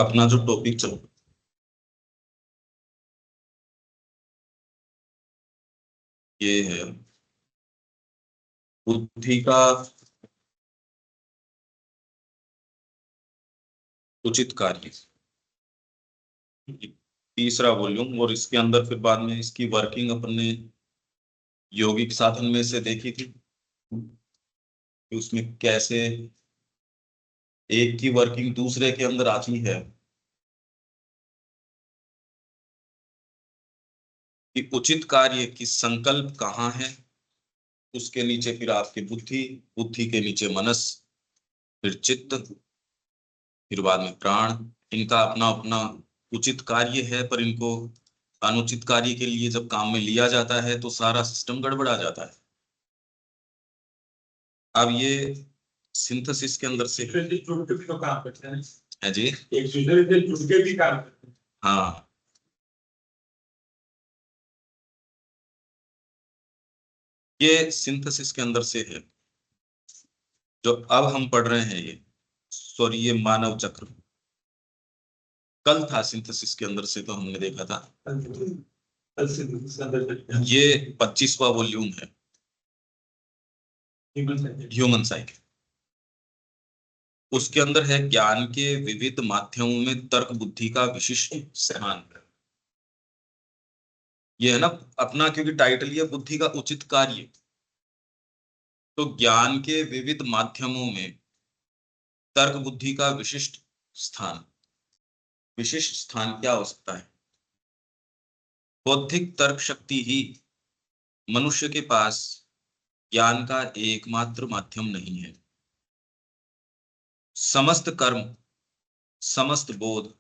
अपना जो टॉपिक चल ये है बुद्धि का उचित कार्य, तीसरा वॉल्यूम। और इसके अंदर फिर बाद में इसकी वर्किंग अपन ने यौगिक साधन में से देखी थी कि उसमें कैसे एक की वर्किंग दूसरे के अंदर आती है, कि उचित कार्य की संकल्प कहाँ है, उसके नीचे फिर आपकी बुद्धि, बुद्धि के नीचे मनस, फिर चित्त, फिर बाद में प्राण। इनका अपना अपना उचित कार्य है, पर इनको अनुचित कार्य के लिए जब काम में लिया जाता है तो सारा सिस्टम गड़बड़ा जाता है। अब ये सिंथेसिस के अंदर से तो काम करते हैं है जी, एक दूसरे से जुड़ के भी काम करते हैं। हाँ। ये सिंथेसिस के अंदर से है जो अब हम पढ़ रहे हैं। ये सॉरी, ये मानव चक्र कल था, सिंथेसिस के अंदर से तो हमने देखा था। ये 25वां वॉल्यूम है, ह्यूमन साइकिल। उसके अंदर है ज्ञान के विविध माध्यमों में तर्क बुद्धि का विशिष्ट स्थान। ये है ना अपना, क्योंकि टाइटल ये बुद्धि का उचित कार्य, तो ज्ञान के विविध माध्यमों में तर्क बुद्धि का विशिष्ट स्थान। विशिष्ट स्थान क्या हो सकता है? बौद्धिक तर्क शक्ति ही मनुष्य के पास ज्ञान का एकमात्र माध्यम नहीं है। समस्त कर्म, समस्त बोध,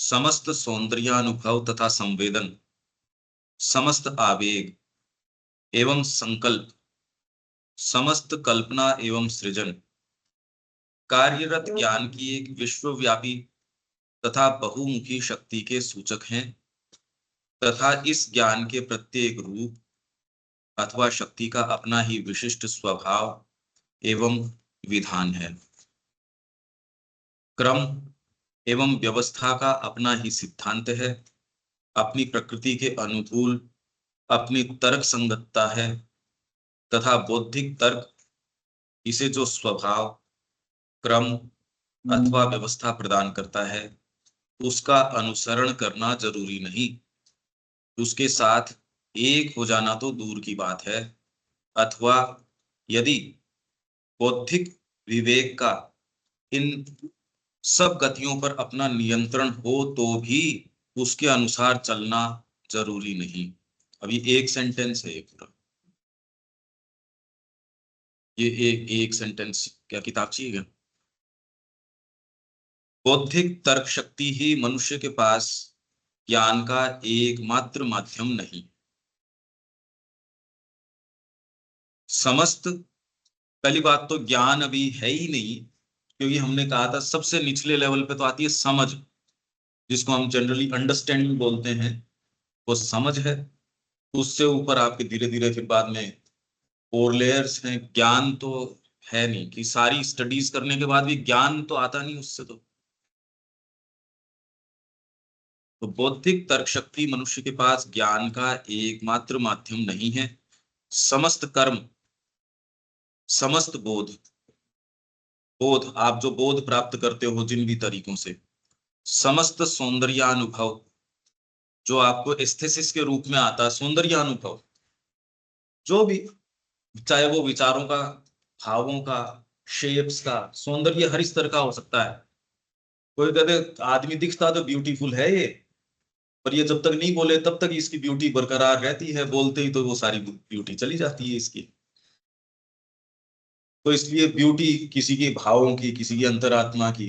समस्त सौंदर्यानुभव तथा संवेदन, समस्त आवेग एवं संकल्प, समस्त कल्पना एवं सृजन कार्यरत ज्ञान की एक विश्वव्यापी तथा बहुमुखी शक्ति के सूचक हैं, तथा इस ज्ञान के प्रत्येक रूप अथवा शक्ति का अपना ही विशिष्ट स्वभाव एवं विधान है। क्रम एवं व्यवस्था का अपना ही सिद्धांत है, अपनी प्रकृति के अनुकूल अपनी तर्क संगतता है, तथा बौद्धिक तर्क इसे जो स्वभाव, क्रम अथवा व्यवस्था प्रदान करता है उसका अनुसरण करना जरूरी नहीं, उसके साथ एक हो जाना तो दूर की बात है। अथवा यदि बौद्धिक विवेक का इन सब गतियों पर अपना नियंत्रण हो तो भी उसके अनुसार चलना जरूरी नहीं। अभी एक सेंटेंस है ये पूरा, ये एक सेंटेंस, क्या किताब चाहिए क्या? बौद्धिक तर्क शक्ति ही मनुष्य के पास ज्ञान का एकमात्र माध्यम नहीं। समस्त, पहली बात तो ज्ञान अभी है ही नहीं, क्योंकि हमने कहा था सबसे निचले लेवल पे तो आती है समझ, जिसको हम जनरली अंडरस्टैंडिंग बोलते हैं, वो समझ है। उससे ऊपर आपके धीरे धीरे फिर बाद में और लेयर्स हैं। ज्ञान तो है नहीं कि सारी स्टडीज करने के बाद भी ज्ञान तो आता नहीं उससे। तो बौद्धिक तर्क शक्ति मनुष्य के पास ज्ञान का एकमात्र माध्यम नहीं है। समस्त कर्म, समस्त बोध, बोध आप जो बोध प्राप्त करते हो जिन भी तरीकों से, समस्त सौंदर्यानुभव जो आपको एस्थेसिस के रूप में आता है, सौंदर्यानुभव जो भी, चाहे वो विचारों का, भावों का, शेप्स का सौंदर्य हर स्तर का हो सकता है। कोई कहते आदमी दिखता तो ब्यूटीफुल है ये, पर ये जब तक नहीं बोले तब तक इसकी ब्यूटी बरकरार रहती है, बोलते ही तो वो सारी ब्यूटी चली जाती है इसकी। तो इसलिए ब्यूटी किसी के भावों की, किसी की अंतरात्मा की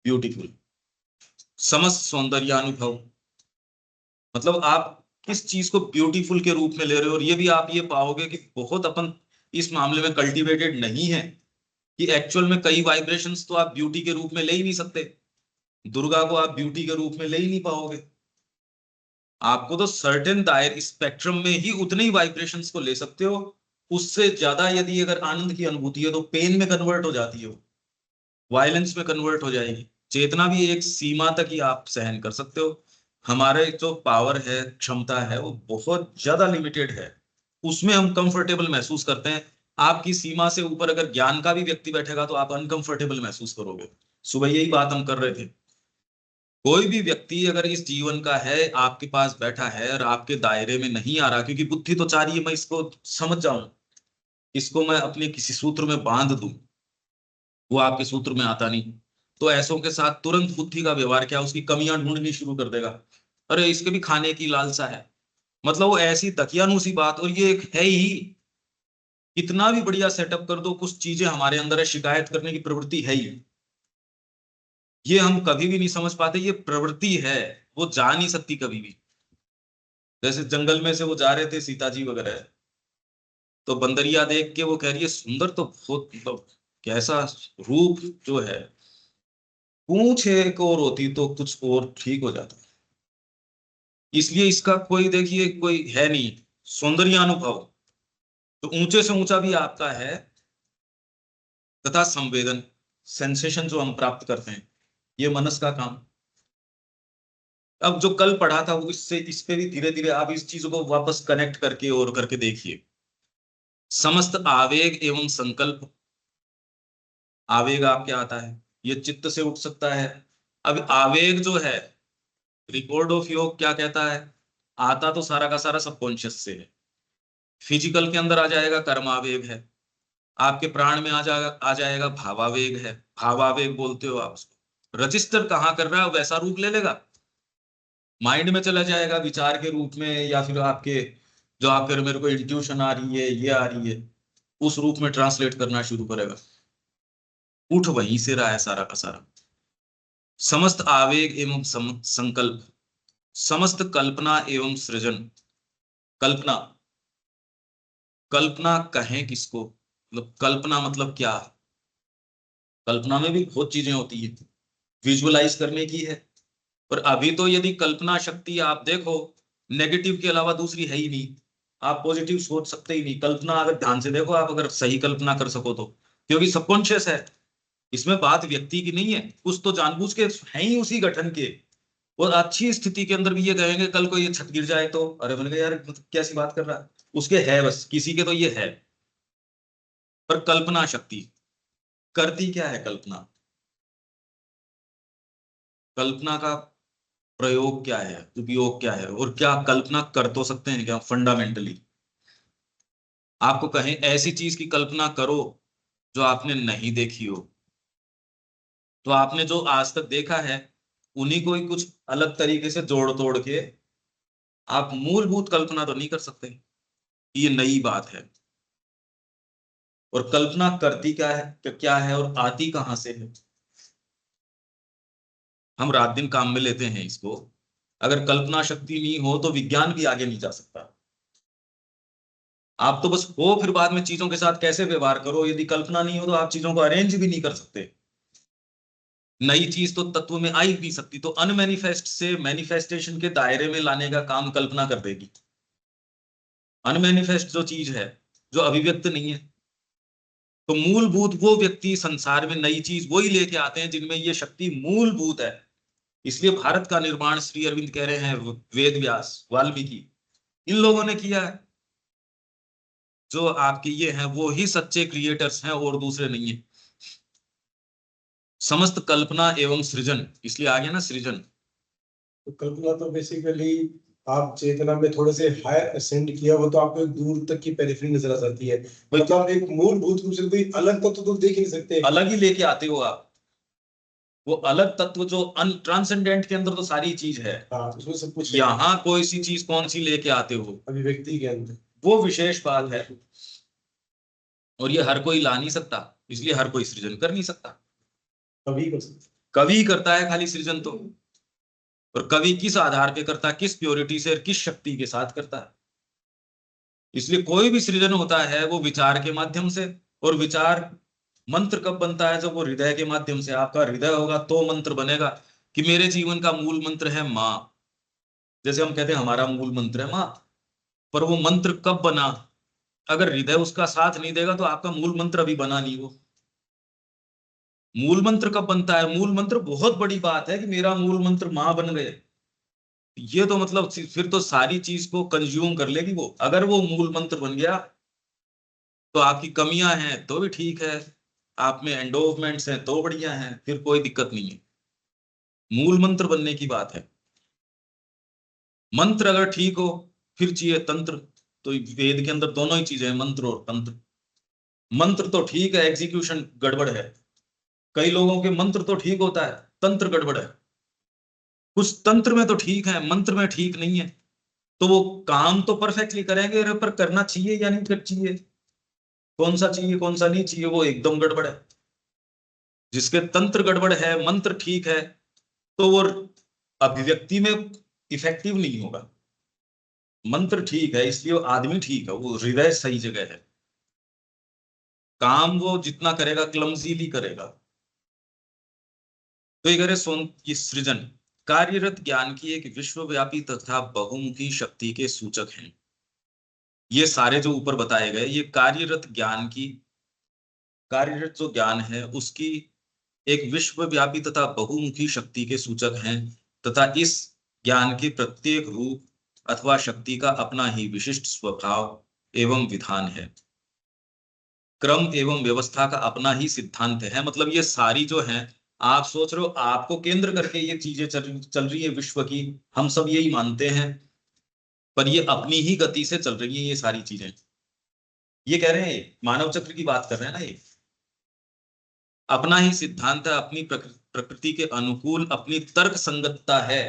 ब्यूटीफुल। समस्त सौंदर्यानुभव मतलब आप किस चीज को ब्यूटीफुल के रूप में ले रहे हो। और ये भी आप ये पाओगे कि बहुत अपन इस मामले में कल्टीवेटेड नहीं है, कि एक्चुअल में कई वाइब्रेशंस तो आप ब्यूटी के रूप में ले ही नहीं सकते। दुर्गा को आप ब्यूटी के रूप में ले ही नहीं पाओगे। आपको तो सर्टेन दायर स्पेक्ट्रम में ही उतने ही वाइब्रेशंस को ले सकते हो। उससे ज्यादा यदि अगर आनंद की अनुभूति है तो पेन में कन्वर्ट हो जाती है, वायलेंस में कन्वर्ट हो जाएगी, चेतना भी एक सीमा तक ही आप सहन कर सकते हो। हमारे जो पावर है, क्षमता है, वो बहुत ज्यादा लिमिटेड है, उसमें हम कंफर्टेबल महसूस करते हैं। आपकी सीमा से ऊपर अगर ज्ञान का भी व्यक्ति बैठेगा तो आप अनकंफर्टेबल महसूस करोगे। सुबह यही बात हम कर रहे थे। कोई भी व्यक्ति अगर इस जीवन का है, आपके पास बैठा है और आपके दायरे में नहीं आ रहा, क्योंकि बुद्धि तो चाह रही है मैं इसको समझ जाऊं, इसको मैं अपने किसी सूत्र में बांध दूं, वो आपके सूत्र में आता नहीं। तो ऐसों के साथ तुरंत बुद्धि का व्यवहार क्या, उसकी कमियां ढूंढनी शुरू कर देगा। अरे इसके भी खाने की लालसा है, मतलब वो ऐसी दकियानूसी बात। और ये एक है ही, कितना भी बढ़िया सेटअप कर दो, कुछ चीजें हमारे अंदर है, शिकायत करने की प्रवृत्ति है ही। ये हम कभी भी नहीं समझ पाते, ये प्रवृत्ति है, वो जा नहीं सकती कभी भी। जैसे जंगल में से वो जा रहे थे सीता जी वगैरह, तो बंदरिया देख के वो कह रही है सुंदर तो बहुत, मतलब कैसा रूप जो है, पूंछ एक और होती तो कुछ और ठीक हो जाता। इसलिए इसका कोई देखिए कोई है नहीं सौंदर्य अनुभव, तो ऊंचे से ऊंचा भी आपका है। तथा संवेदन, सेंसेशन जो हम प्राप्त करते हैं, ये मनस का काम। अब जो कल पढ़ा था वो इससे इस पे भी धीरे धीरे आप इस चीजों को वापस कनेक्ट करके और करके देखिए। समस्त आवेग एवं संकल्प, आवेग आपके आता है, ये चित्त से उठ सकता है। अब आवेग जो है, रिकॉर्ड ऑफ योग क्या कहता है, आता तो सारा का सारा सबकॉन्शियस से है। फिजिकल के अंदर आ जाएगा कर्मावेग है, आपके प्राण में आ जाएगा भावावेग है, भावावेग बोलते हो आप उसको। रजिस्टर कहाँ कर रहा है, वैसा रूप ले लेगा, माइंड में चला जाएगा विचार के रूप में, या फिर आपके जो आपके मेरे को इंट्यूशन आ रही है, ये आ रही है, उस रूप में ट्रांसलेट करना शुरू करेगा। उठ वहीं से रहा है सारा का सारा। समस्त आवेग एवं संकल्प, समस्त कल्पना एवं सृजन। कल्पना, कल्पना कहें किसको, मतलब कल्पना मतलब क्या। कल्पना में भी बहुत चीजें होती है, विजुअलाइज करने की है। पर अभी तो यदि कल्पना शक्ति आप देखो, नेगेटिव के अलावा दूसरी है ही नहीं। आप पॉजिटिव सोच सकते ही नहीं। कल्पना अगर ध्यान से देखो आप, अगर सही कल्पना कर सको तो, क्योंकि सबकॉन्शियस है, इसमें बात व्यक्ति की नहीं है, कुछ तो जानबूझ के है ही उसी गठन के। और अच्छी स्थिति के अंदर भी ये कहेंगे कल को ये छत गिर जाए तो, अरे मैंने कहा यार कैसी बात कर रहा है, उसके है, बस किसी के तो ये है। पर कल्पना शक्ति करती क्या है कल्पना, कल्पना का प्रयोग क्या है, उपयोग क्या है, और क्या कल्पना कर तो सकते हैं क्या फंडामेंटली। आपको कहें ऐसी चीज की कल्पना करो जो आपने नहीं देखी हो, तो आपने जो आज तक देखा है उन्हीं को ही कुछ अलग तरीके से जोड़ तोड़ के आप मूलभूत कल्पना तो नहीं कर सकते। ये नई बात है। और कल्पना करती क्या है और आती कहां से है। हम रात दिन काम में लेते हैं इसको, अगर कल्पना शक्ति नहीं हो तो विज्ञान भी आगे नहीं जा सकता। आप तो बस हो, फिर बाद में चीजों के साथ कैसे व्यवहार करो, यदि कल्पना नहीं हो तो आप चीजों को अरेंज भी नहीं कर सकते। नई चीज तो तत्व में आ ही नहीं सकती, तो अनमैनिफेस्ट से मैनिफेस्टेशन के दायरे में लाने का काम कल्पना कर देगी। अनमैनिफेस्ट जो चीज है, जो अभिव्यक्त नहीं है, तो मूलभूत वो व्यक्ति संसार में नई चीज वही लेके आते हैं जिनमें ये शक्ति मूलभूत है। इसलिए भारत का निर्माण श्री अरविंद कह रहे हैं, वेद व्यास, वाल्मीकि, इन लोगों ने किया है। जो आपके ये हैं वो ही सच्चे क्रिएटर्स हैं और दूसरे नहीं है। समस्त कल्पना एवं सृजन, इसलिए आ गया ना सृजन। तो कल्पना तो बेसिकली आप चेतना में थोड़े से हायर असेंड किया हो तो आपको एक दूर तक की पेरिफेरी नजर आ जाती है, मतलब एक मूलभूत रूप से कोई अलग तत्व तो देख ही नहीं सकते। अलग ही लेके आते हो आप, वो अलग तत्व जो ट्रांसेंडेंट के अंदर तो सारी चीज है। हाँ, उसमें सब कुछ है। यहाँ कोई सी चीज कौन सी लेके आते हो, अभिव्यक्ति के अंदर वो विशेष बात है। और ये हर कोई ला नहीं सकता, इसलिए हर कोई सृजन कर नहीं सकता। कभी कर सकते। कवि करता है खाली सृजन तो, और कवि किस आधार पे करता है, किस प्योरिटी से और किस शक्ति के साथ करता है। इसलिए कोई भी सृजन होता है वो विचार के माध्यम से, और विचार मंत्र कब बनता है, जब वो हृदय के माध्यम से, आपका हृदय होगा तो मंत्र बनेगा। कि मेरे जीवन का मूल मंत्र है माँ, जैसे हम कहते हैं हमारा मूल मंत्र है माँ, पर वो मंत्र कब बना, अगर हृदय उसका साथ नहीं देगा तो आपका मूल मंत्र अभी बना नहीं। वो मूल मंत्र कब बनता है? मूल मंत्र बहुत बड़ी बात है कि मेरा मूल मंत्र माँ बन गए, ये तो मतलब फिर तो सारी चीज को कंज्यूम कर लेगी वो। अगर वो मूल मंत्र बन गया तो आपकी कमियां हैं तो भी ठीक है, आप में एंडोवमेंट्स हैं तो बढ़िया हैं, फिर कोई दिक्कत नहीं है। मूल मंत्र बनने की बात है। मंत्र अगर ठीक हो फिर चाहिए तंत्र। तो वेद के अंदर दोनों ही चीजें हैं, मंत्र और तंत्र। मंत्र तो ठीक है, एग्जीक्यूशन गड़बड़ है। कई लोगों के मंत्र तो ठीक होता है, तंत्र गड़बड़ है। कुछ तंत्र में तो ठीक है, मंत्र में ठीक नहीं है। तो वो काम तो परफेक्टली करेंगे, पर करना चाहिए या नहीं कर चाहिए, कौन सा चाहिए कौन सा नहीं चाहिए, वो एकदम गड़बड़ है। जिसके तंत्र गड़बड़ है, मंत्र ठीक है, तो वो अभिव्यक्ति में इफेक्टिव नहीं होगा। मंत्र ठीक है इसलिए वो आदमी ठीक है, वो हृदय सही जगह है। काम वो जितना करेगा क्लमजीली करेगा। तो ये करे सोन की सृजन कार्यरत ज्ञान की एक विश्वव्यापी तथा बहुमुखी शक्ति के सूचक हैं। ये सारे जो ऊपर बताए गए ये कार्यरत ज्ञान की, कार्यरत जो ज्ञान है उसकी एक विश्वव्यापी तथा बहुमुखी शक्ति के सूचक हैं, तथा इस ज्ञान के प्रत्येक रूप अथवा शक्ति का अपना ही विशिष्ट स्वभाव एवं विधान है। क्रम एवं व्यवस्था का अपना ही सिद्धांत है। मतलब ये सारी जो है, आप सोच रहे हो आपको केंद्र करके ये चीजें चल रही है विश्व की, हम सब यही मानते हैं, पर ये अपनी ही गति से चल रही है ये सारी चीजें। ये कह रहे हैं मानव चक्र की बात कर रहे हैं ना, ये अपना ही सिद्धांत है, अपनी प्रकृति के अनुकूल अपनी तर्क संगतता है,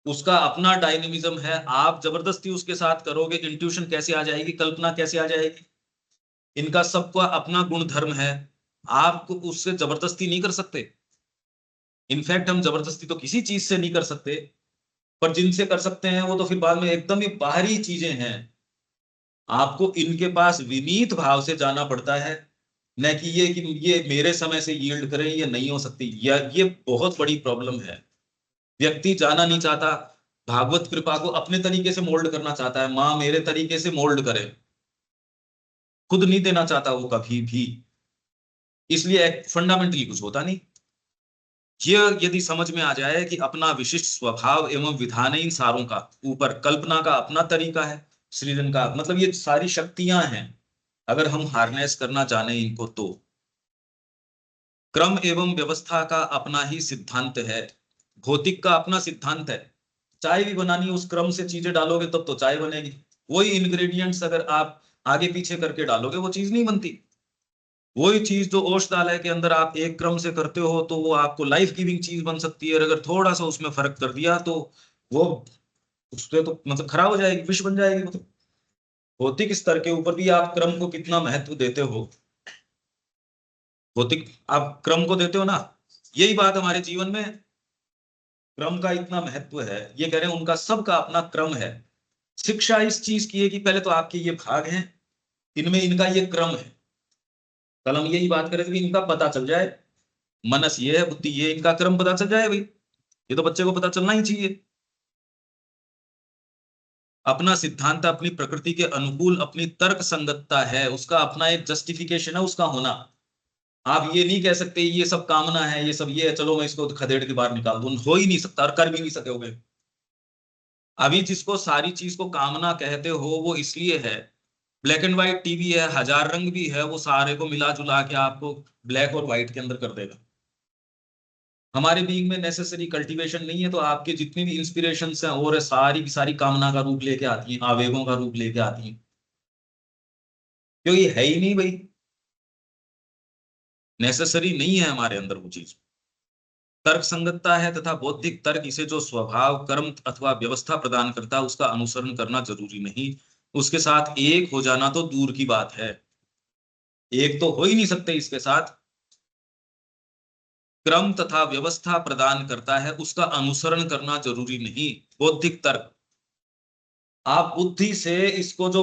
उसका अपना डायनेमिज्म है। आप जबरदस्ती उसके साथ करोगे, इंट्यूशन कैसे आ जाएगी, कल्पना कैसे आ जाएगी, इनका सबका अपना गुण धर्म है। आपको उससे जबरदस्ती नहीं कर सकते। इनफैक्ट हम जबरदस्ती तो किसी चीज से नहीं कर सकते, पर जिनसे कर सकते हैं वो तो फिर बाद में एकदम ही बाहरी चीजें हैं। आपको इनके पास विनीत भाव से जाना पड़ता है, न कि ये मेरे समय से यील्ड करें, ये नहीं हो सकती। ये बहुत बड़ी प्रॉब्लम है। व्यक्ति जाना नहीं चाहता, भागवत कृपा को अपने तरीके से मोल्ड करना चाहता है, माँ मेरे तरीके से मोल्ड करे, खुद नहीं देना चाहता वो कभी भी। इसलिए फंडामेंटली कुछ होता नहीं। ये यदि समझ में आ जाए कि अपना विशिष्ट स्वभाव एवं विधान इन सारों का, ऊपर कल्पना का अपना तरीका है, सृजन का मतलब ये सारी शक्तियां हैं, अगर हम हार्नेस करना जाने इनको तो। क्रम एवं व्यवस्था का अपना ही सिद्धांत है, भौतिक का अपना सिद्धांत है। चाय भी बनानी है, उस क्रम से चीजें डालोगे तब तो चाय बनेगी। वही इंग्रेडिएंट्स अगर आप आगे पीछे करके डालोगे वो चीज नहीं बनती। वही चीज जो औषधालय के अंदर आप एक क्रम से करते हो तो वो आपको लाइफ गिविंग चीज बन सकती है, और अगर थोड़ा सा उसमें फर्क कर दिया तो वो उससे तो मतलब खराब हो जाएगी, विष बन जाएगी। मतलब भौतिक स्तर के ऊपर भी आप क्रम को कितना महत्व देते हो, भौतिक आप क्रम को देते हो ना, यही बात हमारे जीवन में क्रम का इतना महत्व है। ये कह रहे हैं उनका सबका अपना क्रम है। शिक्षा इस चीज की है कि पहले तो आपके ये भाग हैं, इनमें इनका ये क्रम है। कल हम यही बात करें थे कि इनका पता चल जाए, मनस ये है, बुद्धि ये, इनका क्रम पता चल जाए भाई, ये तो बच्चे को पता चलना ही चाहिए। अपना सिद्धांत अपनी प्रकृति के अनुकूल अपनी तर्क संगतता है, उसका अपना एक जस्टिफिकेशन है उसका होना। आप ये नहीं कह सकते ये सब कामना है, ये सब ये है, चलो मैं इसको खदेड़ के बाहर निकाल दूं, हो ही नहीं सकता और कर भी नहीं सकोगे। अभी जिसको सारी चीज को कामना कहते हो वो इसलिए है, ब्लैक एंड व्हाइट टीवी है, हजार रंग भी है, वो सारे को मिला जुला के आपको ब्लैक और व्हाइट के अंदर कर देगा। हमारे बीइंग में नेसेसरी कल्टीवेशन नहीं है, तो आपके जितनी भी इंस्पिरेशंस हैं और सारी की सारी कामना का रूप लेके आती हैं, आवेगों का रूप लेके आती हैं, क्योंकि है ही नहीं भाई, नेसेसरी नहीं है हमारे अंदर वो चीज। तर्क संगतता है तथा बौद्धिक तर्क इसे जो स्वभाव कर्म अथवा व्यवस्था प्रदान करता है उसका अनुसरण करना जरूरी नहीं, उसके साथ एक हो जाना तो दूर की बात है, एक तो हो ही नहीं सकते इसके साथ। क्रम तथा व्यवस्था प्रदान करता है उसका अनुसरण करना जरूरी नहीं। बौद्धिक तर्क आप बुद्धि से इसको जो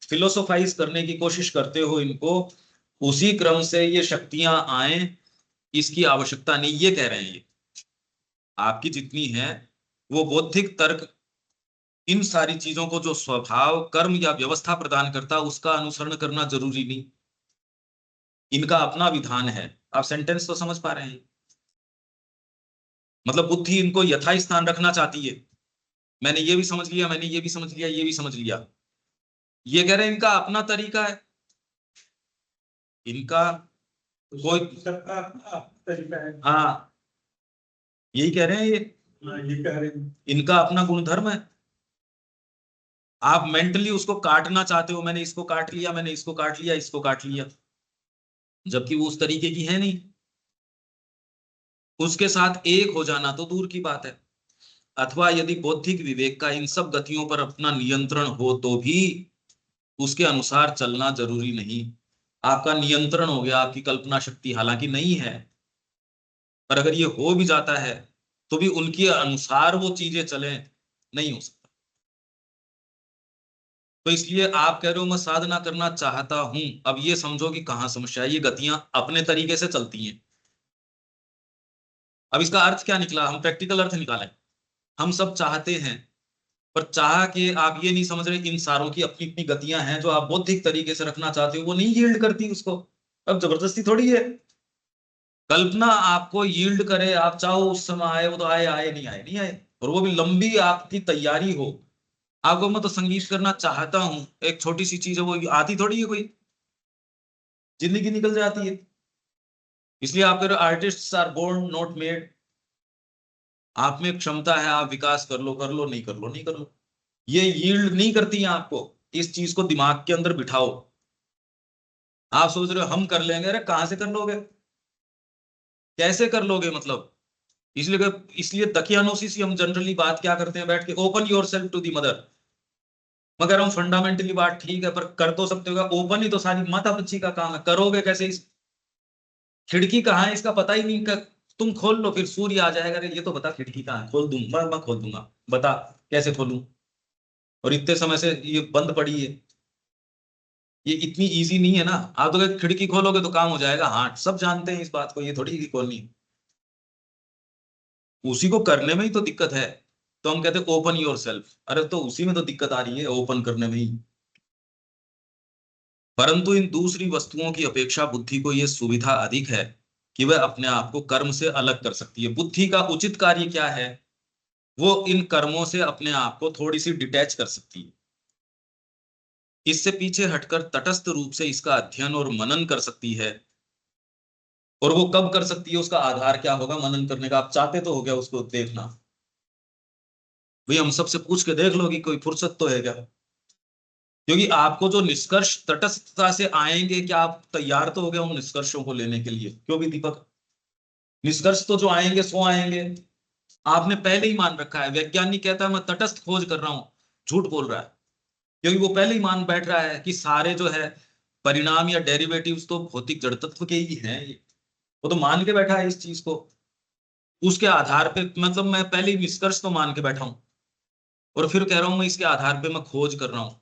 फिलोसोफाइज करने की कोशिश करते हो इनको, उसी क्रम से ये शक्तियां आए, इसकी आवश्यकता नहीं, ये कह रहे हैं ये आपकी जितनी है वो बौद्धिक तर्क इन सारी चीजों को जो स्वभाव कर्म या व्यवस्था प्रदान करता उसका अनुसरण करना जरूरी नहीं। इनका अपना विधान है। आप सेंटेंस तो समझ पा रहे हैं? मतलब बुद्धि इनको यथास्थान रखना चाहती है। मैंने ये भी समझ लिया, मैंने ये भी समझ लिया, ये भी समझ लिया। ये कह रहे हैं इनका अपना तरीका है, इनका कोई, सबका अपना तरीका है। हाँ यही कह रहे हैं ये, हाँ, ये कह रहे हैं। इनका अपना गुणधर्म है। आप मेंटली उसको काटना चाहते हो, मैंने इसको काट लिया, मैंने इसको काट लिया, इसको काट लिया, जबकि वो उस तरीके की है नहीं। उसके साथ एक हो जाना तो दूर की बात है। अथवा यदि बौद्धिक विवेक का इन सब गतियों पर अपना नियंत्रण हो तो भी उसके अनुसार चलना जरूरी नहीं। आपका नियंत्रण हो गया, आपकी कल्पना शक्ति हालांकि नहीं है, पर अगर ये हो भी जाता है तो भी उनके अनुसार वो चीजें चले, नहीं हो सकता। तो इसलिए आप कह रहे हो मैं साधना करना चाहता हूं, अब ये समझो कि कहां समस्या है। ये गतियां अपने तरीके से चलती हैं। अब इसका अर्थ क्या निकला, हम प्रैक्टिकल अर्थ निकालें। हम सब चाहते हैं, पर चाह के आप ये नहीं समझ रहे इन सारों की अपनी अपनी गतियां हैं जो आप बौद्धिक तरीके से रखना चाहते हो, वो नहीं यील्ड करती उसको। अब जबरदस्ती थोड़ी है। कल्पना आपको यील्ड करे, आप चाहो उस समय आए, वो तो आए, आए नहीं आए, नहीं आए, और वो भी लंबी आपकी तैयारी हो। आपको मैं तो संगीत करना चाहता हूं, एक छोटी सी चीज है, वो आती थोड़ी है कोई, जिंदगी निकल जाती है। इसलिए आप कह रहे हो artists are born not made. आप में क्षमता है, आप विकास कर लो, कर लो, नहीं कर लो, नहीं कर लो, ये यील्ड नहीं करती है आपको। इस चीज को दिमाग के अंदर बिठाओ। आप सोच रहे हो हम कर लेंगे, अरे कहां से कर लोगे, कैसे कर लोगे मतलब। इसलिए दकियानोसिस हम जनरली बात क्या करते हैं बैठ के, open yourself to the mother. मैं कह रहा हूं फंडामेंटली बात ठीक है, पर कर तो सकते हो, ओपन ही तो सारी माता बच्ची का काम है, करोगे कैसे। इस खिड़की कहाँ है इसका पता ही नहीं कर, तुम खोल लो फिर सूर्य आ जाएगा, अरे ये तो बता खिड़की कहाँ है, खोल दूं मैं खोल दूंगा, बता कैसे खोलूं, और इतने समय से ये बंद पड़ी है। ये इतनी इजी नहीं है ना। आप तो अगर खिड़की खोलोगे तो काम हो जाएगा, हाँ सब जानते हैं इस बात को, ये थोड़ी की खोलनी है। उसी को करने में ही तो दिक्कत है। तो हम कहते हैं ओपन योर सेल्फ, अरे तो उसी में तो दिक्कत आ रही है, ओपन करने में ही। परंतु इन दूसरी वस्तुओं की अपेक्षा बुद्धि को यह सुविधा अधिक है कि वह अपने आप को कर्म से अलग कर सकती है। बुद्धि का उचित कार्य क्या है, वो इन कर्मों से अपने आप को थोड़ी सी डिटैच कर सकती है। इससे पीछे हटकर तटस्थ रूप से इसका अध्ययन और मनन कर सकती है। और वो कब कर सकती है, उसका आधार क्या होगा मनन करने का। आप चाहते तो हो गया उसको देखना, भाई हम सबसे पूछ के देख लो कि कोई फुर्सत तो है क्या। क्योंकि आपको जो निष्कर्ष तटस्थता से आएंगे, क्या आप तैयार तो हो गए उन निष्कर्षों को लेने के लिए। क्यों भी दीपक, निष्कर्ष तो जो आएंगे सो आएंगे। आपने पहले ही मान रखा है, वैज्ञानिक कहता है मैं तटस्थ खोज कर रहा हूं, झूठ बोल रहा है। क्योंकि वो पहले ही मान बैठ रहा है कि सारे जो है परिणाम या डेरिवेटिव्स तो भौतिक जड़ तत्व के ही हैं। वो तो मान के बैठा है इस चीज को। उसके आधार पे मतलब मैं पहले ही निष्कर्ष तो मान के बैठा हूं, और फिर कह रहा हूं मैं इसके आधार पे मैं खोज कर रहा हूं।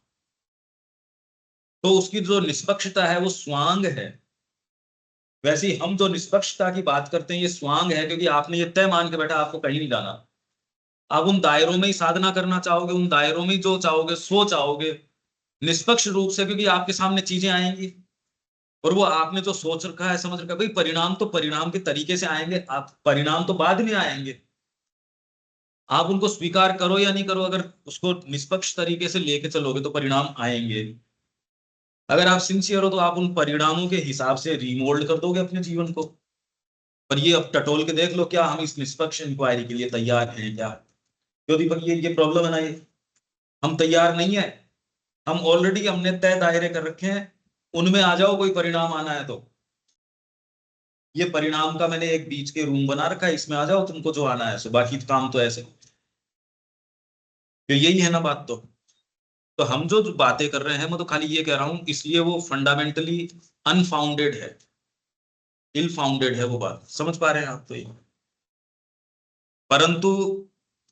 तो उसकी जो निष्पक्षता है वो स्वांग है। वैसे ही हम जो निष्पक्षता की बात करते हैं ये स्वांग है, क्योंकि आपने ये तय मान के बैठा आपको कहीं नहीं जाना। आप उन दायरों में ही साधना करना चाहोगे, उन दायरों में ही जो चाहोगे सो चाहोगे, निष्पक्ष रूप से, क्योंकि आपके सामने चीजें आएंगी। और वो आपने जो सोच रखा है, समझ रखा है, भाई परिणाम तो परिणाम के तरीके से आएंगे, आप परिणाम तो बाद में आएंगे। आप उनको स्वीकार करो या नहीं करो, अगर उसको निष्पक्ष तरीके से लेके चलोगे तो परिणाम आएंगे। अगर आप सिंसियर हो तो आप उन परिणामों के हिसाब से रीमोल्ड कर दोगे अपने जीवन को। पर ये अब टटोल के देख लो, क्या हम इस निष्पक्ष इंक्वायरी के लिए तैयार हैं क्या। क्यों दीपक, ये प्रॉब्लम है ना, ये हम तैयार नहीं है। हम ऑलरेडी हमने तय दायरे कर रखे हैं, उनमें आ जाओ, कोई परिणाम आना है तो। ये परिणाम का मैंने एक बीच के रूम बना रखा है, इसमें आ जाओ, तुमको जो आना है सो, बाकी काम तो ऐसे। तो यही है ना बात। तो हम जो बातें कर रहे हैं मैं तो खाली ये कह रहा हूं, इसलिए वो फंडामेंटली अनफाउंडेड है, इल फाउंडेड है वो बात, समझ पा रहे हैं आप तो ये। परंतु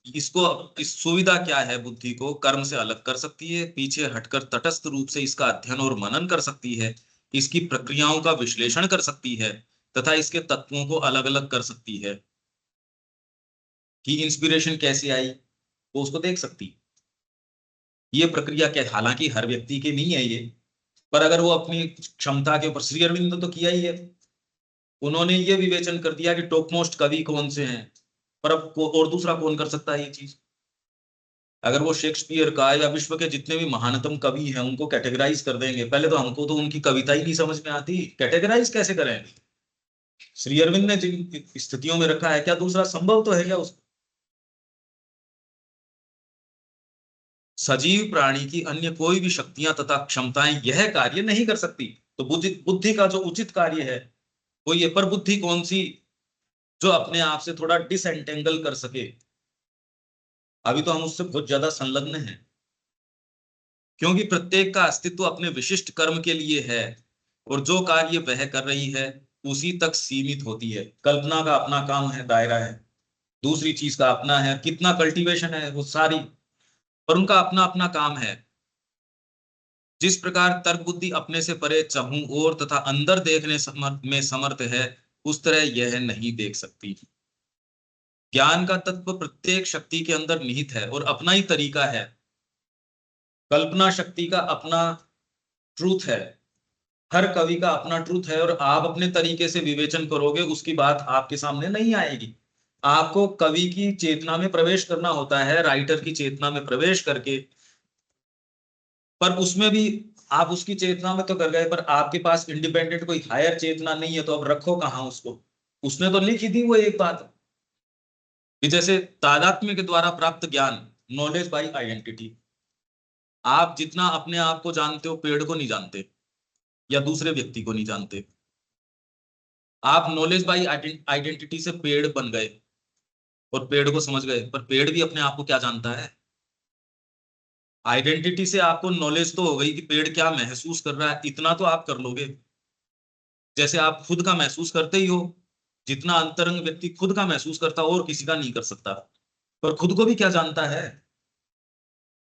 इसको, इस सुविधा क्या है, बुद्धि को कर्म से अलग कर सकती है, पीछे हटकर तटस्थ रूप से इसका अध्ययन और मनन कर सकती है, इसकी प्रक्रियाओं का विश्लेषण कर सकती है, तथा इसके तत्वों को अलग अलग कर सकती है। कि इंस्पिरेशन कैसे आई वो उसको देख सकती है। ये प्रक्रिया क्या, हालांकि हर व्यक्ति के नहीं है ये, पर अगर वो अपनी क्षमता के ऊपर, श्री अरविंद ने तो किया ही है, उन्होंने ये विवेचन कर दिया कि टॉप मोस्ट कवि कौन से हैं, पर अब और दूसरा कौन कर सकता है ये चीज? अगर वो शेक्सपियर का या विश्व के जितने भी महानतम कवि हैं उनको कैटेगराइज कर देंगे, पहले तो हमको तो उनकी कविता ही नहीं समझ में आती, कैटेगराइज कैसे करें? श्री अरविंद ने जिन स्थितियों में रखा है, क्या दूसरा संभव तो है क्या उसको? सजीव प्राणी की अन्य कोई भी शक्तियां तथा क्षमताएं यह कार्य नहीं कर सकती। तो बुद्धि का जो उचित कार्य है वो ये, पर बुद्धि कौन सी जो अपने आप से थोड़ा डिसएंटेंगल कर सके? अभी तो हम उससे बहुत ज्यादा संलग्न हैं, क्योंकि प्रत्येक का अस्तित्व अपने विशिष्ट कर्म के लिए है और जो कार्य वह कर रही है उसी तक सीमित होती है। कल्पना का अपना काम है, दायरा है, दूसरी चीज का अपना है, कितना कल्टीवेशन है वो सारी, पर उनका अपना अपना काम है। जिस प्रकार तर्क बुद्धि अपने से परे चाहूं और तथा अंदर देखने में समर्थ है, उस तरह यह नहीं देख सकती। ज्ञान का तत्व प्रत्येक शक्ति के अंदर निहित है और अपना ही तरीका है। कल्पना शक्ति का अपना ट्रूथ है, हर कवि का अपना ट्रूथ है, और आप अपने तरीके से विवेचन करोगे उसकी बात आपके सामने नहीं आएगी। आपको कवि की चेतना में प्रवेश करना होता है, राइटर की चेतना में प्रवेश करके, पर उसमें भी आप उसकी चेतना में तो कर गए, पर आपके पास इंडिपेंडेंट कोई हायर चेतना नहीं है, तो अब रखो कहां उसको? उसने तो लिखी थी वो एक बात कि जैसे तादात्म्य के द्वारा प्राप्त ज्ञान, नॉलेज बाई आइडेंटिटी। आप जितना अपने आप को जानते हो पेड़ को नहीं जानते, या दूसरे व्यक्ति को नहीं जानते। आप नॉलेज बाई आइडेंटिटी से पेड़ बन गए और पेड़ को समझ गए, पर पेड़ भी अपने आप को क्या जानता है? आइडेंटिटी से आपको नॉलेज तो हो गई कि पेड़ क्या महसूस कर रहा है, इतना तो आप कर लोगे, जैसे आप खुद का महसूस करते ही हो। जितना अंतरंग व्यक्ति खुद का महसूस करता और किसी का नहीं कर सकता, पर खुद को भी क्या जानता है?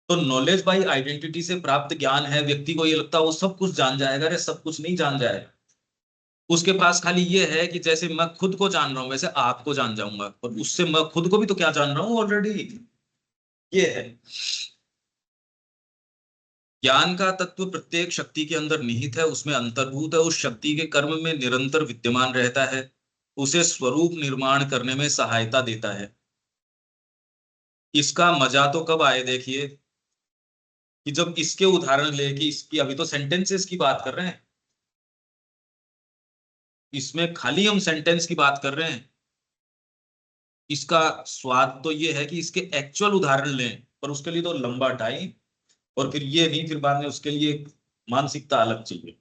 तो नॉलेज बाई आइडेंटिटी से प्राप्त ज्ञान है, व्यक्ति को ये लगता है वो सब कुछ जान जाएगा, अरे सब कुछ नहीं जान जाएगा। उसके पास खाली ये है कि जैसे मैं खुद को जान रहा हूं वैसे आपको जान जाऊंगा, और उससे मैं खुद को भी तो क्या जान रहा हूं ऑलरेडी। ये है ज्ञान का तत्व, प्रत्येक शक्ति के अंदर निहित है, उसमें अंतर्भूत है, उस शक्ति के कर्म में निरंतर विद्यमान रहता है, उसे स्वरूप निर्माण करने में सहायता देता है। इसका मजा तो कब आए देखिए, कि जब इसके उदाहरण लेके, इसकी अभी तो सेंटेंसेस की बात कर रहे हैं, इसमें खाली हम सेंटेंस की बात कर रहे हैं। इसका स्वाद तो ये है कि इसके एक्चुअल उदाहरण लें, पर उसके लिए तो लंबा टाइम, और फिर ये नहीं, फिर बाद में उसके लिए मानसिकता अलग चाहिए।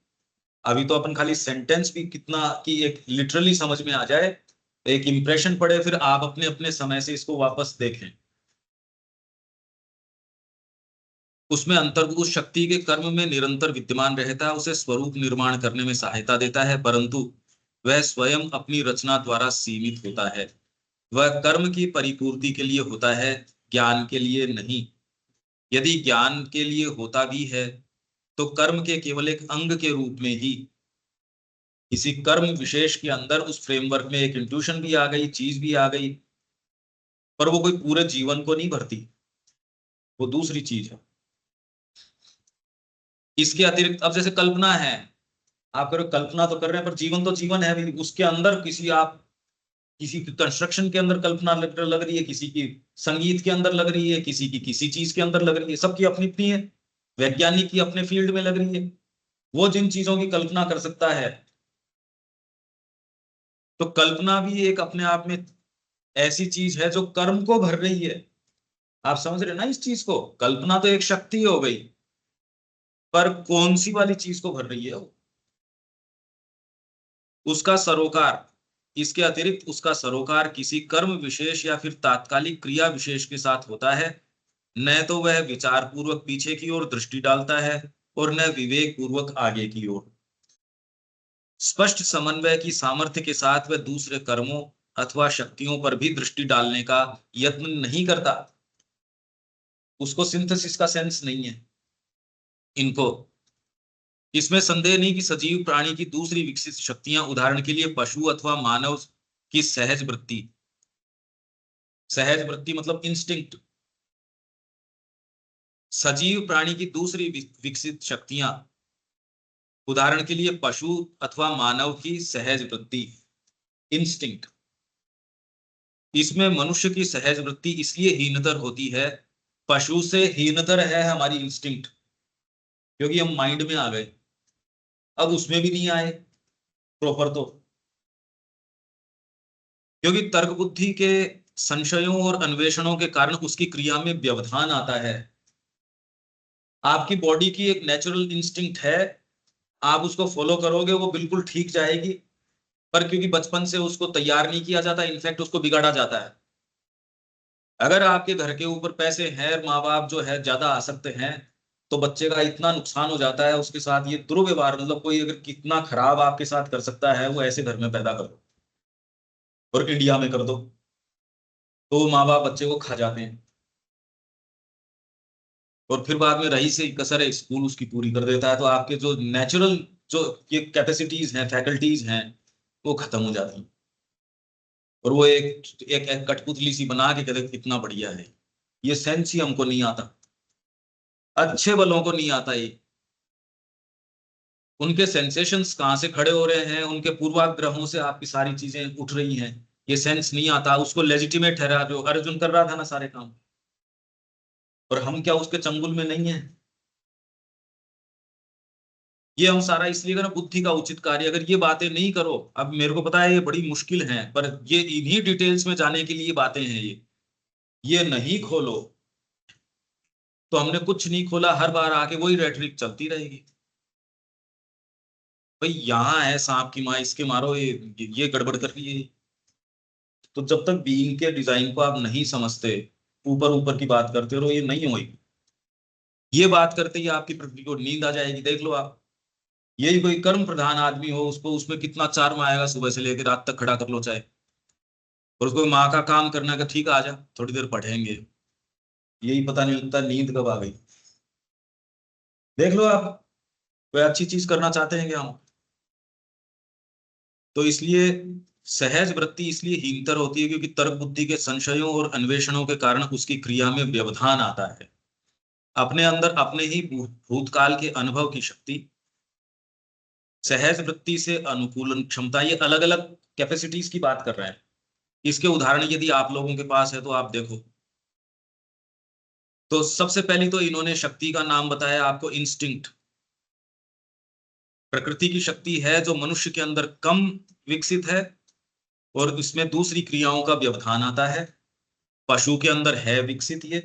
अभी तो अपन खाली सेंटेंस भी कितना कि एक लिटरली समझ में आ जाए, एक इंप्रेशन पड़े, फिर आप अपने अपने समय से इसको वापस देखें। उसमें अंतर्भूत शक्ति के कर्म में निरंतर विद्यमान रहता है, उसे स्वरूप निर्माण करने में सहायता देता है, परंतु वह स्वयं अपनी रचना द्वारा सीमित होता है। वह कर्म की परिपूर्ति के लिए होता है, ज्ञान के लिए नहीं। यदि ज्ञान के लिए होता भी है तो कर्म के केवल एक अंग के रूप में ही, किसी कर्म विशेष के अंदर उस फ्रेमवर्क में एक इंट्यूशन भी आ गई, चीज भी आ गई, पर वो कोई पूरे जीवन को नहीं भरती, वो दूसरी चीज है। इसके अतिरिक्त अब जैसे कल्पना है, आप करो कल्पना तो कर रहे हैं, पर जीवन तो जीवन है भी, उसके अंदर किसी आप किसी की कंस्ट्रक्शन के अंदर कल्पना लग रही है, किसी की संगीत के अंदर लग रही है, किसी की किसी चीज के अंदर लग रही है, सबकी अपनी अपनी है। वैज्ञानिक की अपने फील्ड में लग रही है, वो जिन चीजों की कल्पना कर सकता है। तो कल्पना भी एक अपने आप में ऐसी चीज है जो कर्म को भर रही है। आप समझ रहे ना इस चीज को? कल्पना तो एक शक्ति हो गई, पर कौन सी वाली चीज को भर रही है वो? उसका सरोकार, इसके अतिरिक्त उसका सरोकार किसी कर्म विशेष या फिर तात्कालिक क्रिया विशेष के साथ होता है। न तो वह विचार पूर्वक पीछे की ओर दृष्टि डालता है और न विवेक पूर्वक आगे की ओर। स्पष्ट समन्वय की सामर्थ्य के साथ वह दूसरे कर्मों अथवा शक्तियों पर भी दृष्टि डालने का यत्न नहीं करता। उसको सिंथेसिस का सेंस नहीं है इनको। इसमें संदेह नहीं कि सजीव प्राणी की दूसरी विकसित शक्तियां, उदाहरण के लिए पशु अथवा मानव की सहज वृत्ति मतलब इंस्टिंक्ट, सजीव प्राणी की दूसरी विकसित शक्तियां उदाहरण के लिए पशु अथवा मानव की सहज वृत्ति, इंस्टिंक्ट। इसमें मनुष्य की सहज वृत्ति इसलिए हीनतर होती है, पशु से हीनतर है हमारी इंस्टिंक्ट, क्योंकि हम माइंड में आ गए। अब उसमें भी नहीं आए प्रॉपर, तो क्योंकि तर्क बुद्धि के संशयों और अन्वेषणों के कारण उसकी क्रिया में व्यवधान आता है। आपकी बॉडी की एक नेचुरल इंस्टिंक्ट है, आप उसको फॉलो करोगे वो बिल्कुल ठीक जाएगी, पर क्योंकि बचपन से उसको तैयार नहीं किया जाता, इनफैक्ट उसको बिगाड़ा जाता है। अगर आपके घर के ऊपर पैसे हैं, माँ बाप जो है ज्यादा आसक्त हैं, तो बच्चे का इतना नुकसान हो जाता है उसके साथ। ये दुर्व्यवहार, मतलब कोई अगर कितना खराब आपके साथ कर सकता है, वो ऐसे घर में पैदा कर दो और इंडिया में कर दो, तो माँ बाप बच्चे को खा जाते हैं। और फिर बाद में रही से कसर है, स्कूल उसकी पूरी कर देता है, तो आपके जो नेचुरल जो ये कैपेसिटीज हैं, फैकल्टीज हैं, वो खत्म हो जाती हैं। और वो एक कठपुतली सी बना के कहते कितना बढ़िया है। ये सेंस ही हमको नहीं आता, अच्छे वालों को नहीं आता। ये उनके सेंसेशंस कहाँ से खड़े हो रहे हैं, उनके पूर्वाग्रहों से आपकी सारी चीजें उठ रही हैं, ये सेंस नहीं आता। उसको लेजिटिमेट ठहरा, जो अर्जुन कर रहा था ना सारे काम, और हम क्या उसके चंगुल में नहीं है। ये हम सारा इसलिए करें, बुद्धि का उचित कार्य। अगर ये बातें नहीं करो, अब मेरे को पता है ये बड़ी मुश्किल है, पर ये इन्हीं डिटेल्स में जाने के लिए बातें हैं। ये नहीं खोलो तो हमने कुछ नहीं खोला, हर बार आके वही रेटरिक चलती रहेगी। भाई यहाँ है सांप की माँ, इसके मारो, ये गड़बड़ कर रही है। तो जब तक बीइंग के डिजाइन को आप नहीं समझते, ऊपर ऊपर की बात करते रहो, ये नहीं होगी। ये बात करते ही आपकी प्रकृति को नींद आ जाएगी। देख लो आप, यही कोई कर्म प्रधान आदमी हो, उसको उसमें कितना चार्म आएगा, सुबह से लेकर रात तक खड़ा कर लो चाहे, और उसको माँ का काम करना का, ठीक है आजा थोड़ी देर पढ़ेंगे, यही पता नहीं लगता नींद कब आ गई। देख लो आप, कोई अच्छी चीज करना चाहते हैं क्या हम? तो इसलिए सहज वृत्ति इसलिए हीनतर होती है, क्योंकि तर्क बुद्धि के संशयों और अन्वेषणों के कारण उसकी क्रिया में व्यवधान आता है। अपने अंदर अपने ही भूतकाल के अनुभव की शक्ति, सहज वृत्ति से अनुकूलन क्षमता, ये अलग अलग कैपेसिटीज की बात कर रहे हैं। इसके उदाहरण यदि आप लोगों के पास है तो आप देखो। तो सबसे पहली तो इन्होंने शक्ति का नाम बताया आपको, इंस्टिंक्ट। प्रकृति की शक्ति है जो मनुष्य के अंदर कम विकसित है, और इसमें दूसरी क्रियाओं का व्यवधान आता है। पशु के अंदर है विकसित ये,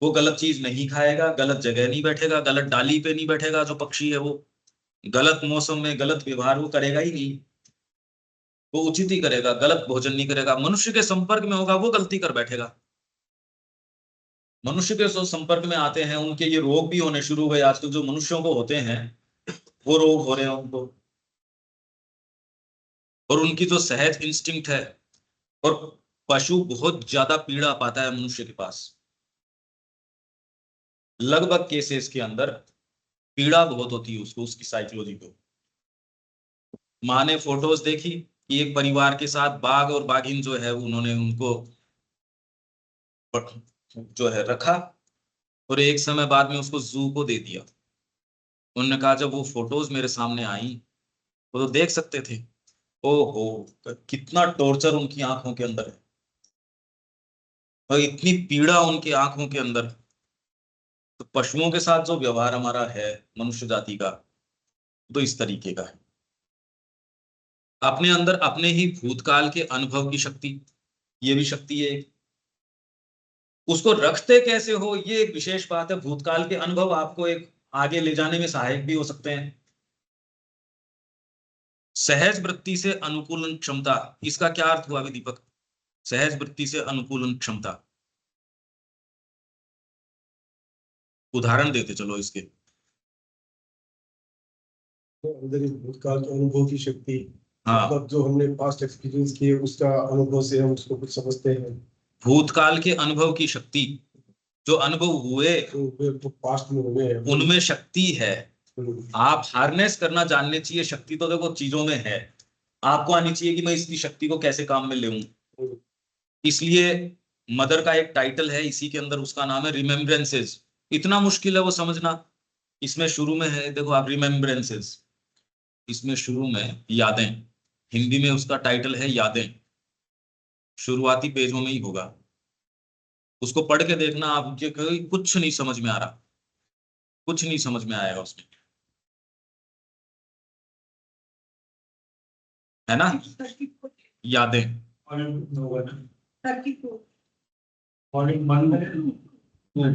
वो गलत चीज नहीं खाएगा, गलत जगह नहीं बैठेगा, गलत डाली पे नहीं बैठेगा। जो पक्षी है वो गलत मौसम में गलत व्यवहार वो करेगा ही नहीं, वो उचित ही करेगा, गलत भोजन नहीं करेगा। मनुष्य के संपर्क में होगा वो गलती कर बैठेगा। मनुष्य के जो संपर्क में आते हैं उनके ये रोग भी होने शुरू हुए आजकल, जो मनुष्यों को होते हैं वो रोग हो रहे हैं उनको। और उनकी जो सहज इंस्टिंक्ट है, और पशु बहुत ज्यादा पीड़ा पाता है मनुष्य के पास, लगभग केसेस के अंदर पीड़ा बहुत होती है उसको, उसकी साइकोलॉजी को। माँ ने फोटोज देखी कि एक परिवार के साथ बाघ और बाघिन जो है, उन्होंने उनको जो है रखा, और एक समय बाद में उसको जू को दे दिया। उन्होंने कहा जब वो फोटोज मेरे सामने आई, वो तो देख सकते थे, ओहो कितना टॉर्चर उनकी आंखों के अंदर है, और इतनी पीड़ा उनकी आंखों के अंदर। तो पशुओं के साथ जो व्यवहार हमारा है मनुष्य जाति का, तो इस तरीके का है। अपने अंदर अपने ही भूतकाल के अनुभव की शक्ति, ये भी शक्ति है। उसको रखते कैसे हो ये एक विशेष बात है। भूतकाल के अनुभव आपको एक आगे ले जाने में सहायक भी हो सकते हैं। सहज वृत्ति से अनुकूलन क्षमता, इसका क्या अर्थ हुआ दीपक? सहज वृत्ति से अनुकूलन क्षमता, उदाहरण देते चलो इसके। अंदर इस भूतकाल के अनुभव की शक्ति, हाँ, मतलब जो हमने पास्ट एक्सपीरियंस किए उसका अनुभव से हम उसको कुछ समझते हैं। भूतकाल के अनुभव की शक्ति, जो अनुभव हुए तो पास्ट में हुए हैं उनमें शक्ति है। आप हार्नेस करना जानने चाहिए। शक्ति तो देखो चीजों में है, आपको आनी चाहिए कि मैं इसकी शक्ति को कैसे काम में लेऊं। इसलिए मदर का एक टाइटल है इसी के अंदर, उसका नाम है रिमेम्बरेंसेस। इतना मुश्किल है वो समझना। इसमें शुरू में है, देखो आप, रिमेम्बरेंसेस, इसमें शुरू में यादें, हिंदी में उसका टाइटल है यादें, शुरुआती पेजों में ही होगा। उसको पढ़ के देखना आप, ये कुछ नहीं समझ में आ रहा, कुछ नहीं समझ में आएगा उसमें, है ना। यादें,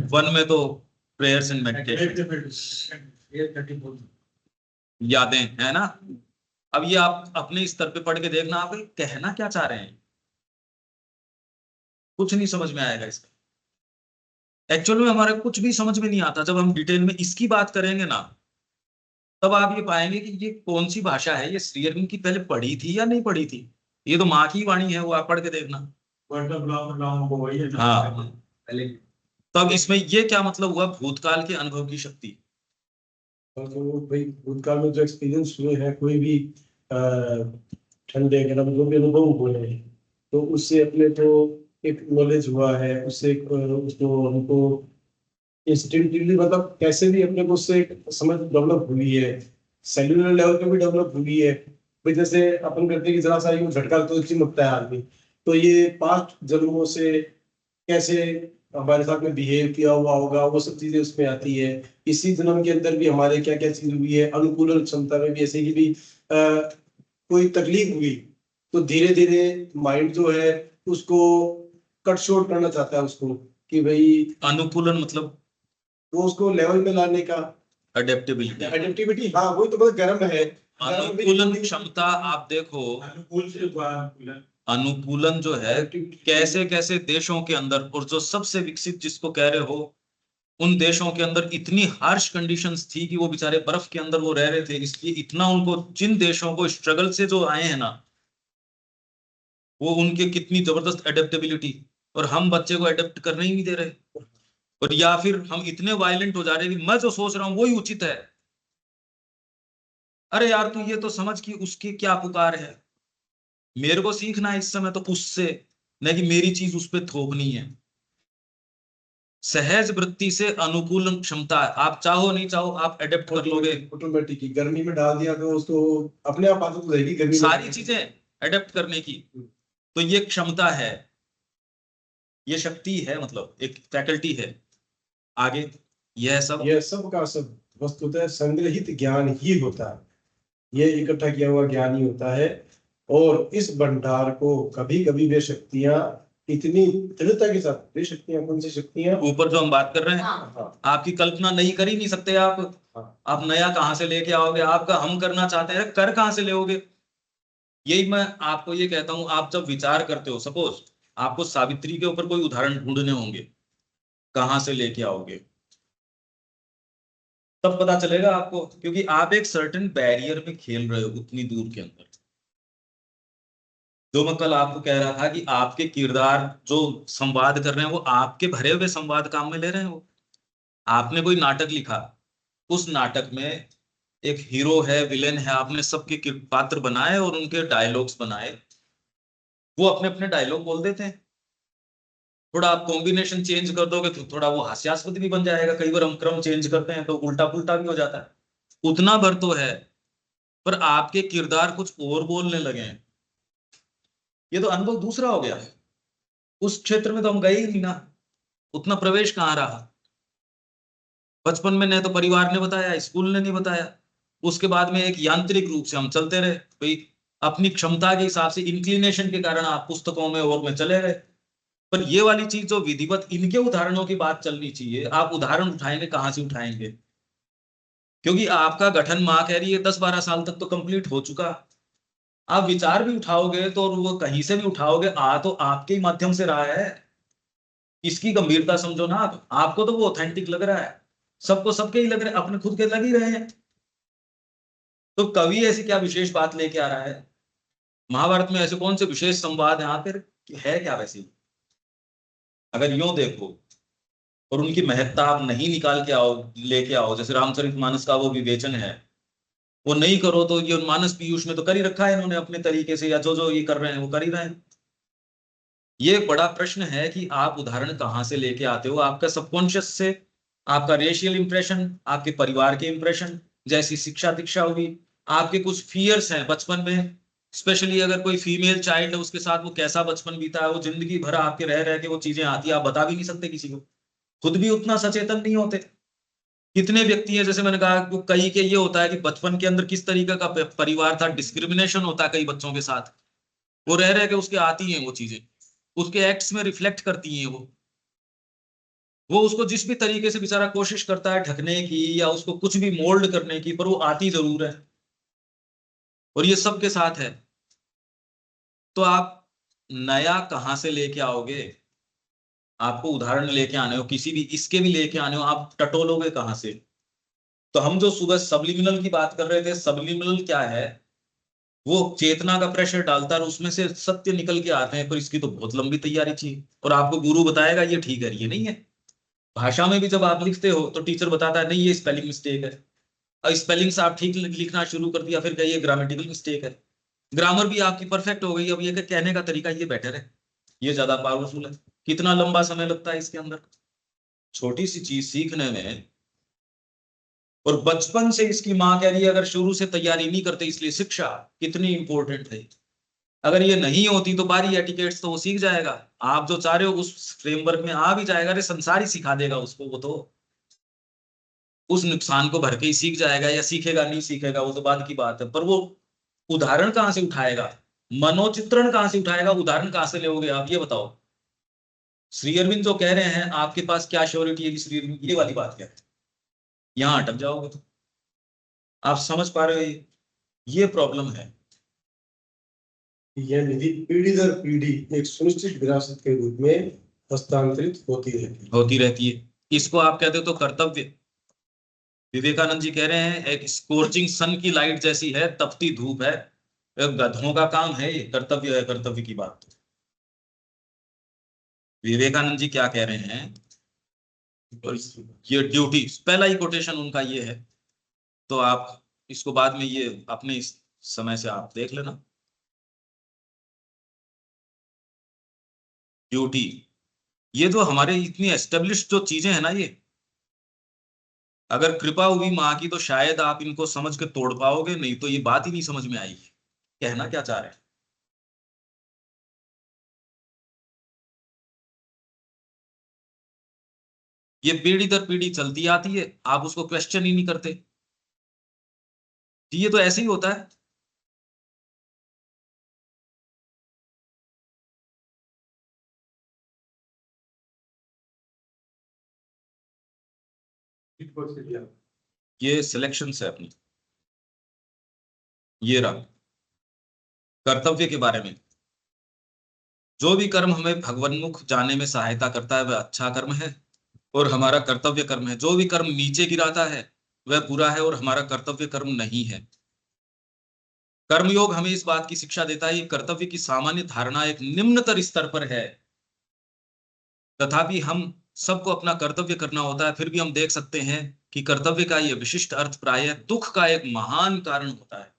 वन में तो प्रेयर्स एंड मेडिटेशन, यादें, है ना। अब ये आप अपने स्तर पे पढ़ के देखना, आप कहना क्या चाह रहे हैं, कुछ नहीं समझ में आएगा इसका। एक्चुअल में हमारे कुछ भी समझ में नहीं आता। जब हम डिटेल में इसकी बात करेंगे ना, तब आप ये पाएंगे कि ये कौन सी भाषा है, ये श्री अरविंद की पहले पढ़ी थी या नहीं पढ़ी थी। ये तो माँ की वाणी है, वो आप पढ़ के देखना। हाँ, तब इसमें ये क्या मतलब हुआ, भूतकाल के अनुभव की शक्ति। तो भाई भूतकाल में जो एक्सपीरियंस हुए हैं, कोई भी ठंडे गर्म जो भी अनुभव हुए हैं, तो उससे अपने को एक नॉलेज हुआ है, उससे उसको हमको इंस्टिंक्टिवली, मतलब कैसे भी अपने को उससे एक समझ डेवलप हुई है, सेल्यूलर लेवल पे भी डेवलप हुई है। भाई जैसे अपन करते हैं कि जरा सा यूं झटका तो चिमकता है आदमी, तो ये पास्ट जन्मों से कैसे हमारे साथ में बिहेव किया हुआ होगा, वो सब चीजें उसमें आती है। इसी जन्म के अंदर भी हमारे क्या क्या चीज हुई है, अनुकूलन क्षमता में भी ऐसे ही भी कोई तकलीफ हुई, तो धीरे धीरे माइंड जो है उसको कट शॉर्ट करना चाहता है उसको, कि भाई अनुकूलन मतलब वो उसको लेवल पे लाने का, अडेप्टेबिलिटी, एडेप्टिविटी। हाँ वही तो बहुत गर्म है। अनुकूलन क्षमता। आप देखो, अनुकूलन जो है, कैसे कैसे देशों के अंदर, और जो सबसे विकसित जिसको कह रहे हो, उन देशों के अंदर इतनी हार्श कंडीशंस थी कि वो बेचारे बर्फ के अंदर वो रह रहे थे, इसलिए इतना उनको, जिन देशों को स्ट्रगल से जो आए हैं ना, वो उनके कितनी जबरदस्त एडेप्टेबिलिटी, और हम बच्चे को एडेप्ट करने ही नहीं दे रहे। और या फिर हम इतने वायलेंट हो जा रहे हैं कि मैं जो सोच रहा हूं वही उचित है। अरे यार, तू ये तो समझ कि उसकी क्या पुकार है, मेरे को सीखना है इस समय तो उससे, नहीं कि मेरी चीज उस पर थोपनी है। सहज वृत्ति से अनुकूलन क्षमता, आप चाहो नहीं चाहो आप एडेप्ट कर लोगे। ऑटोमेटिक गर्मी में डाल दिया तो उसको अपने आप आदत हो जाएगी गर्मी सारी चीजें एडेप्ट करने की, तो ये क्षमता है, ये शक्ति है, मतलब एक फैकल्टी है। आगे यह सब का सब वस्तुतः संग्रहित ज्ञान ही होता है, ये इकट्ठा किया हुआ ज्ञान ही होता है। और इस भंडार को कभी कभी वे शक्तियां इतनी दृढ़ता के साथ, वे शक्तियां, कौन सी शक्तियां, ऊपर जो हम बात कर रहे हैं, हाँ, आपकी कल्पना नहीं कर ही नहीं सकते आप। हाँ, आप नया कहां से लेके आओगे, आपका हम करना चाहते हैं, कर कहां से लेओगे। यही मैं आपको ये कहता हूं, आप जब विचार करते हो, सपोज आपको सावित्री के ऊपर कोई उदाहरण ढूंढने होंगे, कहां से लेके आओगे, तब पता चलेगा आपको, क्योंकि आप एक सर्टेन बैरियर में खेल रहे हो उतनी दूर के अंदर। जो मैं कल आपको कह रहा था कि आपके किरदार जो संवाद कर रहे हैं, वो आपके भरे हुए संवाद काम में ले रहे हैं। वो आपने कोई नाटक लिखा, उस नाटक में एक हीरो है, विलेन है, आपने सबके पात्र बनाए और उनके डायलॉग्स बनाए, वो अपने अपने डायलॉग बोल देते हैं। थोड़ा आप कॉम्बिनेशन चेंज कर दोगे तो थोड़ा वो हास्यास्पद भी बन जाएगा। कई बार हम क्रम चेंज करते हैं तो उल्टा पुल्टा भी हो जाता है। उतना भर तो है, पर आपके किरदार कुछ और बोलने लगे हैं, ये तो अनुभव दूसरा हो गया। उस क्षेत्र में तो हम गए ही नहीं ना, उतना प्रवेश कहाँ रहा। बचपन में न तो परिवार ने बताया, स्कूल ने नहीं बताया, उसके बाद में एक यांत्रिक रूप से हम चलते रहे भाई, अपनी क्षमता के हिसाब से, इंक्लिनेशन के कारण आप पुस्तकों में और में चले गए। पर ये वाली चीज जो विधिवत इनके उदाहरणों की बात चलनी चाहिए, आप उदाहरण उठाएंगे कहां से उठाएंगे, क्योंकि आपका गठन मां कह रही है 10-12 साल तक तो कंप्लीट हो चुका। आप विचार भी उठाओगे तो वो कहीं से भी उठाओगे, आ तो आपके ही माध्यम से रहा है। इसकी गंभीरता समझो ना आप, आपको तो वो ऑथेंटिक लग रहा है, सबको सबके ही लग रहे हैं, अपने खुद के लग ही रहे हैं। तो कवि ऐसी क्या विशेष बात लेके आ रहा है, महाभारत में ऐसे कौन से विशेष संवाद यहाँ पर है क्या वैसे। अगर यूं देखो और उनकी महत्ता आप नहीं निकाल के आओ, लेके आओ, जैसे रामचरितमानस का वो विवेचन है, वो नहीं करो तो ये मानस पीयूष में तो कर ही रखा है इन्होंने अपने तरीके से, या जो जो ये कर रहे हैं वो कर ही रहे हैं। ये बड़ा प्रश्न है कि आप उदाहरण कहां से लेके आते हो, आपका सबकॉन्शियस से आपका रेशियल इंप्रेशन, आपके परिवार के इंप्रेशन, जैसी शिक्षा दीक्षा हुई, आपके कुछ फियर्स हैं बचपन में, स्पेशली अगर कोई फीमेल चाइल्ड है उसके साथ वो कैसा बचपन बीता है, वो जिंदगी भर आपके रह रह के वो चीजें आती है, आप बता भी नहीं सकते किसी को, खुद भी उतना सचेतन नहीं होते। कितने व्यक्ति हैं, जैसे मैंने कहा कि कई के ये होता है कि बचपन के अंदर किस तरीके का परिवार था, डिस्क्रिमिनेशन होता है कई बच्चों के साथ, वो रह रह के उसके आती हैं वो चीजें, उसके एक्ट्स में रिफ्लेक्ट करती हैं वो उसको जिस भी तरीके से बेचारा कोशिश करता है ढकने की या उसको कुछ भी मोल्ड करने की, पर वो आती जरूर है, और ये सबके साथ है। तो आप नया कहां से लेके आओगे? आपको उदाहरण लेके आने हो, किसी भी इसके भी लेके आने हो, आप टटोलोगे कहां से? तो हम जो सुबह सबलिमिनल की बात कर रहे थे, सबलिमिनल क्या है? वो चेतना का प्रेशर डालता है और उसमें से सत्य निकल के आते हैं, पर इसकी तो बहुत लंबी तैयारी चाहिए, और आपको गुरु बताएगा ये ठीक है ये नहीं है। भाषा में भी जब आप लिखते हो तो टीचर बताता है नहीं ये स्पेलिंग मिस्टेक है, और स्पेलिंग्स आप ठीक लिखना शुरू कर दिया, फिर कहिए ग्रामेटिकल मिस्टेक है। ग्रामर भी आपकी परफेक्ट हो गई, अब ये कहने का तरीका ये बेटर है, ये ज्यादा पावरफुल है। कितना लंबा समय लगता है इसके अंदर, छोटी सी चीज सीखने में। और बचपन से इसकी माँ कह रही है अगर शुरू से तैयारी नहीं करते, इसलिए शिक्षा कितनी इंपॉर्टेंट है। अगर ये नहीं होती तो बारी एटिकेट्स तो वो सीख जाएगा, आप जो चाह रहे हो उस फ्रेमवर्क में आ भी जाएगा, अरे संसार ही सिखा देगा उसको, वो तो उस नुकसान को भर के ही सीख जाएगा, या सीखेगा नहीं सीखेगा वो तो बाद की बात है, पर वो उदाहरण कहां से उठाएगा, मनोचित्रण कहां से उठाएगा, उदाहरण कहां से लोगे आप ये बताओ। श्री अरविंद जो कह रहे हैं आपके पास क्या श्योरिटी है कि श्री अरविंद ये वाली बात क्या है, यहां अटक जाओगे। तो आप समझ पा रहे हो ये प्रॉब्लम है। यह निधि पीढ़ी दर पीढ़ी एक सुनिश्चित विरासत के रूप में हस्तांतरित होती रहती है। इसको आप कहते हो तो कर्तव्य। विवेकानंद जी कह रहे हैं एक स्कोर्चिंग सन की लाइट जैसी है, तपती धूप है, गधों का काम है ये, कर्तव्य है कर्तव्य की बात। विवेकानंद जी क्या कह रहे हैं, और ये ड्यूटी, पहला ही कोटेशन उनका ये है, तो आप इसको बाद में ये अपने इस समय से आप देख लेना। ड्यूटी, ये जो हमारे इतनी एस्टेब्लिश्ड जो चीजें हैं ना, ये अगर कृपा हुई माँ की तो शायद आप इनको समझ के तोड़ पाओगे, नहीं तो ये बात ही नहीं समझ में आएगी कहना क्या चाह रहे हैं। ये पीढ़ी दर पीढ़ी चलती आती है, आप उसको क्वेश्चन ही नहीं करते, ये तो ऐसे ही होता है। है। ये सिलेक्शन है अपनी, ये रहा कर्तव्य के बारे में। जो भी कर्म हमें भगवन्मुख जाने में सहायता करता है वह अच्छा कर्म है, और हमारा कर्तव्य कर्म है। जो भी कर्म नीचे गिराता है वह बुरा है, और हमारा कर्तव्य कर्म नहीं है। कर्मयोग हमें इस बात की शिक्षा देता है, कर्तव्य की सामान्य धारणा एक निम्नतर स्तर पर है, तथापि हम सबको अपना कर्तव्य करना होता है। फिर भी हम देख सकते हैं कि कर्तव्य का यह विशिष्ट अर्थ प्रायः दुख का एक महान कारण होता है।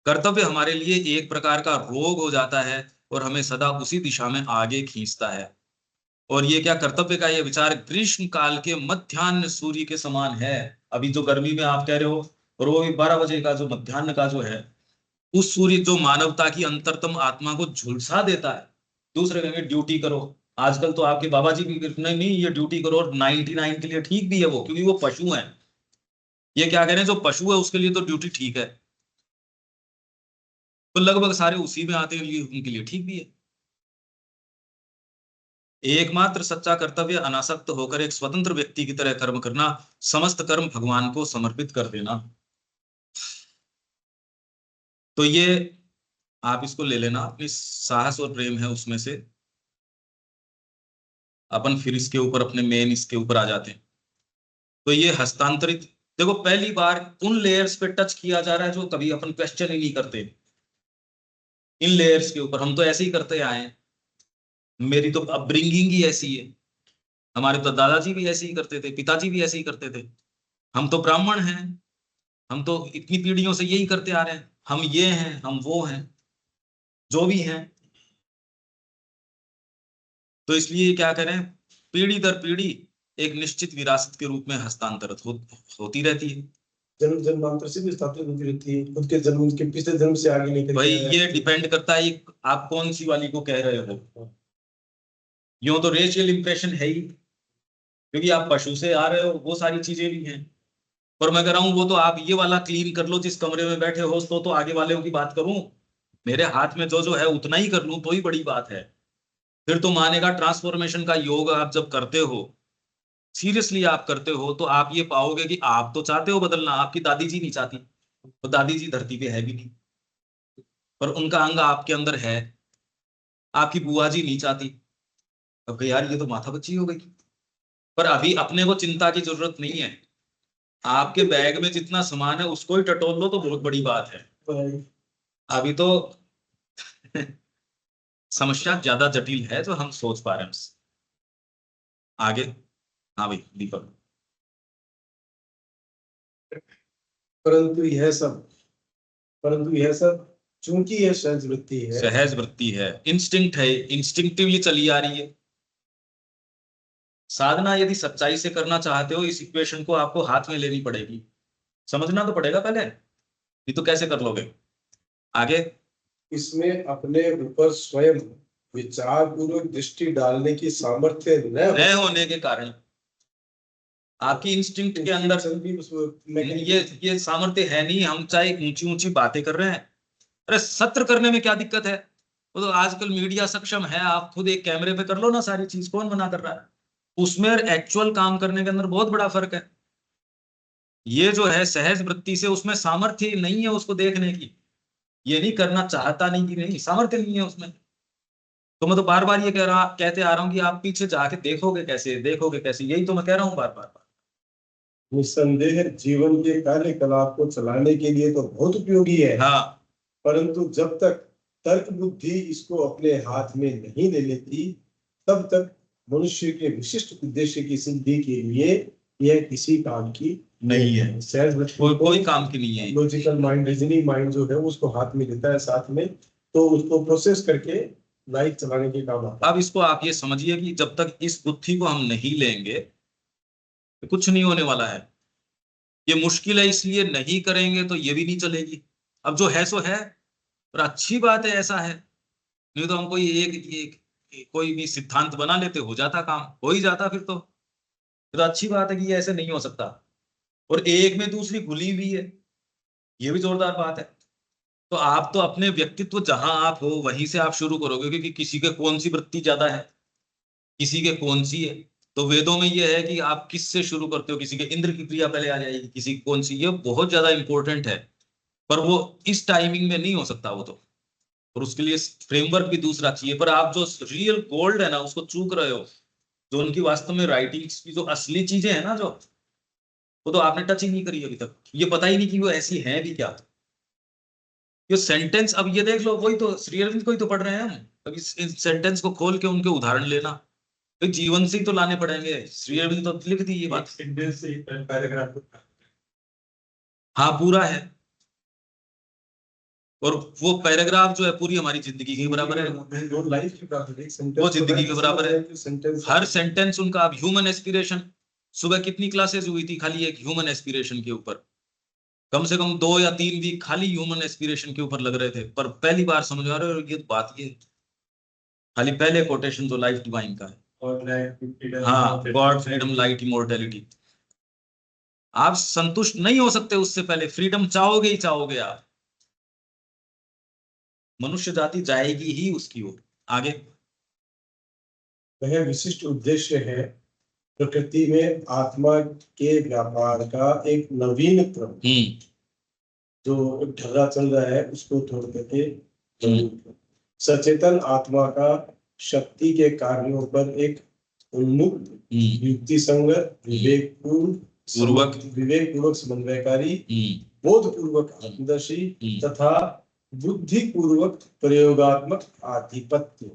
कर्तव्य हमारे लिए एक प्रकार का रोग हो जाता है और हमें सदा उसी दिशा में आगे खींचता है। और ये क्या, कर्तव्य का ये विचार ग्रीष्म काल के मध्याह्न सूर्य के समान है। अभी जो गर्मी में आप कह रहे हो, और वो भी 12 बजे का जो मध्याह्न का जो है, उस सूर्य जो मानवता की अंतरतम आत्मा को झुलसा देता है। दूसरे कहेंगे ड्यूटी करो, आजकल तो आपके बाबा जी भी नहीं नहीं ये ड्यूटी करो, और 99 के लिए ठीक भी है वो, क्योंकि वो पशु है। ये क्या कह रहे हैं, जो पशु है उसके लिए तो ड्यूटी ठीक है, तो लगभग सारे उसी में आते हैं, उनके लिए ठीक भी है। एकमात्र सच्चा कर्तव्य अनासक्त होकर एक स्वतंत्र व्यक्ति की तरह कर्म करना, समस्त कर्म भगवान को समर्पित कर देना। तो ये आप इसको ले लेना, अपनी साहस और प्रेम है उसमें से। अपन फिर इसके ऊपर अपने मेन इसके ऊपर आ जाते हैं। तो ये हस्तांतरित, देखो पहली बार उन लेयर्स पे टच किया जा रहा है जो कभी अपन क्वेश्चन ही नहीं करते। इन लेयर्स के ऊपर हम तो ऐसे ही करते आए हैं, मेरी तो अपब्रिंगिंग ही ऐसी है, हमारे तो दादाजी भी ऐसे ही करते थे, पिताजी भी ऐसे ही करते थे, हम तो ब्राह्मण हैं, हम तो इतनी पीढ़ियों से यही करते आ रहे हैं, हम ये हैं हम वो हैं जो भी हैं। तो इसलिए क्या करें, पीढ़ी दर पीढ़ी एक निश्चित विरासत के रूप में हस्तांतरित होती रहती है। जन्म जन्मांतर से भी स्थापित होती रहती है, खुद के जन्म के पिछले जन्म से आगे नहीं भाई ये डिपेंड करता है आप कौन सी वाली को कह रहे हो। यूं तो रेशियल इंप्रेशन है ही, क्योंकि आप पशु से आ रहे हो, वो सारी चीजें भी हैं। पर मैं कह रहा हूं वो तो आप ये वाला क्लीन कर लो जिस कमरे में बैठे हो, तो आगे वालों की बात करूं, मेरे हाथ में जो जो है उतना ही कर लूं तो ही बड़ी बात है। फिर तो मानेगा ट्रांसफॉर्मेशन का योग आप जब करते हो, सीरियसली आप करते हो, तो आप ये पाओगे कि आप तो चाहते हो बदलना, आपकी दादी जी नहीं चाहती, तो दादी जी धरती पे है भी नहीं, पर उनका अंग आपके अंदर है। आपकी बुआ जी नहीं चाहती, अब यार ये तो माथा बच्ची हो गई। पर अभी अपने को चिंता की जरूरत नहीं है, आपके बैग में जितना सामान है उसको ही टटोल लो तो बहुत बड़ी बात है। अभी तो समस्या ज्यादा जटिल है जो हम सोच पा रहे हैं। आगे हाँ भाई दीपक। परंतु यह सब चूंकि यह सहज वृत्ति है, सहज वृत्ति है, इंस्टिंक्ट है, इंस्टिंक्टिवली चली आ रही है। साधना यदि सच्चाई से करना चाहते हो, इस इक्वेशन को आपको हाथ में लेनी पड़ेगी, समझना तो पड़ेगा पहले, ये तो कैसे कर लोगे। आगे इसमें अपने ऊपर स्वयं विचार पूर्वक दृष्टि डालने की सामर्थ्य न होने के कारण आपकी इंस्टिंक्ट के अंदर ये सामर्थ्य है नहीं। हम चाहे ऊंची ऊंची बातें कर रहे हैं, अरे सत्र करने में क्या दिक्कत है, वो तो आजकल मीडिया सक्षम है, आप खुद एक कैमरे पे कर लो ना सारी चीज, कौन मना कर रहा है। उसमें एक्चुअल काम करने के अंदर बहुत बड़ा फर्क है। ये जो है सहज वृत्ति से, उसमें सामर्थ्य नहीं है उसको देखने की, ये नहीं करना चाहता नहीं कि नहीं, सामर्थ्य नहीं है उसमें। तो मैं तो बार बार ये कहते आ रहा हूं कि आप पीछे जाके देखोगे कैसे, यही तो मैं कह रहा हूं बार बार। निस्संदेह जीवन के कार्यकलाप को चलाने के लिए तो बहुत उपयोगी है, हाँ, परंतु जब तक तर्क बुद्धि इसको अपने हाथ में नहीं ले लेती, तब तक मनुष्य के विशिष्ट उद्देश्य की सिद्धि के लिए यह किसी काम की नहीं है। सहज वृत्ति कोई काम की नहीं है। लॉजिकल माइंड, रीजनिंग माइंड जो है उसको हाथ में लेता है साथ में, तो उसको प्रोसेस करके लाइफ चलाने के काम आता है। अब इसको आप ये समझिए कि जब तक इस बुद्धि को हम नहीं लेंगे तो कुछ नहीं होने वाला है। ये मुश्किल है, इसलिए नहीं करेंगे तो ये भी नहीं चलेगी। अब जो है सो है, और अच्छी बात है ऐसा है, नहीं तो हम कोई भी सिद्धांत बना लेते, हो जाता काम, हो ही जाता फिर तो। अच्छी बात है कि ये ऐसे नहीं हो सकता, और एक में दूसरी घुली हुई है, ये भी जोरदार बात है। तो आप तो अपने व्यक्तित्व जहां आप हो वहीं से आप शुरू करोगे, क्योंकि किसी के कौन सी वृत्ति ज्यादा है, किसी के कौन सी है। तो वेदों में ये है कि आप किससे शुरू करते हो, किसी के इंद्र की क्रिया पहले आ जाएगी, किसी की कौन सी, ये बहुत ज्यादा इंपॉर्टेंट है। पर वो इस टाइमिंग में नहीं हो सकता वो तो, और उसके लिए फ्रेमवर्क भी दूसरा चाहिए। पर आप जो रियल गोल्ड है ना उसको चूक रहे हो, जो उनकी वास्तव में राइटिंग्स की जो असली चीजें है ना, जो वो तो आपने टच ही नहीं करी अभी तक। ये पता ही नहीं कि वो ऐसी है भी क्या। ये सेंटेंस, अब ये देख लो, वही तो श्री अरविंद को ही तो पढ़ रहे हैं हम। अब इस सेंटेंस को खोल के उनके उदाहरण लेना, तो जीवन से ही तो लाने पड़ेंगे। श्री अरविंद तो लिख दी ये बात, सेंटेंस से पैराग्राफ। हाँ पूरा है, और वो पैराग्राफ जो है पूरी हमारी जिंदगी के बराबर है, वो जिंदगी के बराबर है। हर सेंटेंस उनका। अब ह्यूमन एस्पिरेशन, सुबह कितनी क्लासेस हुई थी खाली एक ह्यूमन एस्पिरेशन के ऊपर, कम से कम 2 या 3 वीक खाली ह्यूमन एस्पिरेशन के ऊपर लग रहे थे। पर पहली बार समझ आ रहे हो ये बात, ये खाली पहले कोटेशन तो लाइफ डिवाइन का है, हाँ, गॉड फ्रीडम लाइट इमोर्टैलिटी। आप संतुष्ट नहीं हो सकते उससे पहले, फ्रीडम चाहोगे ही चाहोगे आप, मनुष्य जाति जाएगी ही उसकी ओर। आगे वह विशिष्ट उद्देश्य है प्रकृति में आत्मा के व्यापार का एक नवीन क्रम, जो ढर्रा चल रहा है उसको छोड़ करके सचेतन आत्मा का शक्ति के कार्यों पर एक उन्मुक्त, युक्ति संगत, विवेक पूर्वक समन्वयकारी, बोध पूर्वक आत्मदर्शी तथा बुद्धि पूर्वक प्रयोगात्मक आधिपत्य।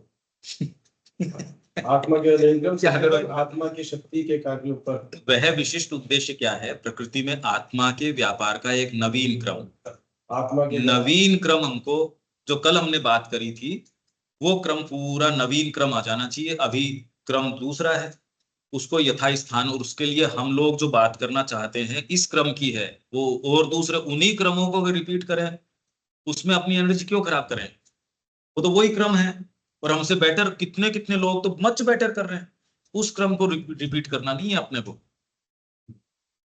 आत्मा के आत्मा की शक्ति के कार्यों पर वह विशिष्ट उद्देश्य क्या है? प्रकृति में आत्मा के व्यापार का एक नवीन क्रम। आत्मा के नवीन क्रम, हमको जो कल हमने बात करी थी वो क्रम, पूरा नवीन क्रम आ जाना चाहिए। अभी क्रम दूसरा है, उसको यथास्थान, और उसके लिए हम लोग जो बात करना चाहते हैं इस क्रम की है वो, और दूसरे उन्हीं क्रमों को अगर रिपीट करें उसमें अपनी एनर्जी क्यों खराब करें, वो तो वही क्रम है। और हमसे बेटर कितने कितने लोग तो मच बेटर कर रहे हैं, उस क्रम को रिपीट करना नहीं है अपने को।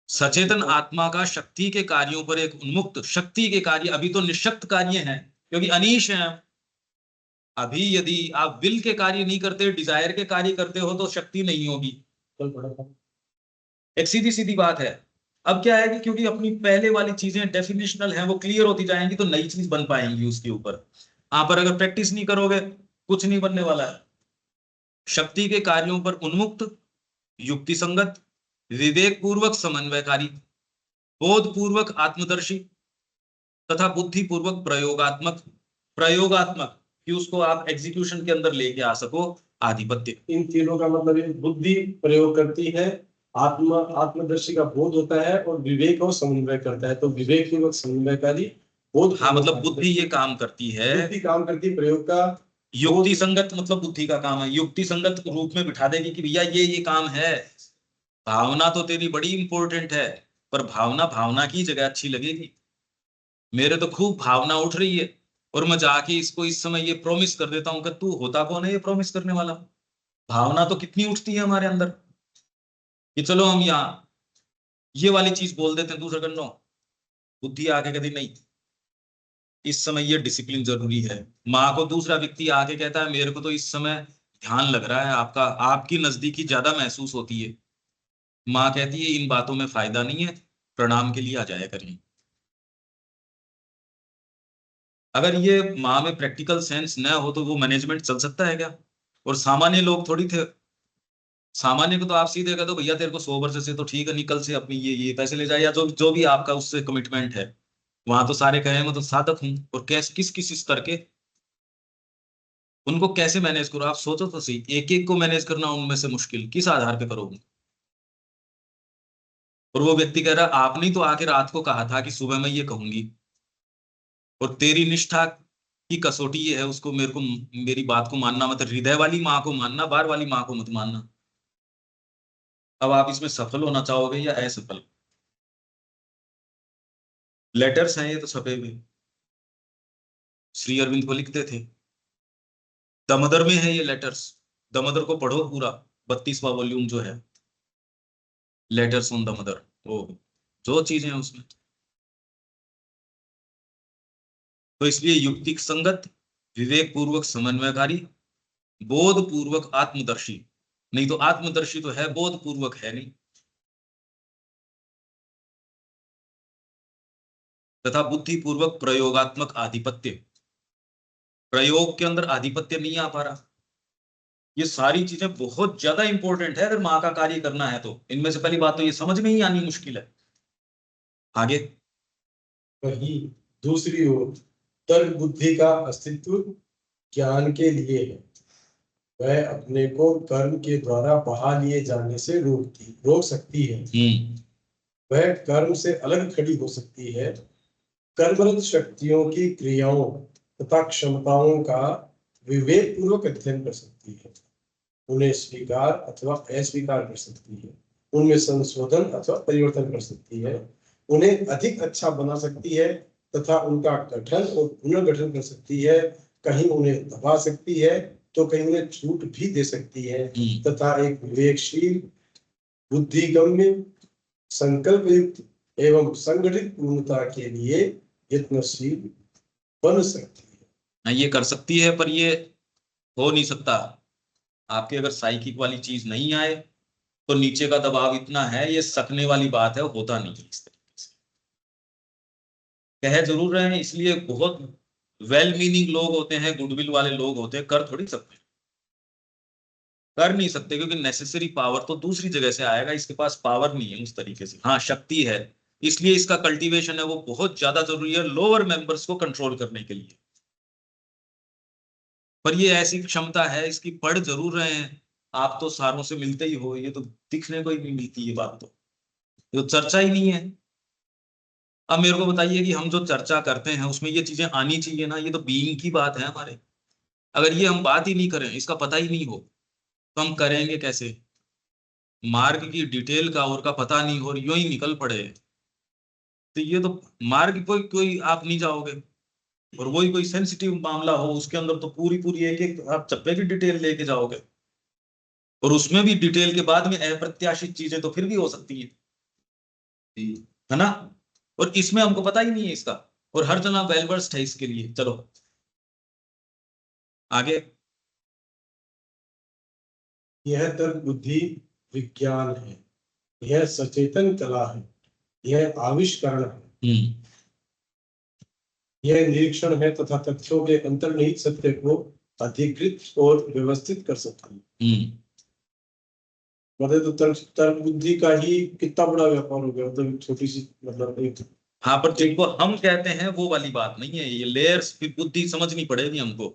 सचेतन आत्मा का शक्ति के कार्यों पर एक उन्मुक्त शक्ति के कार्य, अभी तो निशक्त कार्य हैं क्योंकि अनीश हैं। अभी यदि आप विल के कार्य नहीं करते, डिजायर के कार्य करते हो तो शक्ति नहीं होगी। कल पढ़ा था। एक सीधी सीधी बात है। अब क्या है कि क्योंकि अपनी पहले वाली चीजें डेफिनेशनल हैं, वो क्लियर होती जाएंगी तो नई चीज बन पाएंगी उसके ऊपर। आप पर अगर प्रैक्टिस नहीं करोगे कुछ नहीं बनने वाला है। शक्ति के कार्यों पर उन्मुक्त, युक्ति संगत, विवेक पूर्वक समन्वयकारी, बोध पूर्वक आत्मदर्शी तथा बुद्धि पूर्वक प्रयोगात्मक, प्रयोगात्मक कि उसको आप एग्जीक्यूशन के अंदर लेके आ सको, आधिपत्य। इन तीनों का मतलब ये बुद्धि प्रयोग करती है, आत्मदर्शी का बोध होता है और विवेक और समन्वय करता है। तो विवेक पूर्वक समन्वयकारी, बोध हाँ मतलब बुद्धि ये काम करती है, बुद्धि काम करती है, प्रयोग का युक्ति संगत मतलब बुद्धि का काम है, युक्ति संगत रूप में बिठा देगी कि भैया ये काम है। भावना तो तेरी बड़ी इंपॉर्टेंट है, पर भावना भावना की जगह अच्छी लगेगी। मेरे तो खूब भावना उठ रही है और मैं जाके इसको इस समय ये प्रॉमिस कर देता हूं कि तू होता कौन है ये प्रॉमिस करने वाला। भावना तो कितनी उठती है हमारे अंदर कि चलो हम यहाँ ये वाली चीज बोल देते हैं, दूसरा करना। बुद्धि आके कहती नहीं, इस समय ये डिसिप्लिन जरूरी है। माँ को दूसरा व्यक्ति आके कहता है मेरे को तो इस समय ध्यान लग रहा है आपका, आपकी नजदीकी ज्यादा महसूस होती है। माँ कहती है इन बातों में फायदा नहीं है, प्रणाम के लिए आ जाया करिए। अगर ये माँ में प्रैक्टिकल सेंस न हो तो वो मैनेजमेंट चल सकता है क्या? और सामान्य लोग थोड़ी थे। सामान्य को तो आप सीधे कह दो भैया तेरे को 100 वर्ष से तो ठीक है, निकल से अपनी ये पैसे ले जाए, या जो जो भी आपका उससे कमिटमेंट है। वहां तो सारे कहे मैं तो साधक हूं, और कैसे किस किस स्तर के, उनको कैसे मैनेज करो आप सोचो तो सही। एक एक को मैनेज करना उनमें से मुश्किल, किस आधार पे करोगे? और वो व्यक्ति कह रहा आपने तो आके रात को कहा था कि सुबह मैं ये कहूंगी, और तेरी निष्ठा की कसौटी ये है, उसको मेरे को मेरी बात को मानना, मतलब हृदय वाली माँ को मानना, बाहर वाली माँ को मत मानना। अब आप इसमें सफल होना चाहोगे या असफल? लेटर्स हैं ये तो छपे हुए, श्री अरविंद को लिखते थे। दमोदर में है ये लेटर्स, दमोदर को पढ़ो पूरा, 32वां वॉल्यूम जो है लेटर्स ऑन दमोदर, वो जो चीजें हैं उसमें। तो इसलिए युक्ति संगत, विवेक पूर्वक समन्वयकारी, बोध पूर्वक आत्मदर्शी, नहीं तो आत्मदर्शी तो है, बोध पूर्वक है नहीं, तथा बुद्धि पूर्वक प्रयोगात्मक आधिपत्य, प्रयोग के अंदर आधिपत्य नहीं आ पा रहा। ये सारी चीजें बहुत ज्यादा इंपॉर्टेंट है अगर माँ का कार्य करना है तो। इनमें से पहली बात तो ये समझ में ही आनी मुश्किल है। आगे वही दूसरी ओर तर्क बुद्धि का अस्तित्व ज्ञान के लिए है। वह अपने को कर्म के द्वारा बहा लिए जाने से रोक सकती है। वह कर्म से अलग खड़ी हो सकती है। कर्मरत शक्तियों की क्रियाओं तथा क्षमताओं का विवेक पूर्वक अध्ययन कर सकती है। उन्हें स्वीकार अथवा अस्वीकार कर सकती है। उनमें संशोधन अथवा परिवर्तन कर सकती है। उन्हें अधिक अच्छा बना सकती है तथा उनका गठन और पुनर्गठन कर सकती है। कहीं उन्हें दबा सकती है तो कहीं उन्हें छूट भी दे सकती है तथा एक विवेकशील, बुद्धिगम्य, संकल्प युक्त एवं संगठित पूर्णता के लिए यत्नशील बन सकती है। ये कर सकती है, पर ये हो नहीं सकता। आपके अगर साइकिक वाली चीज नहीं आए तो नीचे का दबाव इतना है, ये सकने वाली बात है, होता नहीं है इस तरीके से। कह जरूर रहे हैं, इसलिए बहुत वेल मीनिंग लोग होते हैं, गुडविल वाले लोग होते हैं, कर थोड़ी सकते, कर नहीं सकते, क्योंकि नेसेसरी पावर तो दूसरी जगह से आएगा, इसके पास पावर नहीं है उस तरीके से। हाँ शक्ति है, इसलिए इसका कल्टीवेशन है वो बहुत ज्यादा जरूरी है लोअर मेंबर्स को कंट्रोल करने के लिए। पर ये ऐसी क्षमता है, इसकी पढ़ जरूर रहे हैं आप, तो सारों से मिलते ही हो, ये तो दिखने को ही नहीं मिलती ये बात, तो ये तो चर्चा ही नहीं है। अब मेरे को बताइए कि हम जो चर्चा करते हैं उसमें ये चीजें आनी चाहिए ना, ये तो बीइंग की बात है हमारे। अगर ये हम बात ही नहीं करें, इसका पता ही नहीं हो, तो हम करेंगे कैसे? मार्ग की डिटेल का और का पता नहीं और यूं ही निकल पड़े, तो ये तो मार्ग कोई कोई आप नहीं जाओगे। और वही कोई सेंसिटिव मामला हो उसके अंदर तो पूरी पूरी एक एक आप चप्पे की डिटेल लेके जाओगे, और उसमें भी डिटेल के बाद में अप्रत्याशित चीजें तो फिर भी हो सकती है, है ना। और इसमें हमको पता ही नहीं है इसका, और हर जना वेल वर्स्ड है इसके लिए। चलो आगे। यह तर्क बुद्धि विज्ञान है, यह सचेतन कला है, यह आविष्करण है, यह निरीक्षण है तथा तथ्यों के अंतर्निहित सत्य को अधिकृत और व्यवस्थित कर सकता है। मतलब तो तर्क बुद्धि का ही कितना बड़ा व्यापार हो गया, मतलब छोटी सी मतलब एक। हाँ, पर जिनको हम कहते हैं वो वाली बात नहीं है, ये लेयर्स फिर बुद्धि समझनी पड़ेगी हमको।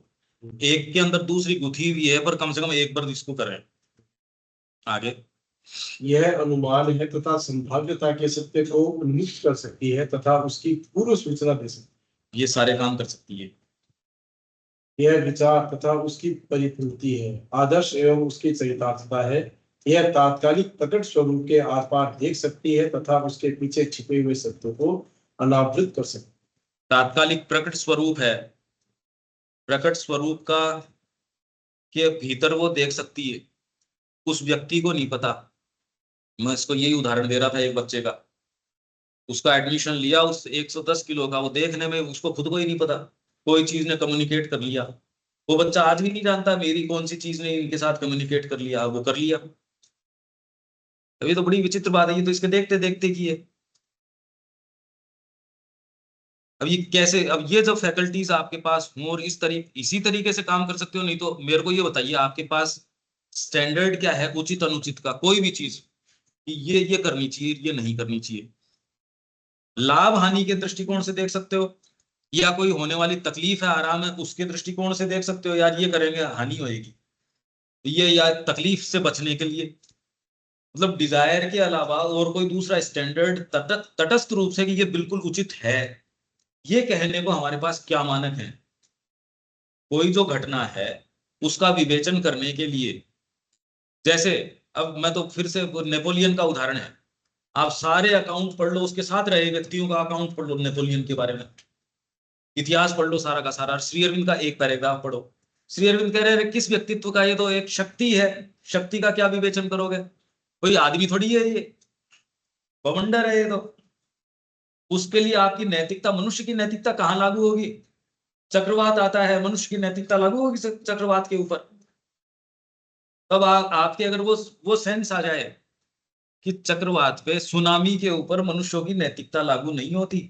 एक के अंदर दूसरी गुथी हुई है, पर कम से कम एक बार इसको करें। आगे। यह अनुमान है तथा संभाव्यता के सत्य को उन्मुक्त कर सकती है तथा उसकी पूर्व सूचना दे सकती है। ये सारे काम कर सकती है। यह विचार तथा उसकी परिपूर्ति है, आदर्श एवं उसकी चरितार्थता है। यह तात्कालिक प्रकट स्वरूप के आर पार देख सकती है तथा उसके पीछे छिपे हुए सत्य को अनावृत कर सकती है। तात्कालिक प्रकट स्वरूप है, प्रकट स्वरूप का के भीतर वो देख सकती है, उस व्यक्ति को नहीं पता। मैं इसको यही उदाहरण दे रहा था एक बच्चे का, उसका एडमिशन लिया उस 110 किलो का, वो देखने में उसको खुद को ही नहीं पता, कोई चीज ने कम्युनिकेट कर लिया। वो बच्चा आज भी नहीं जानता मेरी कौन सी चीज ने इनके साथ कम्युनिकेट कर लिया, वो कर लिया। अभी तो बड़ी विचित्र बात है, ये तो इसके देखते देखते की है। अब ये कैसे, अब ये जब फैकल्टीज आपके पास हों और इसी तरीके से काम कर सकते हो, नहीं तो मेरे को ये बताइए आपके पास स्टैंडर्ड क्या है उचित अनुचित का, कोई भी चीज कि ये करनी चाहिए, ये नहीं करनी चाहिए। लाभ हानि के दृष्टिकोण से देख सकते हो, या कोई होने वाली तकलीफ है आराम है उसके दृष्टिकोण से देख सकते हो, यार ये करेंगे हानि होएगी, ये या तकलीफ से बचने के लिए। मतलब डिजायर के अलावा और कोई दूसरा स्टैंडर्ड तटस्थ रूप से कि ये बिल्कुल उचित है, ये कहने को हमारे पास क्या मानक है। कोई जो घटना है उसका विवेचन करने के लिए, जैसे अब मैं तो फिर से नेपोलियन का उदाहरण है, आप सारे अकाउंट पढ़ लो, उसके साथ रहे व्यक्तियों का अकाउंट पढ़ लो नेपोलियन के बारे में, इतिहास पढ़ लो सारा का सारा, श्री अरविंद का एक पैराग्राफ पढ़ो। श्री अरविंद कह रहे हैं किस व्यक्तित्व का, ये तो एक शक्ति है, शक्ति का क्या विवेचन करोगे, कोई आदमी थोड़ी है ये, बवंडर है ये तो। उसके लिए आपकी नैतिकता, मनुष्य की नैतिकता कहाँ लागू होगी, चक्रवात आता है मनुष्य की नैतिकता लागू होगी चक्रवात के ऊपर। तब आपके अगर वो सेंस आ जाए कि चक्रवात पे सुनामी के ऊपर मनुष्यों की नैतिकता लागू नहीं होती,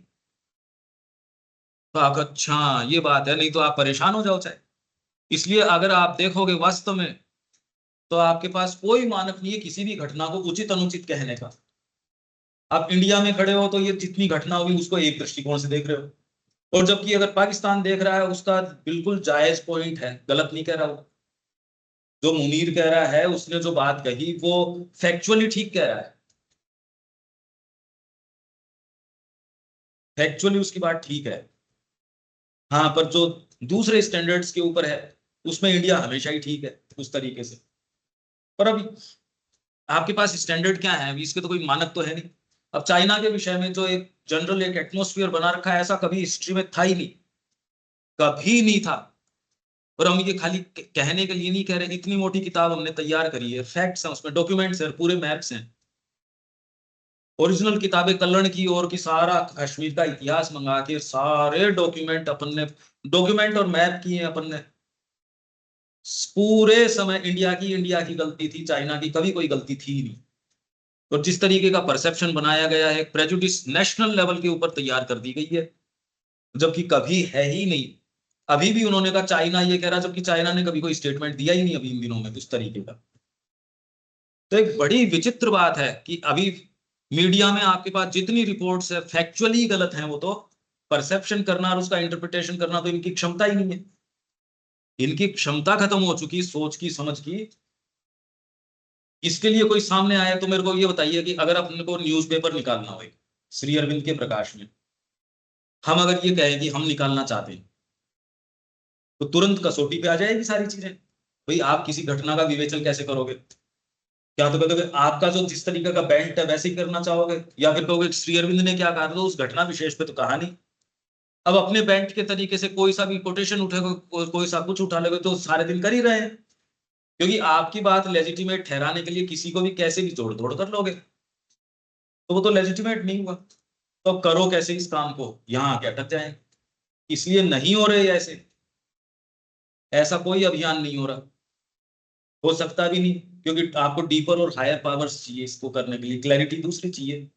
तो आप अच्छा ये बात है, नहीं तो आप परेशान हो जाओ चाहे। इसलिए अगर आप देखोगे वास्तव में, तो आपके पास कोई मानक नहीं है किसी भी घटना को उचित अनुचित कहने का। आप इंडिया में खड़े हो तो ये जितनी घटना होगी उसको एक दृष्टिकोण से देख रहे हो, और जबकि अगर पाकिस्तान देख रहा है उसका बिल्कुल जायज पॉइंट है, गलत नहीं कह रहा वो। जो मुनीर कह रहा है उसने जो बात कही वो फैक्चुअली ठीक कह रहा है, फैक्चुअली उसकी बात ठीक है। हाँ, पर जो दूसरे स्टैंडर्ड्स के ऊपर है उसमें इंडिया हमेशा ही ठीक है उस तरीके से। पर अभी आपके पास स्टैंडर्ड क्या है, अभी इसके तो कोई मानक तो है नहीं। अब चाइना के विषय में जो एक जनरल एक एटमोस्फियर बना रखा है, ऐसा कभी हिस्ट्री में था ही नहीं, कभी नहीं था। और हम ये खाली कहने के लिए नहीं कह रहे, इतनी मोटी किताब हमने तैयार करी है, फैक्ट्स हैं उसमें, डॉक्यूमेंट्स हैं, पूरे मैप्स हैं, ओरिजिनल किताबें कल्लण की और की सारा कश्मीर का इतिहास मंगा के सारे डॉक्यूमेंट अपन ने, डॉक्यूमेंट और मैप किए अपन ने। पूरे समय इंडिया की गलती थी, चाइना की कभी कोई गलती थी ही नहीं। और जिस तरीके का परसेप्शन बनाया गया है, प्रेजुडिस नेशनल लेवल के ऊपर तैयार कर दी गई है, जबकि कभी है ही नहीं। अभी भी उन्होंने कहा चाइना ये कह रहा, जबकि चाइना ने कभी कोई स्टेटमेंट दिया ही नहीं अभी इन दिनों में उस तरीके का। तो एक बड़ी विचित्र बात है कि अभी मीडिया में आपके पास जितनी रिपोर्ट्स है फैक्चुअली गलत हैं, वो तो परसेप्शन करना और उसका इंटरप्रिटेशन करना तो इनकी क्षमता ही नहीं है। इनकी क्षमता खत्म हो चुकी सोच की समझ की। इसके लिए कोई सामने आए तो मेरे को ये बताइए कि अगर अपने को न्यूज़पेपर निकालना हो श्री अरविंद के प्रकाश में, हम अगर ये कहें कि हम निकालना चाहते हैं, तो तुरंत कसौटी पे आ जाएगी सारी चीजें। भाई आप किसी घटना का विवेचन कैसे करोगे, क्या तो कहोगे आपका जो जिस तरीके का बेल्ट है वैसे ही करना चाहोगे, या फिर कहोगे श्री अरविंद ने क्या कहा, तो उस घटना विशेष पे तो कहा नहीं। अब अपने बेल्ट के तरीके से कोई सा भी कोटेशन उठेगा, कोई सा कुछ उठा लोगे तो सारे दिन कर ही रहे हैं, क्योंकि आपकी बात लेजिटिमेट ठहराने के लिए किसी को भी कैसे भी जोड़ तोड़ कर लोगे, तो वो तो लेजिटिमेट नहीं हुआ। तो करो कैसे इस काम को, यहाँ आके अटक जाए। इसलिए नहीं हो रहे ऐसे, ऐसा कोई अभियान नहीं हो रहा, हो सकता भी नहीं, क्योंकि आपको डीपर और हायर पावर्स चाहिए इसको करने के लिए, क्लैरिटी दूसरी चाहिए।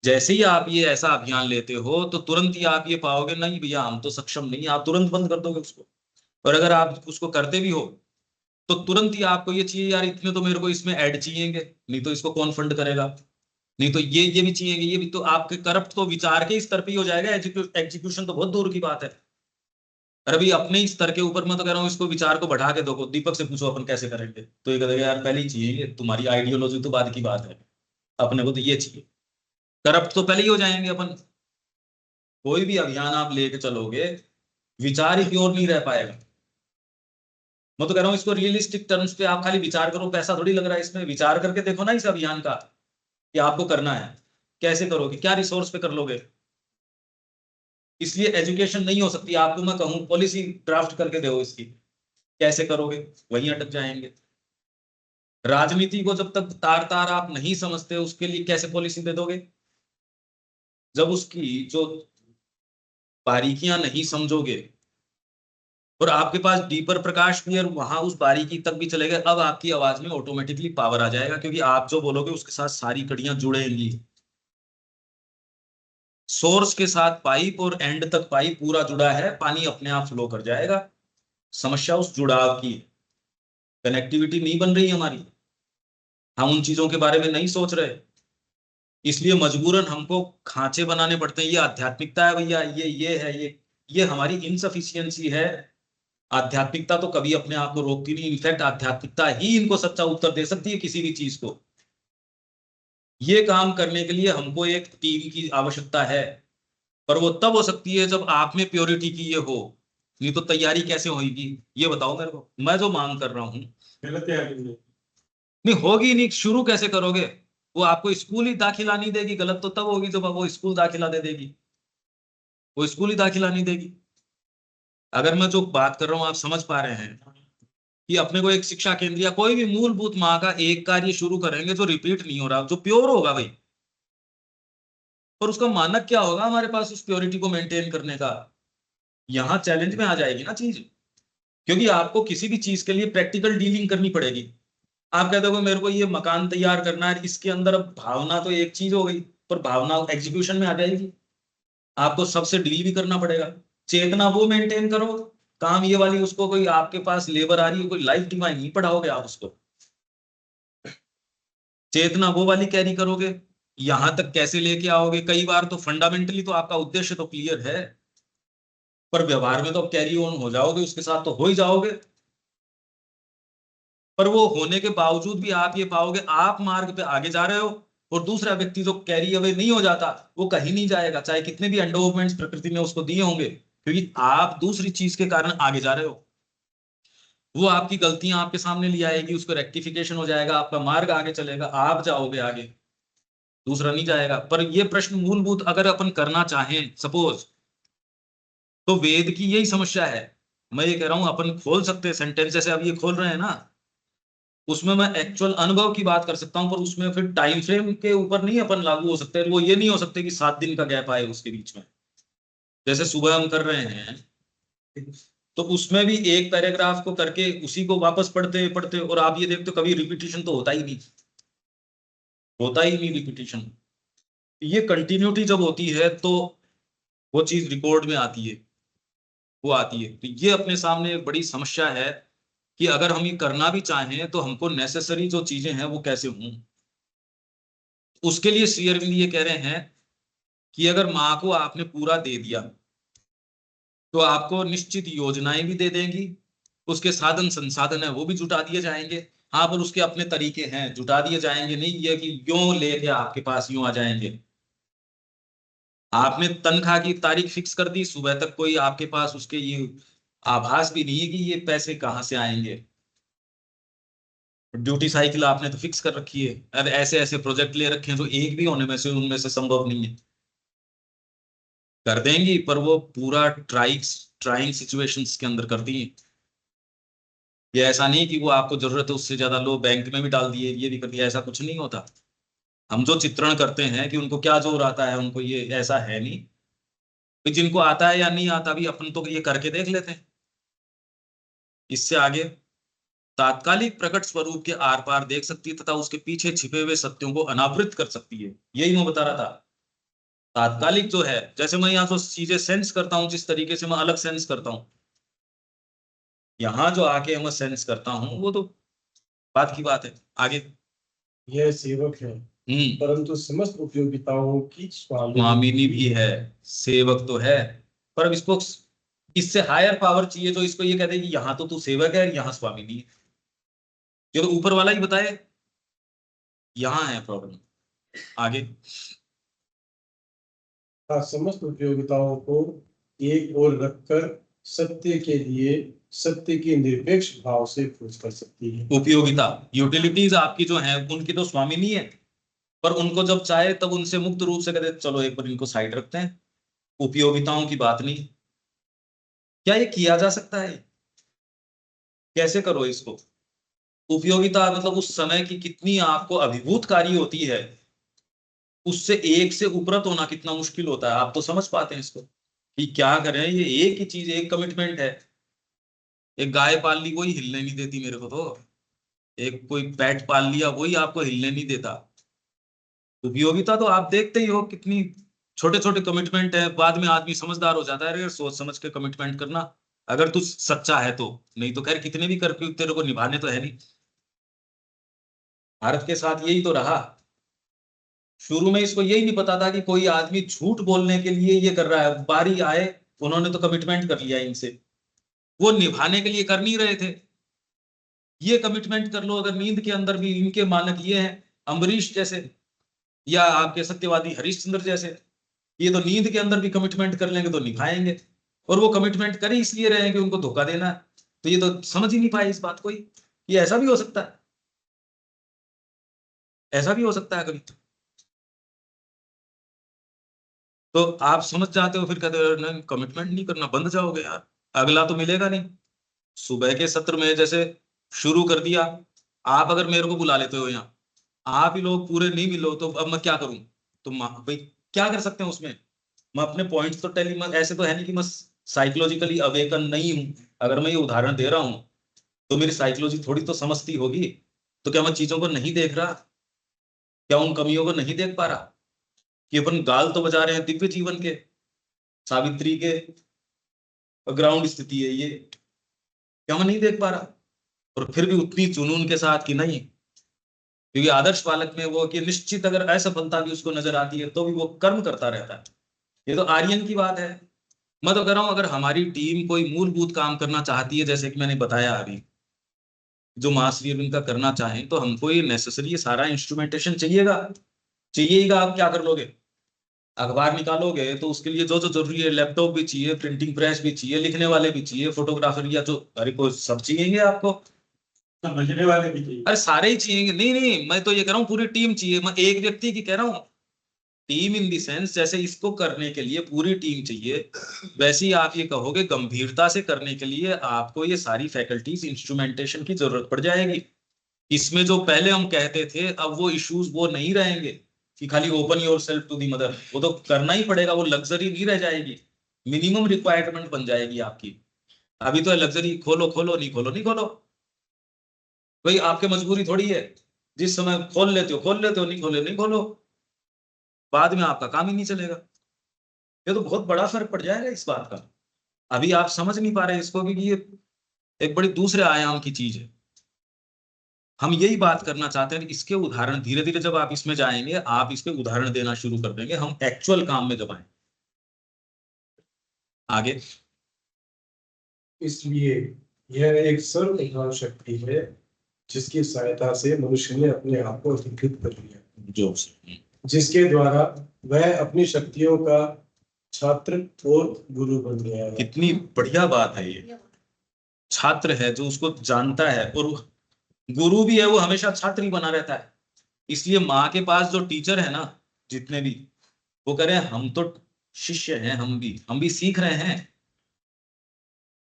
जैसे ही आप ये ऐसा अभियान लेते हो तो तुरंत ही आप ये पाओगे नहीं भैया हम तो सक्षम नहीं, आप तुरंत बंद कर दोगे उसको। और अगर आप उसको करते भी हो तो तुरंत ही आपको ये चाहिए यार इतने तो मेरे को इसमें ऐड चाहिएंगे, नहीं तो इसको कौन फंड करेगा, नहीं तो ये भी चाहिएंगे, ये भी, तो आपके करप्ट तो विचार के स्तर पे ही हो जाएगा, एग्जीक्यूशन तो बहुत दूर की बात है। अरे भाई अपने ही स्तर के ऊपर मैं तो कह रहा हूँ इसको विचार को बढ़ा के दो, दीपक से पूछो अपन कैसे करेंगे, तो ये कहेगा यार पहले ही चाहिए, तुम्हारी आइडियोलॉजी तो बाद की बात है, अपने को तो ये चाहिए। करप्ट तो पहले ही हो जाएंगे अपन। कोई भी अभियान आप लेके चलोगे विचार ही प्योर नहीं रह पाएगा। मैं तो कह रहा हूँ इसको रियलिस्टिक टर्म्स पे आप खाली विचार करो, पैसा थोड़ी लग रहा है इसमें, विचार करके देखो ना इस अभियान का कि आपको करना है, कैसे करोगे, क्या रिसोर्स पे कर लोगे। इसलिए एजुकेशन नहीं हो सकती, आपको मैं कहूँ पॉलिसी ड्राफ्ट करके दो इसकी, कैसे करोगे, वहीं अटक जाएंगे। राजनीति को जब तक तार तार आप नहीं समझते उसके लिए कैसे पॉलिसी दे दोगे, जब उसकी जो बारीकियां नहीं समझोगे और आपके पास डीपर प्रकाश भी और वहां उस बारीकी तक भी चले गए, अब आपकी आवाज में ऑटोमेटिकली पावर आ जाएगा, क्योंकि आप जो बोलोगे उसके साथ सारी कड़ियां जुड़ेंगी। सोर्स के साथ पाइप और एंड तक पाइप पूरा जुड़ा है, पानी अपने आप फ्लो कर जाएगा। समस्या उस जुड़ाव की, कनेक्टिविटी नहीं बन रही हमारी, हम उन चीजों के बारे में नहीं सोच रहे, इसलिए मजबूरन हमको खांचे बनाने पड़ते हैं। ये आध्यात्मिकता है भैया, ये है, ये हमारी इनसफिशियंसी है। आध्यात्मिकता तो कभी अपने आप को रोकती नहीं, इनफैक्ट आध्यात्मिकता ही इनको सच्चा उत्तर दे सकती है किसी भी चीज को। ये काम करने के लिए हमको एक टीवी की आवश्यकता है, पर वो तब हो सकती है जब आप में प्योरिटी की ये हो, नहीं तो तैयारी कैसे होगी ये बताओ मेरे को। मैं जो मांग कर रहा हूँ गलत है आगे नहीं होगी, नहीं शुरू कैसे करोगे, वो आपको स्कूल ही दाखिला नहीं देगी, गलत तो तब होगी जब वो स्कूल दाखिला दे देगी, वो स्कूल ही दाखिला नहीं देगी। अगर मैं जो बात कर रहा हूँ आप समझ पा रहे हैं कि अपने को एक शिक्षा केंद्र या कोई भी मूलभूत माँ का एक कार्य शुरू करेंगे जो रिपीट नहीं हो रहा, जो प्योर होगा भाई, और उसका मानक क्या होगा हमारे पास उस प्योरिटी को मेंटेन करने का, यहाँ चैलेंज में आ जाएगी ना चीज। क्योंकि आपको किसी भी चीज के लिए प्रैक्टिकल डीलिंग करनी पड़ेगी। आप कहते हो मेरे को ये मकान तैयार करना है, इसके अंदर अब भावना तो एक चीज हो गई, पर भावना एग्जीक्यूशन में आ जाएगी, आपको सबसे डील भी करना पड़ेगा। चेतना वो मेंटेन करो, काम ये वाली उसको, कोई आपके पास लेबर आ रही है कोई लाइफ डिवाइन नहीं पढ़ाओगे आप उसको, चेतना वो वाली कैरी करोगे। यहां तक कैसे लेके आओगे, कई बार तो फंडामेंटली तो आपका उद्देश्य तो क्लियर है, पर व्यवहार में तो कैरी ऑन हो जाओगे उसके साथ, तो हो ही जाओगे। पर वो होने के बावजूद भी आप ये पाओगे आप मार्ग पे आगे जा रहे हो, और दूसरा व्यक्ति जो कैरी अवे नहीं हो जाता वो कहीं नहीं जाएगा, चाहे कितने भी एंडोवमेंट्स प्रकृति ने उसको दिए होंगे, क्योंकि आप दूसरी चीज के कारण आगे जा रहे हो। वो आपकी गलतियां आपके सामने ले आएगी, उसको रेक्टिफिकेशन हो जाएगा, आपका मार्ग आगे चलेगा, आप जाओगे आगे, दूसरा नहीं जाएगा। पर ये प्रश्न मूलभूत अगर अपन करना चाहें सपोज, तो वेद की यही समस्या है। मैं ये कह रहा हूं अपन खोल सकते हैं सेंटेंस, जैसे अब ये खोल रहे हैं ना, उसमें मैं एक्चुअल अनुभव की बात कर सकता हूं, पर उसमें फिर टाइम फ्रेम के ऊपर नहीं अपन लागू हो सकते, वो ये नहीं हो सकते कि 7 दिन का गैप आए उसके बीच में, जैसे सुबह हम कर रहे हैं, तो उसमें भी एक पैराग्राफ को करके उसी को वापस पढ़ते पढ़ते, और आप ये देखते हो कभी रिपीटिशन तो होता ही नहीं, होता ही नहीं रिपीटिशन। ये कंटिन्यूटी जब होती है तो वो चीज रिकॉर्ड में आती है, वो आती है। तो ये अपने सामने एक बड़ी समस्या है कि अगर हम ये करना भी चाहें तो हमको नेसेसरी जो चीजें हैं वो कैसे हों। उसके लिए श्री अरविंद ये कह रहे हैं कि अगर माँ को आपने पूरा दे दिया तो आपको निश्चित योजनाएं भी दे देंगी, उसके साधन संसाधन है वो भी जुटा दिए जाएंगे। हाँ पर उसके अपने तरीके हैं, जुटा दिए जाएंगे नहीं ये कि यूं लेके आपके पास यूं आ जाएंगे। आपने तनख्वाह की तारीख फिक्स कर दी, सुबह तक कोई आपके पास उसके ये आभास भी नहीं है कि ये पैसे कहाँ से आएंगे। ड्यूटी साइकिल आपने तो फिक्स कर रखी है, अरे ऐसे ऐसे प्रोजेक्ट ले रखे हैं जो एक भी होने में से उनमें से संभव नहीं है। कर देंगी पर वो पूरा ट्राइंग सिचुएशंस के अंदर करती है। ये ऐसा नहीं कि वो आपको जरूरत है उससे ज्यादा लो बैंक में भी डाल दिए, ये भी कर दिया, ऐसा कुछ नहीं होता। हम जो चित्रण करते हैं कि उनको क्या जोर आता है, उनको ये ऐसा है नहीं कि जिनको आता है या नहीं आता भी अपन तो ये करके देख लेते हैं। इससे आगे तात्कालिक प्रकट स्वरूप के आर पार देख सकती है तथा उसके पीछे छिपे हुए सत्यों को अनावृत कर सकती है। यही मैं बता रहा था। तात्कालिक जो है, जैसे मैं यहाँ तो चीजें सेंस करता हूँ, जिस तरीके से मैं अलग सेंस करता हूँ, यहाँ जो आके मैं सेंस करता हूँ वो तो बात की बात है। आगे यह सेवक है परंतु समस्त उपयोगिताओं की स्वामिनी भी है। सेवक तो है पर अब इसको इससे हायर पावर चाहिए जो इसको ये कहते हैं कि यहाँ तो तू सेवक है, यहाँ स्वामिनी है। ये तो ऊपर वाला ही बताए, यहाँ है प्रॉब्लम। आगे समस्त उपयोगिताओं को एक ओर रखकर सत्य के लिए सत्य के निरपेक्ष भाव से खोज कर सकती है। उपयोगिता यूटिलिटीज आपकी जो है उनकी तो स्वामिनी है, पर उनको जब चाहे तब उनसे मुक्त रूप से कहते चलो एक बार इनको साइड रखते हैं, उपयोगिताओं की बात नहीं। क्या ये किया जा सकता है? कैसे करो इसको? उपयोगिता मतलब उस समय की कितनी आपको अभिभूतकारी होती है, उससे एक से उपरत होना कितना मुश्किल होता है। आप तो समझ पाते हैं इसको कि क्या करें, ये एक ही चीज, एक कमिटमेंट है। एक गाय पाल ली वही हिलने नहीं देती मेरे को, तो एक कोई पेट पाल लिया वही आपको हिलने नहीं देता। उपयोगिता तो आप देखते ही हो कितनी छोटे छोटे कमिटमेंट है, बाद में आदमी समझदार हो जाता है, अरे सोच समझ के कमिटमेंट करना अगर तू सच्चा है तो, नहीं तो खैर कितने भी करके तेरे को निभाने तो है नहीं। भारत के साथ यही तो रहा। शुरू में इसको यही नहीं पता था कि कोई आदमी झूठ बोलने के लिए ये कर रहा है, बारी आए उन्होंने तो कमिटमेंट कर लिया इनसे, वो निभाने के लिए कर नहीं रहे थे। ये कमिटमेंट कर लो अगर नींद के अंदर भी, इनके मानक ये हैं अम्बरीश जैसे या आपके सत्यवादी हरिश्चंद्र जैसे, ये तो नींद के अंदर भी कमिटमेंट कर लेंगे तो निभाएंगे, और वो कमिटमेंट कर ही इसलिए रहे हैं कि उनको धोखा देना है। तो ये तो समझ ही नहीं पाए इस बात को ही, ये ऐसा भी हो सकता है, ऐसा भी हो सकता है कभी। तो आप समझ जाते हो फिर कहते हो नहीं कमिटमेंट नहीं करना, बंद जाओगे यार, अगला तो मिलेगा नहीं। सुबह के सत्र में जैसे शुरू कर दिया, आप अगर मेरे को बुला लेते हो यहाँ, आप ही लोग पूरे नहीं मिलो तो अब मैं क्या करूं? तो भाई क्या कर सकते हैं उसमें? मैं अपने पॉइंट्स तो टेली, ऐसे तो है नहीं कि मैं साइकोलॉजिकली अवेकन नहीं हूं। अगर मैं ये उदाहरण दे रहा हूं तो मेरी साइकोलॉजी थोड़ी तो समझती होगी। तो क्या मैं चीजों को नहीं देख रहा? क्या उन कमियों को नहीं देख पा रहा कि अपन गाल तो बजा रहे हैं दिव्य जीवन के, सावित्री के ग्राउंड स्थिति है ये, क्या मैं नहीं देख पा रहा? और फिर भी उतनी जुनून के साथ कि नहीं, क्योंकि आदर्श बालक में वो कि निश्चित अगर असफलता भी उसको नजर आती है तो भी वो कर्म करता रहता है। ये तो आर्यन की बात है। मैं तो कह रहा हूं अगर हमारी टीम कोई मूलभूत काम करना चाहती है, जैसे कि मैंने बताया अभी, जो मास अरविंद का करना चाहें, तो हमको ये नेसेसरी ये सारा इंस्ट्रूमेंटेशन चाहिएगा। आप क्या कर लोगे? अखबार निकालोगे तो उसके लिए जो जो जरूरी है, लैपटॉप भी चाहिए, प्रिंटिंग प्रेस भी चाहिए, लिखने वाले भी चाहिए, फोटोग्राफर या जो, अरे को सब चाहिए आपको, समझने वाले भी चाहिए। अरे सारे ही चाहिए। नहीं नहीं, मैं तो ये कह रहा हूँ पूरी टीम चाहिए, मैं एक व्यक्ति की कह रहा हूँ। टीम इन दी सेंस जैसे इसको करने के लिए पूरी टीम चाहिए, वैसे ही आप ये कहोगे गंभीरता से करने के लिए आपको ये सारी फैकल्टीज इंस्ट्रूमेंटेशन की जरूरत पड़ जाएगी। इसमें जो पहले हम कहते थे अब वो इश्यूज वो नहीं रहेंगे कि खाली open yourself to the mother, वो तो करना ही पड़ेगा, वो लग्जरी नहीं रह जाएगी, मिनिमम रिक्वायरमेंट बन जाएगी आपकी। अभी तो लग्जरी खोलो खोलो, नहीं खोलो नहीं खोलो, भाई आपके मजबूरी थोड़ी है, जिस समय खोल लेते हो खोल लेते हो, नहीं खोले नहीं खोलो, बाद में आपका काम ही नहीं चलेगा। ये तो बहुत बड़ा फर्क पड़ जाएगा इस बात का। अभी आप समझ नहीं पा रहे इसको क्योंकि ये एक बड़ी दूसरे आयाम की चीज है। हम यही बात करना चाहते हैं कि इसके उदाहरण धीरे धीरे जब आप इसमें जाएंगे, आप इसके उदाहरण देना शुरू कर देंगे, हम एक्चुअल काम में जब आए आगे। इसलिए यह एक सर्वप्रधान शक्ति है जिसकी सहायता से मनुष्य ने अपने आप को अधिकृत कर लिया, जो जिसके द्वारा वह अपनी शक्तियों का छात्र और गुरु बन गया है। कितनी बढ़िया बात है ये, छात्र है जो उसको जानता है और गुरु भी है वो हमेशा छात्र ही बना रहता है। इसलिए माँ के पास जो टीचर है ना, जितने भी, वो कह रहे हैं हम तो शिष्य हैं, हम भी सीख रहे हैं।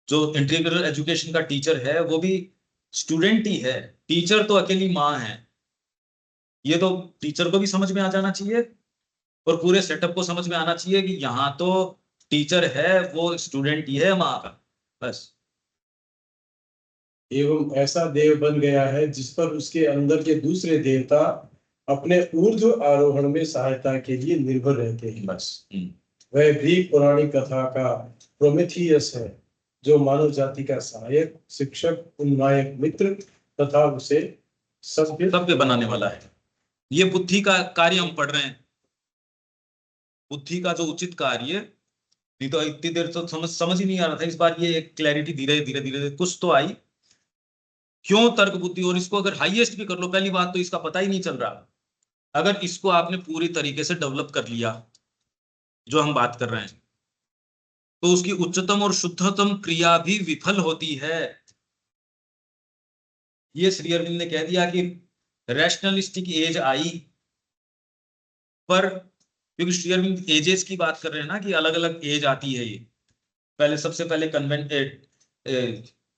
जो इंटीग्रल एजुकेशन का टीचर है वो भी स्टूडेंट ही है, टीचर तो अकेली माँ है। ये तो टीचर को भी समझ में आ जाना चाहिए और पूरे सेटअप को समझ में आना चाहिए कि यहाँ तो टीचर है वो स्टूडेंट ही है माँ का, बस। एवं ऐसा देव बन गया है जिस पर उसके अंदर के दूसरे देवता अपने ऊर्ध्व आरोहण में सहायता के लिए निर्भर रहते हैं। बस। वह भी पौराणिक कथा का प्रोमेथियस है, जो मानव जाति का सहायक, शिक्षक, उन्नायक मित्र तथा उसे सभ्य बनाने वाला है। ये बुद्धि का कार्य हम पढ़ रहे हैं, बुद्धि का जो उचित कार्य। नहीं तो इतनी देर तो समझ ही नहीं आ रहा था। इस बार ये एक क्लैरिटी धीरे धीरे धीरे कुछ तो आई, क्यों तर्क बुद्धि। और इसको अगर हाईएस्ट भी कर लो, पहली बात तो इसका पता ही नहीं चल रहा। अगर इसको आपने पूरी तरीके से डेवलप कर लिया, जो हम बात कर रहे हैं, तो उसकी उच्चतम और शुद्धतम क्रिया भी विफल होती है। ये श्री अरविंद ने कह दिया कि रैशनलिस्टिक एज आई, पर क्योंकि श्री अरविंद एजेस की बात कर रहे हैं ना, कि अलग अलग एज आती है। ये पहले सबसे पहले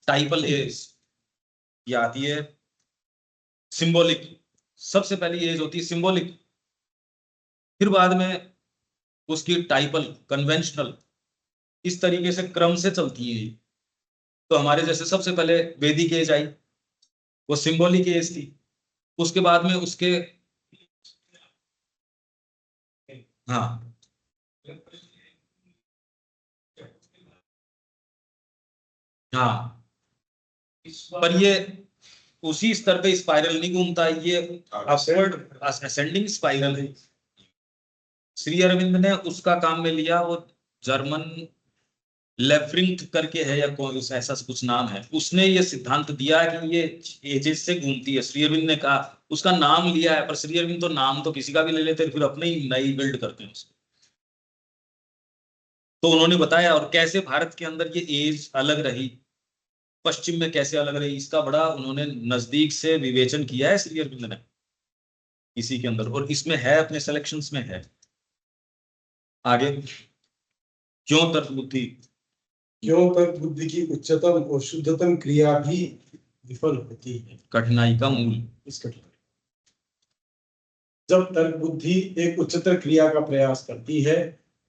टाइपल एज ये आती है, सिंबॉलिक, सबसे पहली एज होती है सिंबॉलिक, फिर बाद में उसकी टाइपल, कन्वेंशनल, इस तरीके से क्रम से चलती है। तो हमारे जैसे सबसे पहले वैदिक एज आई, वो सिंबॉलिक एज थी। उसके बाद में उसके, हाँ, हाँ, पर ये उसी स्तर पे स्पाइरल नहीं घूमता, ये अपवर्ड असेंडिंग स्पाइरल है। श्री अरविंद ने उसका काम में लिया, वो जर्मन लेफ्रिंथ करके है या कोई ऐसा कुछ नाम है, उसने ये सिद्धांत दिया कि ये एजेस से घूमती है। श्री अरविंद ने कहा, उसका नाम लिया है, पर श्री अरविंद तो नाम तो किसी का भी ले लेते हैं, फिर अपने ही नई बिल्ड करते हैं उसको। तो उन्होंने बताया और कैसे भारत के अंदर ये एज अलग रही, पश्चिम में कैसे अलग रही, इसका बड़ा उन्होंने नजदीक से विवेचन किया है श्री अरविंद ने इसी के अंदर, और इसमें है, अपने सिलेक्शंस में है। आगे, क्यों तर्क बुद्धि, क्यों तर्क बुद्धि की उच्चतम और शुद्धतम क्रिया भी विफल होती है। कठिनाई का मूल। इस कठिनाई, जब तर्क बुद्धि एक उच्चतर क्रिया का प्रयास करती है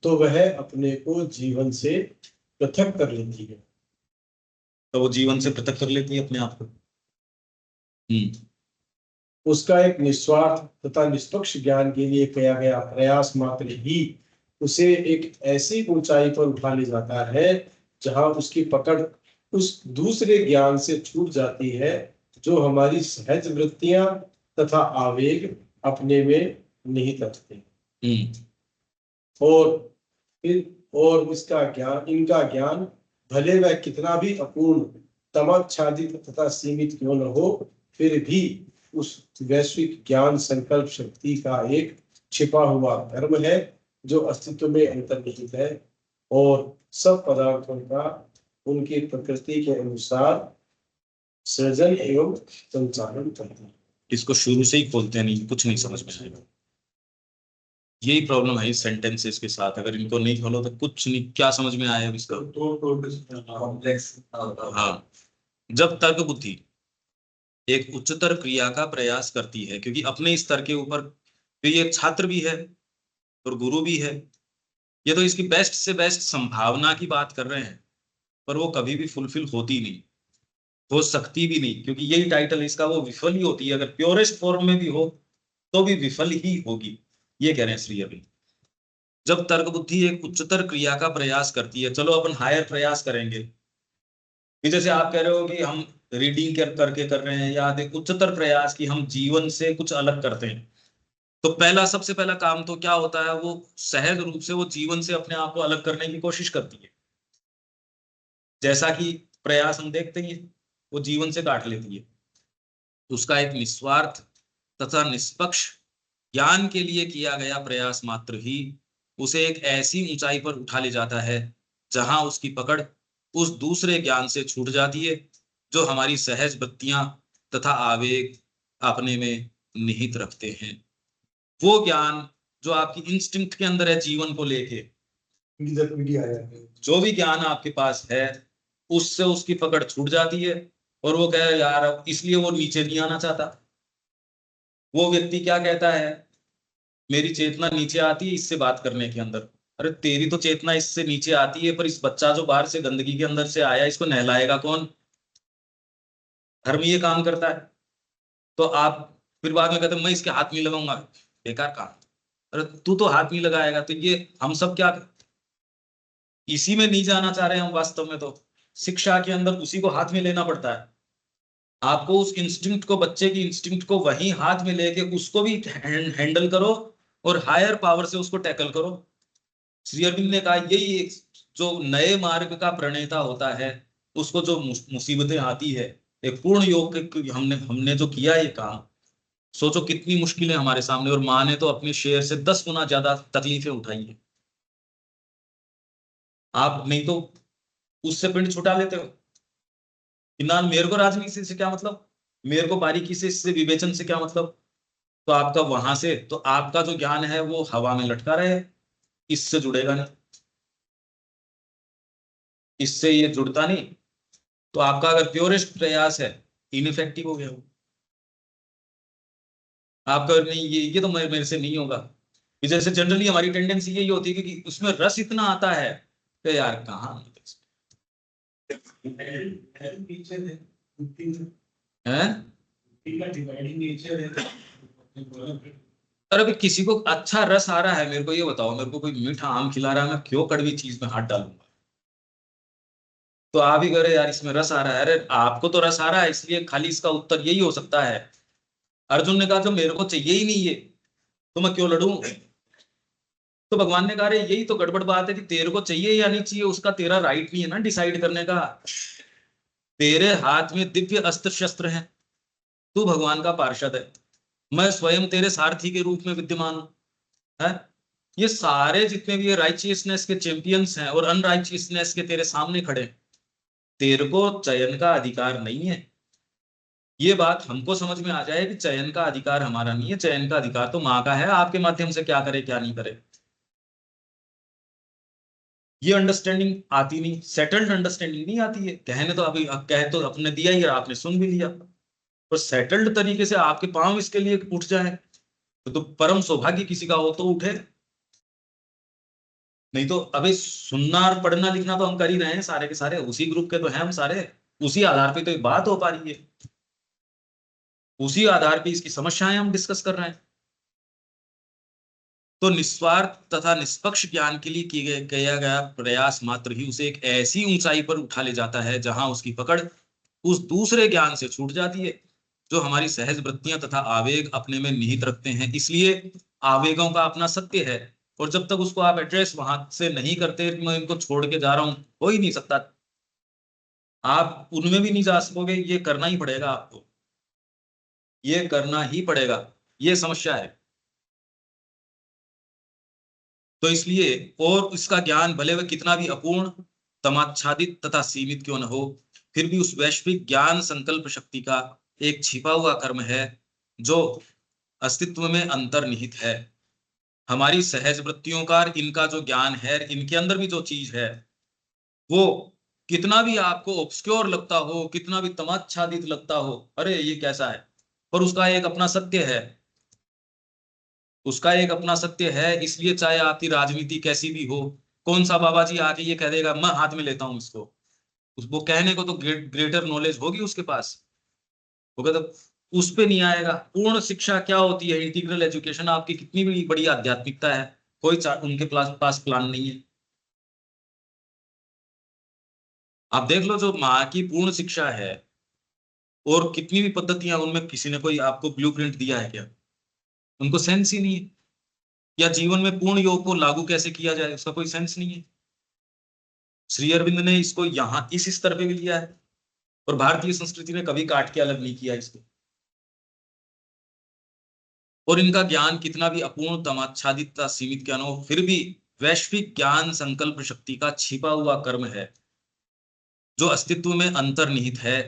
तो वह अपने को जीवन से पृथक कर लेती है। तो वो जीवन से पृथक कर लेती है अपने आप को। उसका एक निस्वार्थ तथा निष्पक्ष ज्ञान के लिए किया गया प्रयास मात्र ही उसे एक ऐसी ऊंचाई पर उठा ले जाता है जहां उसकी पकड़ उस दूसरे ज्ञान से छूट जाती है जो हमारी सहज वृत्तियां तथा आवेग अपने में निहित रखते हैं। और इसका ज्ञान, इनका ज्ञान भले वह कितना भी अपूर्ण, तमाच्छादित तथा सीमित क्यों न हो, फिर भी उस वैश्विक ज्ञान संकल्प शक्ति का एक छिपा हुआ धर्म है जो अस्तित्व में अंतर्निहित है और सब पदार्थों का उनकी प्रकृति के अनुसार सृजन एवं संचालन करता है। इसको शुरू से ही खोलते हैं, नहीं कुछ नहीं समझ में आएगा। यही प्रॉब्लम है इस सेंटेंसेस के साथ, अगर इनको नहीं खोलो तो कुछ नहीं, क्या समझ में आया इसका। कॉम्प्लेक्स। हाँ, जब तर्क बुद्धि एक उच्चतर क्रिया का प्रयास करती है, क्योंकि अपने स्तर के ऊपर, तो ये छात्र भी है और गुरु भी है, ये तो इसकी बेस्ट से बेस्ट संभावना की बात कर रहे हैं, पर वो कभी भी फुलफिल होती नहीं, हो सकती भी नहीं, क्योंकि यही टाइटल इसका, वो विफल ही होती है। अगर प्योरेस्ट फॉर्म में भी हो तो भी विफल ही होगी, ये कह रहे हैं श्री अरविंद। जब तर्क बुद्धि एक उच्चतर क्रिया का प्रयास करती है, चलो अपन हायर प्रयास करेंगे, कि जैसे आप कह रहे हो कि हम रीडिंग करके कर रहे हैं, या एक उच्चतर प्रयास कि हम जीवन से कुछ अलग करते हैं, तो पहला, सबसे पहला काम तो क्या होता है, वो सहज रूप से वो जीवन से अपने आप को अलग करने की कोशिश करती है। जैसा कि प्रयास हम देखते ही, वो जीवन से काट लेती है। उसका एक निस्वार्थ तथा निष्पक्ष ज्ञान के लिए किया गया प्रयास मात्र ही उसे एक ऐसी ऊंचाई पर उठा ले जाता है जहां उसकी पकड़ उस दूसरे ज्ञान से छूट जाती है जो हमारी सहज वृत्तियां तथा आवेग अपने में निहित रखते हैं। वो ज्ञान जो आपकी इंस्टिंक्ट के अंदर है जीवन को लेके, जो भी ज्ञान आपके पास है उससे उसकी पकड़ छूट जाती है और वो कहे यार, इसलिए वो नीचे नहीं आना चाहता। वो व्यक्ति क्या कहता है, मेरी चेतना नीचे आती है इससे बात करने के अंदर। अरे तेरी तो चेतना इससे नीचे आती है, पर इस बच्चा जो बाहर से गंदगी के अंदर से आया, इसको नहलाएगा कौन? धर्म ये काम करता है। तो आप फिर बाद में कहते मैं इसके हाथ नहीं लगाऊंगा, बेकार काम। अरे तू तो हाथ नहीं लगाएगा, तो ये हम सब क्या इसी में नहीं जाना चाह रहे हैं हम वास्तव में? तो शिक्षा के अंदर उसी को हाथ में लेना पड़ता है। आपको उस इंस्टिंक्ट को, बच्चे की इंस्टिंक्ट को वहीं हाथ में लेके उसको भी हैंडल करो और हायर पावर से उसको टैकल करो। श्री अरविंद ने कहा यही एक जो नए मार्ग का प्रणेता होता है, उसको जो मुसीबतें आती है, एक पूर्ण योग हमने जो किया ये काम, सोचो कितनी मुश्किलें हमारे सामने, और माँ ने तो अपने शेयर से 10 गुना ज्यादा तकलीफें उठाई है। आप नहीं तो उससे पिंड छुटा लेते हो कि ना मेरे को राजनीति से क्या मतलब, मेरे को बारीकी से इससे विवेचन से क्या मतलब। तो आपका वहां से तो आपका जो ज्ञान है वो हवा में लटका रहे, इससे जुड़ेगा नहीं, इससे ये जुड़ता नहीं। तो आपका अगर प्योरेस्ट प्रयास है, इनइफेक्टिव हो गया वो। आपका नहीं, ये तो मेरे से नहीं होगा। जैसे जनरली हमारी टेंडेंसी यही होती है कि उसमें रस इतना आता है तो यार कहाँ है। अरे भाई किसी को अच्छा रस आ रहा है, मेरे को ये बताओ, मेरे को कोई मीठा आम खिला रहा है, मैं क्यों कड़वी चीज में हाथ डालूंगा? तो आप ही करे यार इसमें रस आ रहा है। अरे आपको तो रस आ रहा है, इसलिए खाली इसका उत्तर यही हो सकता है। अर्जुन ने कहा जो मेरे को चाहिए ही नहीं है तो मैं क्यों लड़ूं? तो भगवान ने कहा अरे यही तो गड़बड़ बात है कि तेरे को चाहिए या नहीं चाहिए उसका तेरा राइट नहीं है ना डिसाइड करने का। तेरे हाथ में दिव्य अस्त्र शस्त्र है, तू भगवान का पार्षद है, मैं स्वयं तेरे सारथी के रूप में विद्यमान हूं, है। ये सारे जितने भी राइचियसनेस के चैंपियंस हैं और अनराइचियसनेस के तेरे सामने खड़े, तेरे को चयन का अधिकार नहीं है। ये बात हमको समझ में आ जाए कि चयन का अधिकार हमारा नहीं है, चयन का अधिकार तो माँ का है, आपके माध्यम से क्या करे क्या नहीं करे। ये अंडरस्टैंडिंग आती नहीं, सेटल्ड अंडरस्टैंडिंग नहीं आती है। कहने तो अभी कह तो अपने दिया ही, आपने सुन भी लिया, पर सेटल्ड तरीके से आपके पांव इसके लिए उठ जाए तो परम सौभाग्य किसी का हो तो उठे। नहीं तो अभी सुनना और पढ़ना लिखना तो हम कर ही रहे हैं, सारे के सारे उसी ग्रुप के तो हैं हम सारे, उसी आधार पे तो बात हो पा रही है, उसी आधार पे इसकी समस्याएं हम डिस्कस कर रहे हैं। तो निस्वार्थ तथा निष्पक्ष ज्ञान के लिए किया गया प्रयास मात्र ही उसे एक ऐसी ऊंचाई पर उठा ले जाता है जहां उसकी पकड़ उस दूसरे ज्ञान से छूट जाती है जो हमारी सहज वृत्तियां तथा आवेग अपने में निहित रखते हैं। इसलिए आवेगों का अपना सत्य है, और जब तक उसको आप एड्रेस वहां से नहीं करते, मैं इनको छोड़ के जा रहा हूं, हो ही नहीं सकता। आप उनमें भी नहीं जा सकोगे, ये करना ही पड़ेगा आपको, ये करना ही पड़ेगा, ये समस्या है। तो इसलिए, और इसका ज्ञान भले वह कितना भी अपूर्ण, तमाच्छादित तथा सीमित क्यों न हो, फिर भी उस वैश्विक ज्ञान संकल्प शक्ति का एक छिपा हुआ कर्म है जो अस्तित्व में अंतर्निहित है। हमारी सहज वृत्तियों का, इनका जो ज्ञान है, इनके अंदर भी जो चीज है, वो कितना भी आपको ऑब्स्क्योर लगता हो, कितना भी तमाच्छादित लगता हो, अरे ये कैसा है, पर उसका एक अपना सत्य है, उसका एक अपना सत्य है। इसलिए चाहे आपकी राजनीति कैसी भी हो, कौन सा बाबा जी आके ये कह देगा मैं हाथ में लेता हूं इसको, उसको कहने को तो ग्रेटर नॉलेज होगी उसके पास, होगा तो उस पे नहीं आएगा। पूर्ण शिक्षा क्या होती है, इंटीग्रल एजुकेशन, आपकी कितनी भी बड़ी आध्यात्मिकता है, कोई उनके पास प्लान नहीं है। आप देख लो जो माँ की पूर्ण शिक्षा है और कितनी भी पद्धतियां, उनमें किसी ने कोई आपको ब्लूप्रिंट दिया है क्या? उनको सेंस ही नहीं है। या जीवन में पूर्ण योग को लागू कैसे किया जाए, उसका कोई सेंस नहीं है। श्री अरविंद ने इसको यहाँ इस स्तर पे भी लिया है, और भारतीय संस्कृति ने कभी काट के अलग नहीं किया इसको। और इनका ज्ञान कितना भी अपूर्ण, तमाच्छादित, सीमित ज्ञान हो, फिर भी वैश्विक ज्ञान संकल्प शक्ति का छिपा हुआ कर्म है जो अस्तित्व में अंतर्निहित है।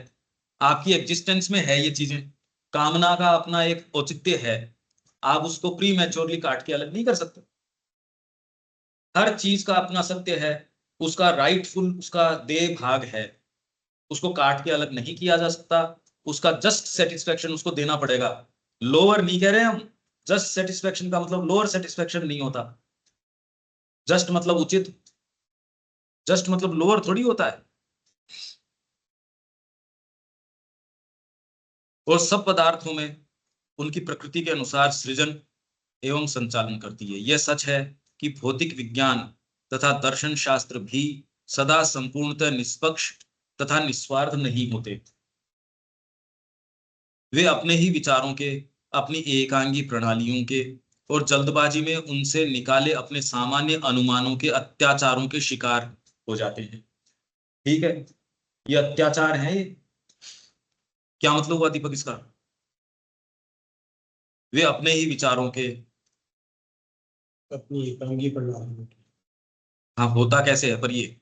आपकी एग्जिस्टेंस में है ये चीजें, कामना का अपना एक औचित्य है, आप उसको प्री मैच्योरली काट के अलग नहीं कर सकते। हर चीज का अपना सत्य है, उसका राइटफुल उसका देह भाग है, उसको काट के अलग नहीं किया जा सकता, उसका जस्ट सेटिस्फेक्शन उसको देना पड़ेगा। लोअर नहीं कह रहे हम, जस्ट सेटिस्फेक्शन का मतलब लोअर सेटिस्फेक्शन नहीं होता, जस्ट मतलब उचित, जस्ट मतलब लोअर थोड़ी होता है। और सब पदार्थों में उनकी प्रकृति के अनुसार सृजन एवं संचालन करती है। यह सच है कि भौतिक विज्ञान तथा दर्शन शास्त्र भी सदा संपूर्णतः निष्पक्ष तथा निस्वार्थ नहीं होते। वे अपने ही विचारों के, अपनी एकांगी प्रणालियों के और जल्दबाजी में उनसे निकाले अपने सामान्य अनुमानों के अत्याचारों के शिकार हो जाते हैं। ठीक है, ये अत्याचार है। ये क्या मतलब हुआ दीपक इसका? वे अपने ही विचारों के, अपनी एकांगी प्रणाली। हाँ होता कैसे है पर ये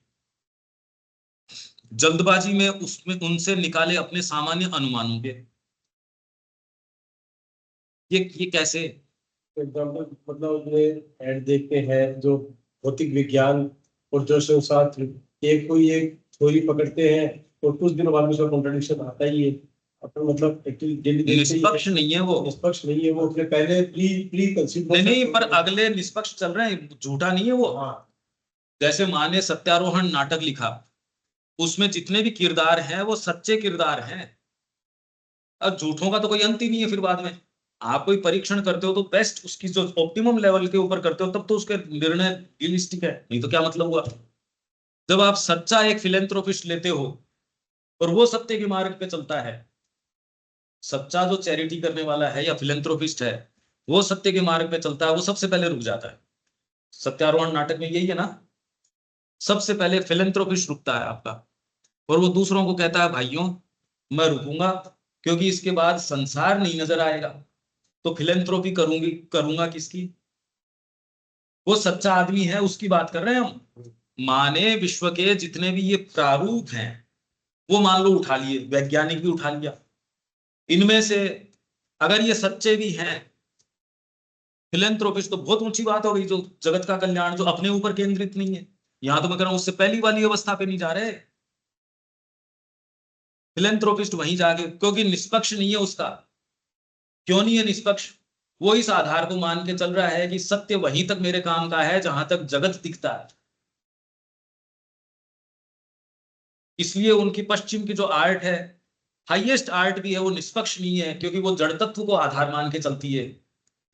जल्दबाजी में उसमें उनसे निकाले अपने सामान्य अनुमानों के, ये कैसे? एग्जाम्पल मतलब उसमें ऐड देखते हैं जो भौतिक विज्ञान और दर्शन शास्त्र, एक कोई एक थ्योरी पकड़ते हैं और कुछ दिनों बाद में उसका कॉन्ट्रडिक्शन आता ही है। अपन मतलब एक्चुअली डेली देखते ही निष्पक्ष नहीं है वो, निष्पक्ष नहीं है वो, अपने पहले प्री प्री कंसीव नहीं पर अगले निष्पक्ष चल रहे हैं, झूठा नहीं है वो। हाँ जैसे माँ ने सत्यारोहण नाटक लिखा, उसमें जितने भी किरदार हैं वो सच्चे किरदार हैं। अब झूठों का तो कोई अंत ही नहीं है। फिर बाद में आप कोई परीक्षण करते हो तो बेस्ट उसकी जो ऑप्टिमम लेवल के ऊपर करते हो, तब तो उसके निर्णय रियलिस्टिक है, नहीं तो क्या मतलब हुआ? जब आप सच्चा एक फिलेंथ्रोपिस्ट लेते हो और वो सत्य के मार्ग पे चलता है, सच्चा जो चैरिटी करने वाला है या फिलेंथ्रोपिस्ट है, वो सत्य के मार्ग पे चलता है, वो सबसे पहले रुक जाता है। सत्यारोहण नाटक में यही है ना, सबसे पहले फिलेंथ्रोपिस्ट रुकता है आपका, और वो दूसरों को कहता है भाइयों मैं रुकूंगा क्योंकि इसके बाद संसार नहीं नजर आएगा, तो फिलेंथ्रोपी करूंगा किसकी? वो सच्चा आदमी है उसकी बात कर रहे हैं हम। माने विश्व के जितने भी ये प्रारूप हैं, वो मान लो उठा लिए, वैज्ञानिक भी उठा लिया, इनमें से अगर ये सच्चे भी हैं, फिलेंथ्रोपिस्ट तो बहुत ऊंची बात हो गई, जो जगत का कल्याण, जो अपने ऊपर केंद्रित नहीं है। यहां तो मैं कह रहा हूं उससे पहली वाली अवस्था पे नहीं जा रहे। फिलेंथ्रोपिस्ट वहीं जाके, क्योंकि निष्पक्ष नहीं है उसका। क्यों नहीं है निष्पक्ष? वो इस आधार को मान के चल रहा है कि सत्य वहीं तक मेरे काम का है जहां तक जगत दिखता है। इसलिए उनकी पश्चिम की जो आर्ट है, हाईएस्ट आर्ट भी है, वो निष्पक्ष नहीं है, क्योंकि वो जड़ तत्व को आधार मान के चलती है,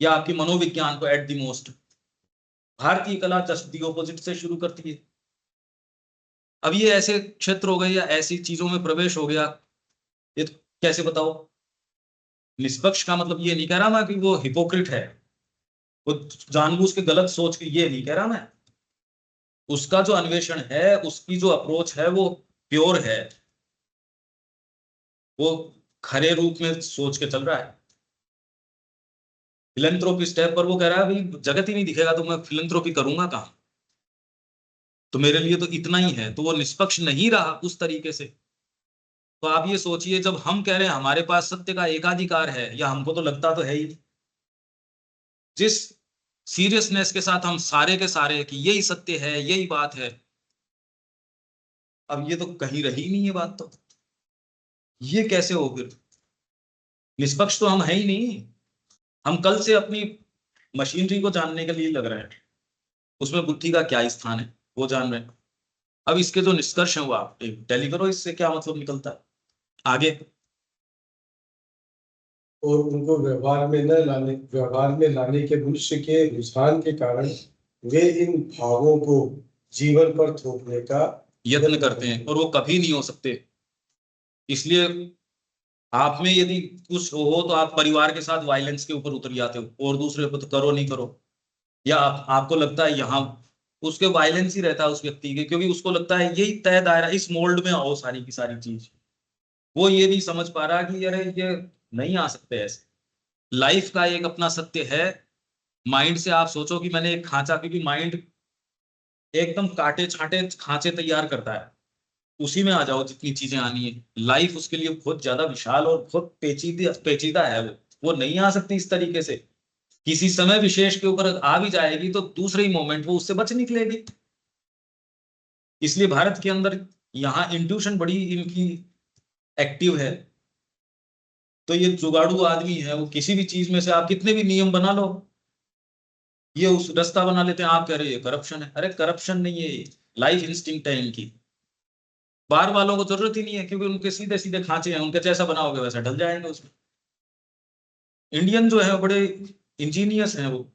या आपकी मनोविज्ञान को एट द मोस्ट। भारतीय कला जस्ट दी ऑपोजिट से शुरू करती है। अब ये ऐसे क्षेत्र हो गए या ऐसी चीजों में प्रवेश हो गया, ये तो कैसे बताओ? निष्पक्ष का मतलब ये नहीं कह रहा मैं कि वो हिपोक्रिट है, वो जानबूझ के गलत सोच के, ये नहीं कह रहा मैं। उसका जो अन्वेषण है, उसकी जो अप्रोच है, वो प्योर है, वो खरे रूप में सोच के चल रहा है। फिलेंथ्रोपिस्ट है, पर वो कह रहा है भाई जगत ही नहीं दिखेगा तो मैं फिलेंथ्रोपी करूंगा कहाँ? तो मेरे लिए तो इतना ही है, तो वो निष्पक्ष नहीं रहा उस तरीके से। तो आप ये सोचिए, जब हम कह रहे हैं हमारे पास सत्य का एकाधिकार है, या हमको तो लगता तो है ही, जिस सीरियसनेस के साथ हम सारे के सारे कि यही सत्य है, यही बात है, अब ये तो कहीं रही नहीं है बात। तो ये कैसे हो फिर? निष्पक्ष तो हम है ही नहीं। हम कल से अपनी मशीनरी को जानने के लिए लग रहे हैं, उसमें बुद्धि का क्या स्थान है वो जान रहे हैं। अब इसके जो निष्कर्ष है वो आप टैली करो, इससे क्या मतलब निकलता है आगे। और उनको व्यवहार में लाने के मनुष्य के रुझान के कारण वे इन भावों को जीवन पर थोपने का यत्न करते हैं, और वो कभी नहीं हो सकते। इसलिए आप में यदि कुछ हो तो आप परिवार के साथ वायलेंस के ऊपर उतर जाते हो, और दूसरे को तो करो नहीं करो, या आपको लगता है यहाँ उसके वायलेंस ही रहता है उस व्यक्ति के, क्योंकि उसको लगता है यही तय दायरा, इस मोल्ड में आओ सारी की सारी चीज। वो ये नहीं समझ पा रहा कि अरे ये नहीं आ सकते ऐसे। लाइफ का एक अपना सत्य है। माइंड से आप सोचो कि मैंने एक खांचा, क्योंकि माइंड एकदम काटे छांटे खांचे तैयार करता है, उसी में आ जाओ जितनी चीजें आनी है। लाइफ उसके लिए बहुत ज्यादा विशाल और बहुत पेचीदा पेचीदा है, वो नहीं आ सकती इस तरीके से। किसी समय विशेष के ऊपर आ भी जाएगी तो दूसरे ही मोमेंट वो उससे बच निकलेगी। इसलिए भारत के अंदर यहाँ इंट्यूशन बड़ी इनकी एक्टिव है। तो ये जुगाड़ू आदमी है, वो किसी भी चीज में से आप कितने भी नियम बना लो, ये उस रास्ता बना लेते हैं। आप कह रहे हैं करप्शन है, अरे करप्शन नहीं है, लाइफ इंस्टिंक्ट है इनकी। बाहर वालों को जरूरत ही नहीं है, क्योंकि उनके सीधे सीधे खांचे हैं, उनके जैसा बनाओगे वैसा ढल जाएंगे उसमें। इंडियन जो है बड़े इंजीनियस हैं, वो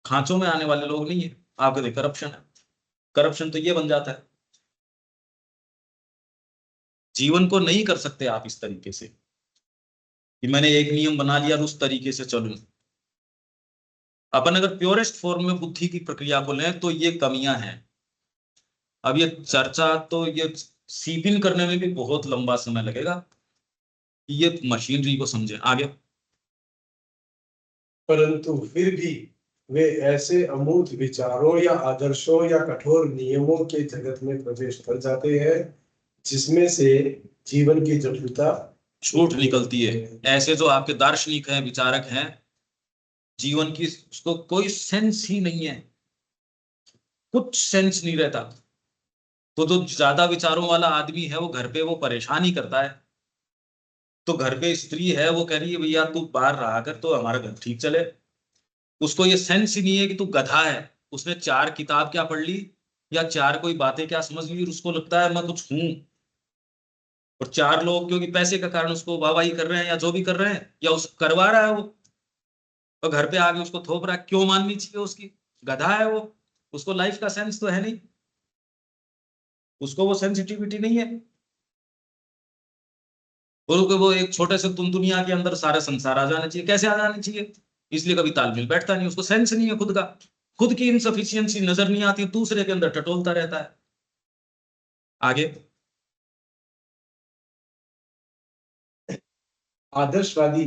खांचों में आने वाले लोग नहीं है। आप कहते करप्शन है, करप्शन तो ये बन जाता है। जीवन को नहीं कर सकते आप इस तरीके से कि मैंने एक नियम बना लिया और उस तरीके से चलूं। अपन अगर प्योरेस्ट फॉर्म में बुद्धि की प्रक्रिया को लें तो ये कमियां हैं। अब ये चर्चा तो ये सीप इन करने में भी बहुत लंबा समय लगेगा, ये मशीनरी को समझे आगे। परंतु फिर भी वे ऐसे अमूर्त विचारों या आदर्शों या कठोर नियमों के जगत में प्रवेश कर जाते हैं जिसमें से जीवन की जटिलता छूट निकलती है। ऐसे जो आपके दार्शनिक हैं, विचारक हैं, जीवन की उसको कोई सेंस ही नहीं है, कुछ सेंस नहीं रहता। तो जो ज्यादा विचारों वाला आदमी है वो घर पे वो परेशान ही करता है। तो घर पे स्त्री है, वो कह रही है भैया तू बाहर रहा कर तो हमारा घर ठीक चले। उसको ये सेंस ही नहीं है कि तू गधा है। उसने 4 किताब क्या पढ़ ली या 4 कोई बातें क्या समझ ली और उसको लगता है मैं कुछ हूं। और 4 लोग क्योंकि पैसे का कारण उसको वाहवाही कर रहे हैं या जो भी कर रहे हैं या उस करवा रहा है वो, और घर पे आके उसको थोप रहा है। क्यों माननी चाहिए उसकी? गधा है वो, उसको लाइफ का सेंस तो है नहीं, उसको वो सेंसिटिविटी नहीं है। और वो एक छोटे से तुम दुनिया के अंदर सारा संसार आ जाना चाहिए। कैसे आ जाना चाहिए? इसलिए कभी तालमेल बैठता नहीं, उसको सेंस नहीं है खुद का, खुद की इनसफिशियंसी नजर नहीं आती, दूसरे के अंदर टटोलता रहता है। आगे आदर्शवादी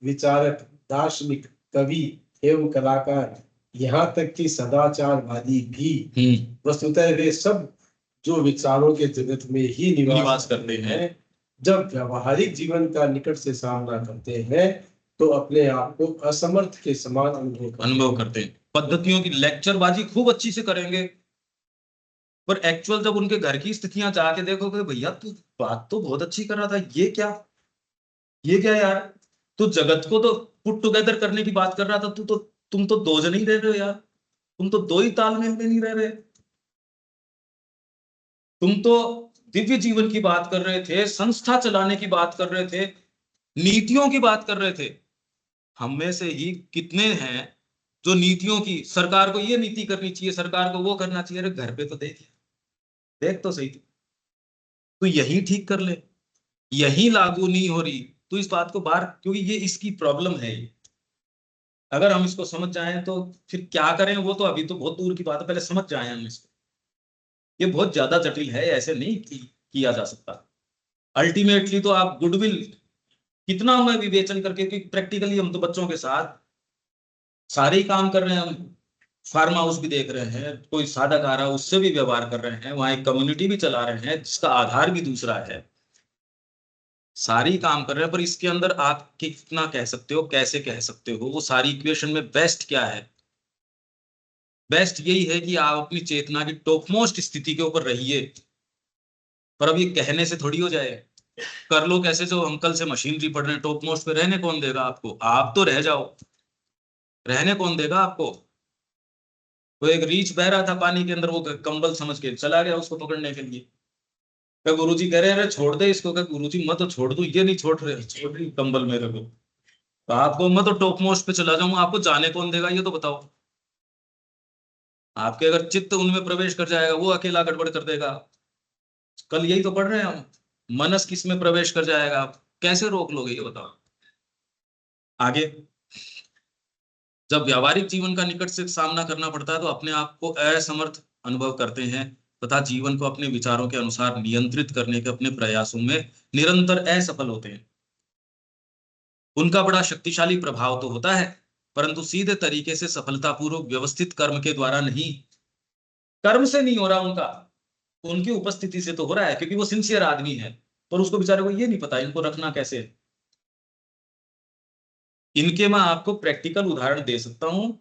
विचारक, दार्शनिक, कवि एवं कलाकार, यहाँ तक कि सदाचारवादी भी वस्तुतः वे सब जो विचारों के जगत में ही निवास करते हैं, जब व्यवहारिक जीवन का निकट से सामना करते हैं तो अपने आप को असमर्थ के समान अनुभव करते हैं। पद्धतियों की लेक्चरबाजी खूब अच्छी से करेंगे, पर एक्चुअल जब उनके घर की स्थितियां जाके देखोगे, भैया तू बात तो बहुत अच्छी कर रहा था, ये क्या यार, तू जगत को तो पुट टुगेदर करने की बात कर रहा था, तुम तो 2 जन ही रह रहे हो यार, तुम तो 2 ही तालमेल में नहीं रह रहे। तुम तो दिव्य जीवन की बात कर रहे थे, संस्था चलाने की बात कर रहे थे, नीतियों की बात कर रहे थे। हम में से ही कितने हैं जो नीतियों की, सरकार को ये नीति करनी चाहिए, सरकार को वो करना चाहिए। अरे घर पे तो देख तो सही, तू यही ठीक कर ले, यही लागू नहीं हो रही, तो इस बात को बाहर, क्योंकि ये इसकी प्रॉब्लम है ये। अगर हम इसको समझ जाएं तो फिर क्या करें वो तो अभी तो बहुत दूर की बात है, पहले समझ जाएं हम इसको। ये बहुत ज्यादा जटिल है, ऐसे नहीं किया जा सकता। अल्टीमेटली तो आप गुडविल कितना मैं विवेचन करके, क्योंकि प्रैक्टिकली हम तो बच्चों के साथ सारे ही काम कर रहे हैं। हम फार्म हाउस भी देख रहे हैं, कोई साधक आ रहा है उससे भी व्यवहार कर रहे हैं, वहां एक कम्युनिटी भी चला रहे हैं जिसका आधार भी दूसरा है। सारी काम कर रहे हैं, पर इसके अंदर आप कितना कह सकते हो, कैसे कह सकते हो, वो सारी इक्वेशन में बेस्ट क्या है? बेस्ट यही है कि आप अपनी चेतना की टॉपमोस्ट स्थिति के ऊपर रहिए। पर अब ये कहने से थोड़ी हो जाए। कर लो कैसे, जो हम कल से मशीनरी पढ़ रहे हैं, टॉपमोस्ट पे रहने कौन देगा आपको? आप तो रह जाओ, रहने कौन देगा आपको? वो एक रीछ बह रहा था पानी के अंदर, वो कंबल समझ के चला गया उसको पकड़ने के लिए। क्या गुरुजी कह रहे हैं अरे छोड़ दे इसको? क्या गुरुजी मत तो छोड़ दूं, ये नहीं छोड़ रही कंबल मेरे को। तो आपको मैं तो टॉप मोस्ट पे चला जाऊंगा, आपको जाने कौन देगा ये तो बताओ? आपके अगर चित्त उनमें प्रवेश कर जाएगा, वो अकेला गड़बड़ कर देगा। कल यही तो पढ़ रहे हैं हम, मनस किस में प्रवेश कर जाएगा, आप कैसे रोक लोगे ये बताओ? आगे जब व्यावहारिक जीवन का निकट से सामना करना पड़ता है तो अपने आप को असमर्थ अनुभव करते हैं तथा जीवन को अपने विचारों के अनुसार नियंत्रित करने के अपने प्रयासों में निरंतर असफल होते हैं। उनका बड़ा शक्तिशाली प्रभाव तो होता है, परंतु सीधे तरीके से सफलतापूर्वक व्यवस्थित कर्म के द्वारा नहीं। कर्म से नहीं हो रहा उनका, उनकी उपस्थिति से तो हो रहा है, क्योंकि वो सिंसियर आदमी है, पर उसको बेचारे को ये नहीं पता इनको रखना कैसे है। इनके मैं आपको प्रैक्टिकल उदाहरण दे सकता हूं,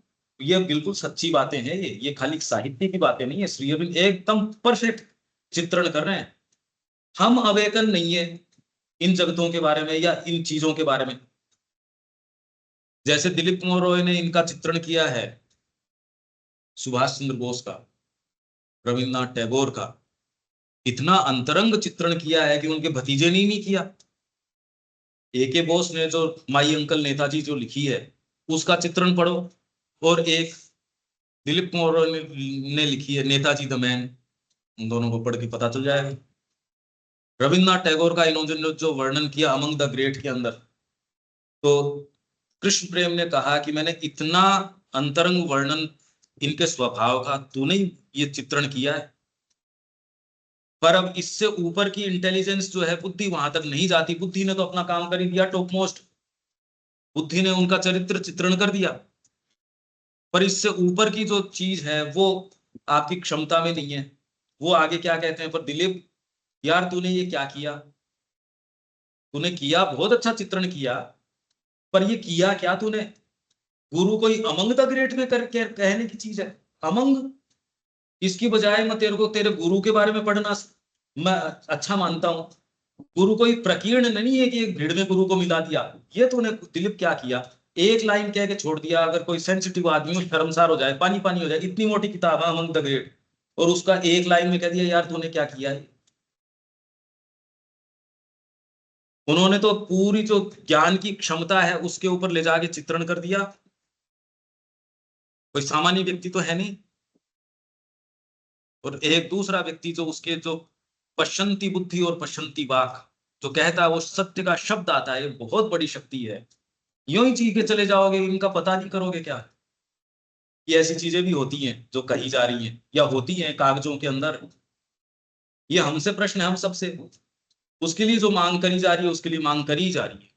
ये बिल्कुल सच्ची बातें हैं, ये खाली साहित्य की बातें नहीं है। श्री अरविंद एकदम परफेक्ट चित्रण कर रहे हैं। हम अवेकन नहीं है इन जगतों के बारे में या इन चीजों के बारे में। जैसे दिलीप कुमार रॉय ने इनका चित्रण किया है, सुभाष चंद्र बोस का, रविन्द्रनाथ टैगोर का, इतना अंतरंग चित्रण किया है कि उनके भतीजे ने नहीं किया। ए बोस ने जो माई अंकल नेताजी जो लिखी है उसका चित्रण पढ़ो, और एक दिलीप कुमार रॉय ने लिखी है नेताजी द मैन, उन दोनों को पढ़ के पता चल जाएगा। रविन्द्रनाथ टैगोर का इन्होंने जो वर्णन किया अमंग द ग्रेट के अंदर, तो कृष्ण प्रेम ने कहा कि मैंने इतना अंतरंग वर्णन इनके स्वभाव का तूने ये चित्रण किया है, पर अब इससे ऊपर की इंटेलिजेंस जो है, बुद्धि वहां तक नहीं जाती। बुद्धि ने तो अपना काम कर ही दिया टॉप मोस्ट, बुद्धि ने उनका चरित्र चित्रण कर दिया, पर इससे ऊपर की जो चीज है वो आपकी क्षमता में नहीं है। वो आगे क्या कहते हैं, पर दिलीप यार तूने ये क्या किया, तूने किया बहुत अच्छा चित्रण किया, पर ये किया क्या तूने। गुरु कोई अमंग द ग्रेट में कहने की चीज है, अमंग। इसकी बजाय मैं तेरे को तेरे गुरु के बारे में पढ़ना मैं अच्छा मानता हूं। गुरु कोई प्रकीर्ण नहीं है कि एक भीड़ में गुरु को मिला दिया। ये तूने दिलीप क्या किया, एक लाइन कह के छोड़ दिया। अगर कोई सेंसिटिव आदमी हो शर्मसार हो जाए, पानी पानी हो जाए। इतनी मोटी किताब है अमंग द ग्रेट, और उसका एक लाइन में कह दिया यार तूने क्या किया है। उन्होंने तो पूरी जो ज्ञान की क्षमता है उसके ऊपर ले जाके चित्रण कर दिया। कोई सामान्य व्यक्ति तो है नहीं। और एक दूसरा व्यक्ति जो उसके जो पश्चंती बुद्धि और पश्चंती वाक जो कहता है, वो सत्य का शब्द आता है, ये बहुत बड़ी शक्ति है। यूं ही चीख के चले जाओगे, इनका पता नहीं करोगे क्या। ये ऐसी चीजें भी होती हैं जो कही जा रही हैं या होती हैं कागजों के अंदर। ये हमसे प्रश्न है, हम सबसे। उसके लिए जो मांग करी जा रही है, उसके लिए मांग करी जा रही है।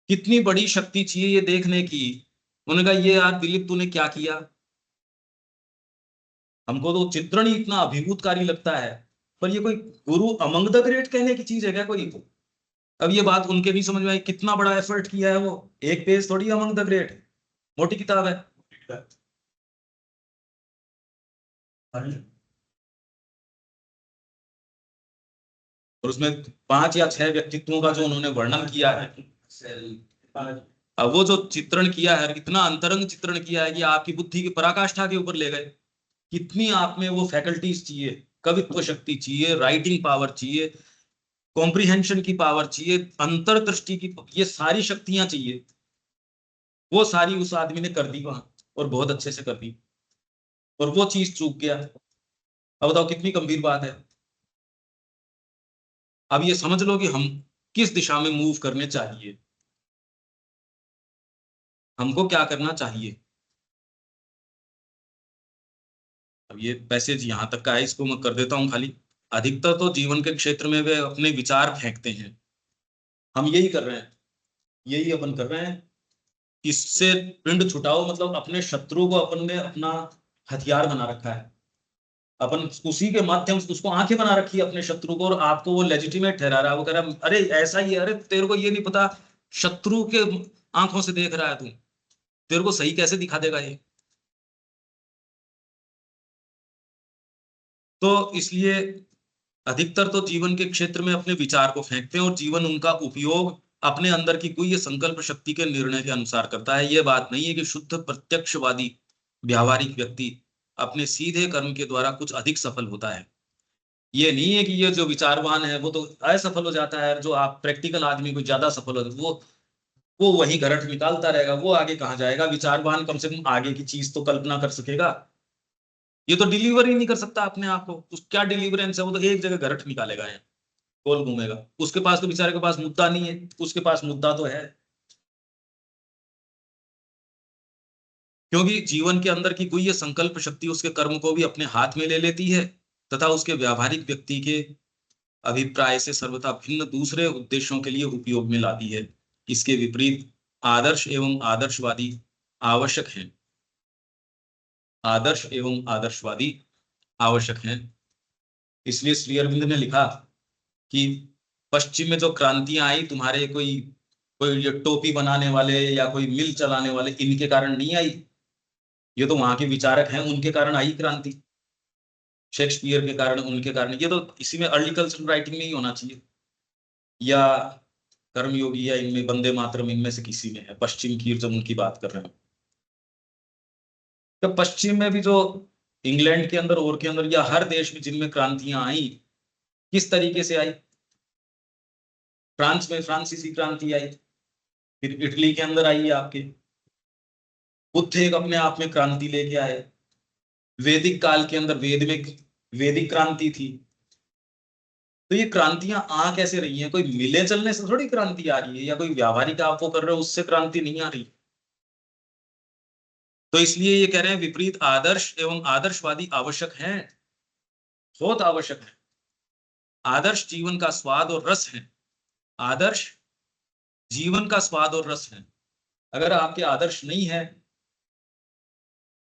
कितनी बड़ी शक्ति चाहिए ये देखने की। उन्होंने कहा ये यार दिलीप तूने क्या किया। हमको तो चित्रण ही इतना अभिभूतकारी लगता है, पर ये कोई गुरु अमंग द ग्रेट कहने की चीज है क्या कोई। अब ये बात उनके भी समझ में आई, कितना बड़ा एफर्ट किया है वो। एक पेज थोड़ी अमंग द ग्रेट, मोटी किताब है। और उसमें 5 या 6 व्यक्तित्वों का जो उन्होंने वर्णन किया है। अब वो जो चित्रण किया है, इतना अंतरंग चित्रण किया है कि आपकी बुद्धि की पराकाष्ठा के ऊपर ले गए। कितनी आप में वो फैकल्टीज चाहिए, कवित्व शक्ति चाहिए, राइटिंग पावर चाहिए, कॉम्प्रिहेंशन की पावर चाहिए, अंतर्दृष्टि की, ये सारी शक्तियां चाहिए। वो सारी उस आदमी ने कर दी वहां, और बहुत अच्छे से कर दी, और वो चीज चूक गया। अब बताओ कितनी गंभीर बात है। अब ये समझ लो कि हम किस दिशा में मूव करने चाहिए, हमको क्या करना चाहिए। अब ये पैसेज यहां तक का है, इसको मैं कर देता हूं खाली। अधिकतर तो जीवन के क्षेत्र में वे अपने विचार फेंकते हैं। हम यही कर रहे हैं, यही अपन कर रहे हैं। इससे पिंड छुटाओ, मतलब अपने शत्रु को अपन ने अपना हथियार बना रखा है। अपन उसी के माध्यम से उसको आंखें बना रखी है अपने शत्रु को, और आपको वो लेजिटिमेट ठहरा रहा है। वो कह रहा है अरे ऐसा ही है, अरे तेरे को ये नहीं पता, शत्रु के आंखों से देख रहा है तू, तेरे को सही कैसे दिखा देगा ये। तो इसलिए अधिकतर तो जीवन के क्षेत्र में अपने विचार को फेंकते हैं, और जीवन उनका उपयोग अपने अंदर की कोई ये संकल्प शक्ति के निर्णय के अनुसार करता है। ये बात नहीं है कि शुद्ध प्रत्यक्षवादी व्यावहारिक व्यक्ति अपने सीधे कर्म के द्वारा कुछ अधिक सफल होता है। ये नहीं है कि ये जो विचारवान है वो तो असफल हो जाता है, जो आप प्रैक्टिकल आदमी को ज्यादा सफल हो, वो वही घरट निकालता रहेगा, वो आगे कहाँ जाएगा। विचारवान कम से कम आगे की चीज तो कल्पना कर सकेगा। ये तो डिलीवर ही नहीं कर सकता अपने आप को, उस क्या डिलीवरेंस है। वो तो एक जगह घरट निकालेगा, है गोल घूमेगा। उसके पास तो बेचारे के पास मुद्दा नहीं है, उसके पास मुद्दा तो है। क्योंकि जीवन के अंदर की कोई ये संकल्प शक्ति उसके कर्म को भी अपने हाथ में ले लेती है, तथा उसके व्यावहारिक व्यक्ति के अभिप्राय से सर्वथा भिन्न दूसरे उद्देश्यों के लिए उपयोग में लाती है। इसके विपरीत आदर्श एवं आदर्शवादी आवश्यक हैं। आदर्श एवं आदर्शवादी आवश्यक हैं। इसलिए श्री अरविंद ने लिखा कि पश्चिम में जो क्रांतियां आई, तुम्हारे कोई कोई ये टोपी बनाने वाले या कोई मिल चलाने वाले, इनके कारण नहीं आई, ये तो वहां के विचारक हैं, उनके कारण आई क्रांति, शेक्सपियर के कारण, उनके कारण। ये तो इसी में अर्ली कल्चरल राइटिंग में ही होना चाहिए, या कर्मयोगी, या इनमें वंदे मातरम, इनमें से किसी में है, पश्चिम की जब उनकी बात कर रहे हैं। तो पश्चिम में भी जो इंग्लैंड के अंदर और के अंदर या हर देश में जिनमें क्रांतियां आई, किस तरीके से आई? फ्रांस में फ्रांसीसी क्रांति आई, फिर इटली के अंदर आई आपके, बुद्ध एक अपने आप में क्रांति लेके आए, वैदिक काल के अंदर वेद में वैदिक क्रांति थी। तो ये क्रांतियां आ कैसे रही हैं? कोई मिले चलने से थोड़ी क्रांति आ रही है, या कोई व्यावहारिक आप वो कर रहे हो उससे क्रांति नहीं आ रही। तो इसलिए ये कह रहे हैं विपरीत आदर्श एवं आदर्शवादी आवश्यक हैं, बहुत आवश्यक है। आदर्श जीवन का स्वाद और रस है, आदर्श जीवन का स्वाद और रस है। अगर आपके आदर्श नहीं है,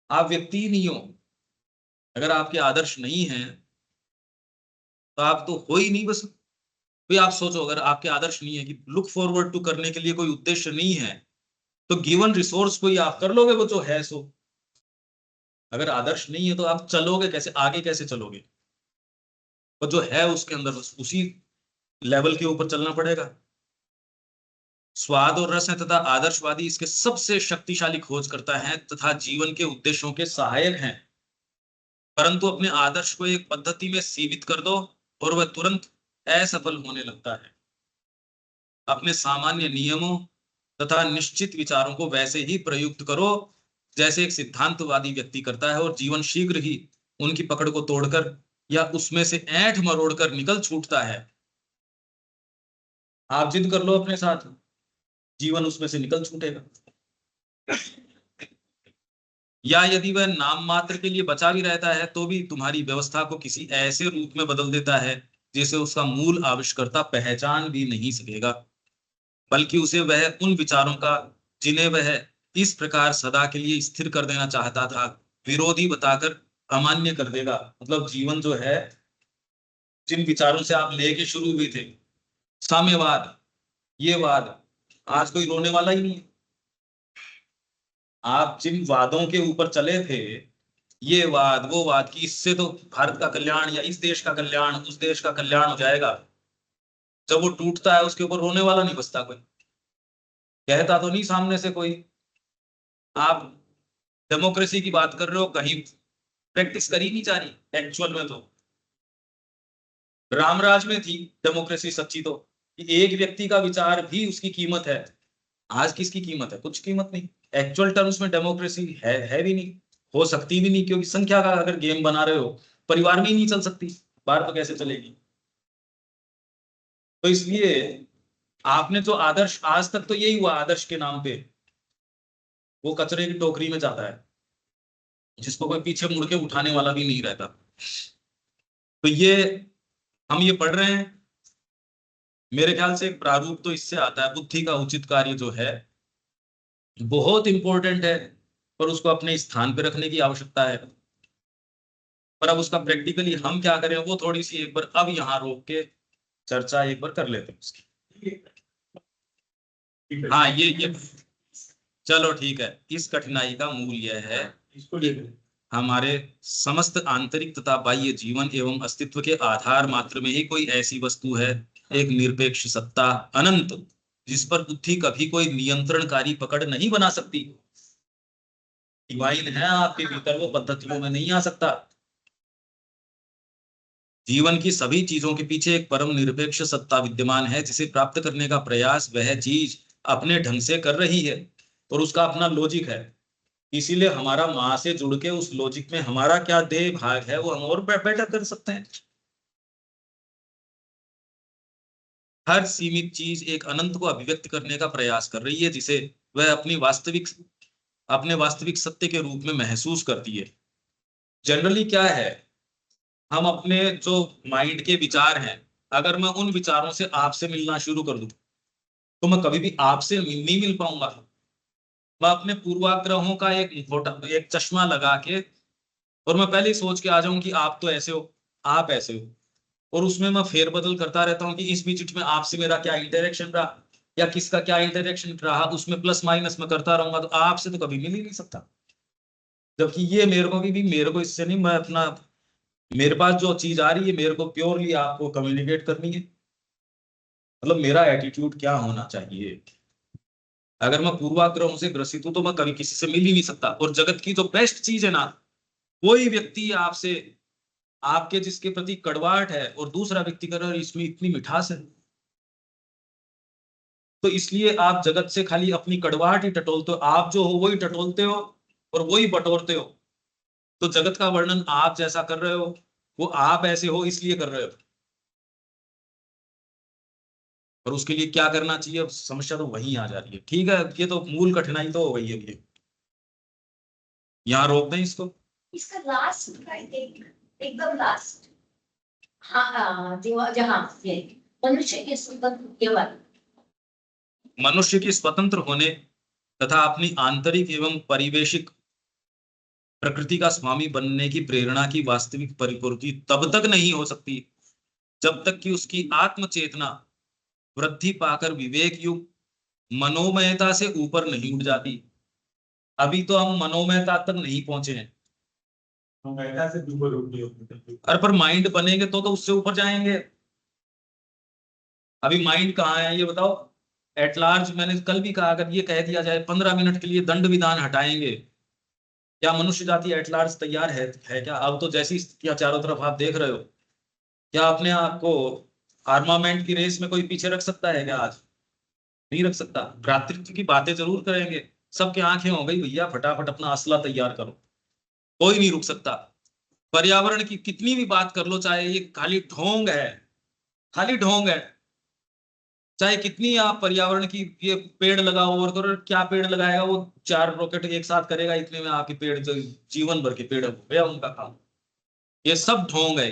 आप व्यक्ति ही नहीं हो। अगर आपके आदर्श नहीं है तो आप तो हो ही नहीं। बस कोई आप सोचो, अगर आपके आदर्श नहीं है कि लुक फॉरवर्ड टू करने के लिए कोई उद्देश्य नहीं है, तो गिवन रिसोर्स कोई आप कर लोगे वो जो है सो। अगर आदर्श नहीं है तो आप चलोगे कैसे, आगे कैसे चलोगे? वो जो है उसके अंदर बस उसी लेवल के ऊपर चलना पड़ेगा। स्वाद और रस है तथा आदर्शवादी इसके सबसे शक्तिशाली खोज करता है तथा जीवन के उद्देश्यों के सहायक हैं। परंतु अपने आदर्श को एक पद्धति में सीमित कर दो और वह तुरंत असफल होने लगता है। अपने सामान्य नियमों तथा निश्चित विचारों को वैसे ही प्रयुक्त करो जैसे एक सिद्धांतवादी व्यक्ति करता है, और जीवन शीघ्र ही उनकी पकड़ को तोड़कर या उसमें से ऐंठ मरोड़ कर निकल छूटता है। आप जिद कर लो अपने साथ, जीवन उसमें से निकल छूटेगा। या यदि वह नाम मात्र के लिए बचा भी रहता है तो भी तुम्हारी व्यवस्था को किसी ऐसे रूप में बदल देता है जिसे उसका मूल आविष्कर्ता पहचान भी नहीं सकेगा, बल्कि उसे वह उन विचारों का जिन्हें वह इस प्रकार सदा के लिए स्थिर कर देना चाहता था विरोधी बताकर अमान्य कर देगा। मतलब जीवन जो है, जिन विचारों से आप लेके शुरू हुए थे, साम्यवाद, ये वाद, आज कोई रोने वाला ही नहीं है। आप जिन वादों के ऊपर चले थे, ये वाद वो वाद, कि इससे तो भारत का कल्याण या इस देश का कल्याण, उस देश का कल्याण हो जाएगा, जब वो टूटता है उसके ऊपर रोने वाला नहीं बचता कोई, कहता तो नहीं सामने से कोई। आप डेमोक्रेसी की बात कर रहे हो, कहीं प्रैक्टिस करी नहीं जा रही एक्चुअल में। तो रामराज में थी डेमोक्रेसी सच्ची तो, कि एक व्यक्ति का विचार भी उसकी कीमत है। आज किसकी कीमत है? कुछ कीमत नहीं। एक्चुअल टर्म्स में डेमोक्रेसी है भी नहीं, हो सकती भी नहीं, क्योंकि संख्या का अगर गेम बना रहे हो, परिवार में ही नहीं चल सकती, बाहर तो कैसे चलेगी? तो इसलिए आपने जो आदर्श, आज तक तो यही हुआ आदर्श के नाम पे, वो कचरे की टोकरी में जाता है, जिसको कोई पीछे मुड़ के उठाने वाला भी नहीं रहता। तो ये हम ये पढ़ रहे हैं, मेरे ख्याल से एक प्रारूप तो इससे आता है, बुद्धि का उचित कार्य जो है बहुत इंपॉर्टेंट है, पर उसको अपने स्थान पे रखने की आवश्यकता है। पर अब उसका प्रैक्टिकली हम क्या करें, वो थोड़ी सी एक बार अब यहाँ रोक के चर्चा एक बार कर लेते हैं उसकी। हाँ, ये चलो ठीक है। इस कठिनाई का मूल यह है कि हमारे समस्त आंतरिक तथा बाह्य जीवन एवं अस्तित्व के आधार मात्र में ही कोई ऐसी वस्तु है, एक निरपेक्ष सत्ता, अनंत, जिस पर बुद्धि कभी कोई नियंत्रणकारी पकड़ नहीं बना सकती। डिवाइन है आपके भीतर, वो पद्धतियों में नहीं आ सकता। जीवन की सभी चीजों के पीछे एक परम निरपेक्ष सत्ता विद्यमान है, जिसे प्राप्त करने का प्रयास वह चीज अपने ढंग से कर रही है, और उसका अपना लॉजिक है। इसीलिए हमारा माँ से जुड़ के उस लॉजिक में हमारा क्या देह भाग है, वो हम और बेटर कर सकते हैं। हर सीमित चीज एक अनंत को अभिव्यक्त करने का प्रयास कर रही है, जिसे वह अपने वास्तविक सत्य के रूप में महसूस करती है। जनरली क्या है, हम अपने जो माइंड के विचार हैं, अगर मैं उन विचारों से आपसे मिलना शुरू कर दूं, तो मैं कभी भी आपसे नहीं मिल पाऊंगा। मैं अपने पूर्वाग्रहों का एक चश्मा लगा के और मैं पहले ही सोच के आ जाऊं कि आप तो ऐसे हो, आप ऐसे हो, और उसमें मैं फेरबदल करता रहता हूँ कि इस बीच में आपसे मेरा क्या इंटरेक्शन रहा या किसका क्या इंटरेक्शन रहा, उसमें प्लस माइनस में करता रहूंगा, तो आपसे तो कभी मिल ही नहीं सकता। जबकि ये मेरे को भी मेरे को इससे नहीं, मैं अपना, मेरे पास जो चीज आ रही है मेरे को प्योरली आपको कम्युनिकेट करनी है। मतलब मेरा एटीट्यूड क्या होना चाहिए। अगर मैं पूर्वाग्रहों से ग्रसित हूं तो मैं कभी किसी से मिल ही नहीं सकता। और जगत की जो बेस्ट चीज है ना, कोई व्यक्ति आपसे, आपके जिसके प्रति कड़वाहट है और दूसरा व्यक्ति कर रहा है इसमें इतनी मिठास है, तो इसलिए आप जगत से खाली अपनी कड़वाहट ही टटोलते हो, आप जो हो वही टटोलते हो और वही बटोरते हो। तो जगत का वर्णन आप जैसा कर रहे हो, वो आप ऐसे हो इसलिए कर रहे हो। और उसके लिए क्या करना चाहिए, अब समस्या तो वहीं आ जा रही है। ठीक है, ये तो मूल कठिनाई तो हो गई है ये। यहाँ रोक दें इसको। इसका लास्ट आई थिंक, एकदम लास्ट। हाँ जहाँ ये मनुष्य के स्वतंत्र केवल, मनुष्य की स्वतंत्र होने तथा अपनी आंतरिक एवं परिवेशिक प्रकृति का स्वामी बनने की प्रेरणा की वास्तविक परिपूर्ति तब तक नहीं हो सकती जब तक कि उसकी आत्म चेतना वृद्धि पाकर विवेक युक्त मनोमयता से ऊपर नहीं उठ जाती। अभी तो हम मनोमयता तक नहीं पहुंचे हैं। से ऊपर उठ गए। अरे पर माइंड बनेंगे तो उससे ऊपर जाएंगे। अभी माइंड कहाँ है ये बताओ। एट लार्ज, मैंने कल भी कहा, अगर ये कह दिया जाए 15 मिनट के लिए दंड विधान हटाएंगे, क्या मनुष्य जाति एट लार्ज तैयार है क्या? अब तो जैसी स्थितियां चारों तरफ आप देख रहे हो, क्या अपने आप को आर्मामेंट की रेस में कोई पीछे रख सकता है क्या? आज नहीं रख सकता। भ्रातृत्व की बातें जरूर करेंगे, सबके आंखें हो गई भैया फटाफट अपना असला तैयार करो, कोई नहीं रुक सकता। पर्यावरण की कितनी भी बात कर लो, चाहे ये खाली ढोंग है, खाली ढोंग है। चाहे कितनी आप पर्यावरण की ये पेड़ लगाओ और करो, क्या पेड़ लगाएगा वो? 4 रॉकेट एक साथ करेगा, इतने में आपके पेड़ जो जीवन भर के पेड़ हो गया उनका काम। ये सब ढोंग है।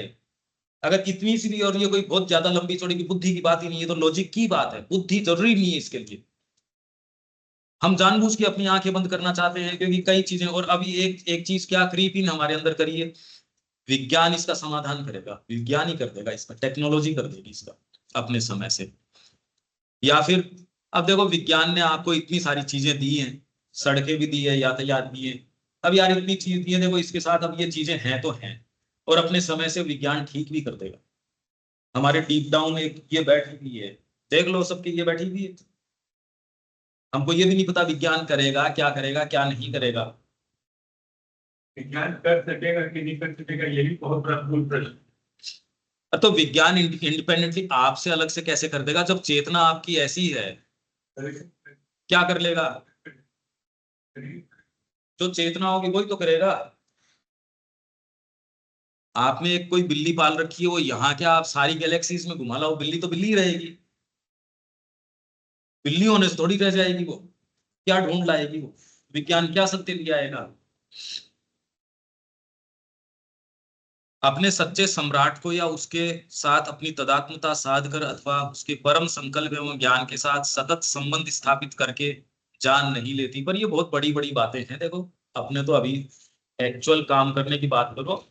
अगर इतनी सी भी, और ये कोई बहुत ज्यादा लंबी चौड़ी की बुद्धि की बात ही नहीं है, तो लॉजिक की बात है, बुद्धि जरूरी नहीं है इसके लिए। हम जानबूझ के अपनी आंखें बंद करना चाहते हैं क्योंकि कई चीजें, और अभी एक एक चीज क्या क्रीप इन हमारे अंदर करी है, विज्ञान इसका समाधान करेगा, विज्ञान ही कर देगा इसका, टेक्नोलॉजी कर देगी इसका अपने समय से। या फिर अब देखो, विज्ञान ने आपको इतनी सारी चीजें दी हैं, सड़कें भी दी है, यातायात भी है। अब यार इतनी चीज दी है, देखो इसके साथ अब ये चीजें हैं तो हैं, और अपने समय से विज्ञान ठीक भी कर देगा। हमारे डीप डाउन एक ये बैठी हुई है, देख लो सबकी ये बैठी हुई है। हमको ये भी नहीं पता विज्ञान करेगा क्या नहीं करेगा। विज्ञान कर सकेगा कि नहीं कर सकेगा, ये भी बहुत बड़ा मूल प्रश्न। तो विज्ञान इंडिपेंडेंटली आपसे अलग से कैसे कर देगा जब चेतना आपकी ऐसी है? क्या कर लेगा? जो चेतना होगी वही तो करेगा। आपने एक कोई बिल्ली पाल रखी है, वो यहाँ क्या आप सारी गैलेक्सीज में घुमा लाओ, बिल्ली तो बिल्ली ही रहेगी। बिल्ली होने से थोड़ी रह जाएगी वो, क्या ढूंढ लाएगी वो? विज्ञान क्या सत्य ले आएगा? अपने सच्चे सम्राट को या उसके साथ अपनी तदात्मता साध कर अथवा उसके परम संकल्प एवं ज्ञान के साथ सतत संबंध स्थापित करके जान नहीं लेती। पर ये बहुत बड़ी बड़ी बातें हैं। देखो, अपने तो अभी एक्चुअल काम करने की बात करो।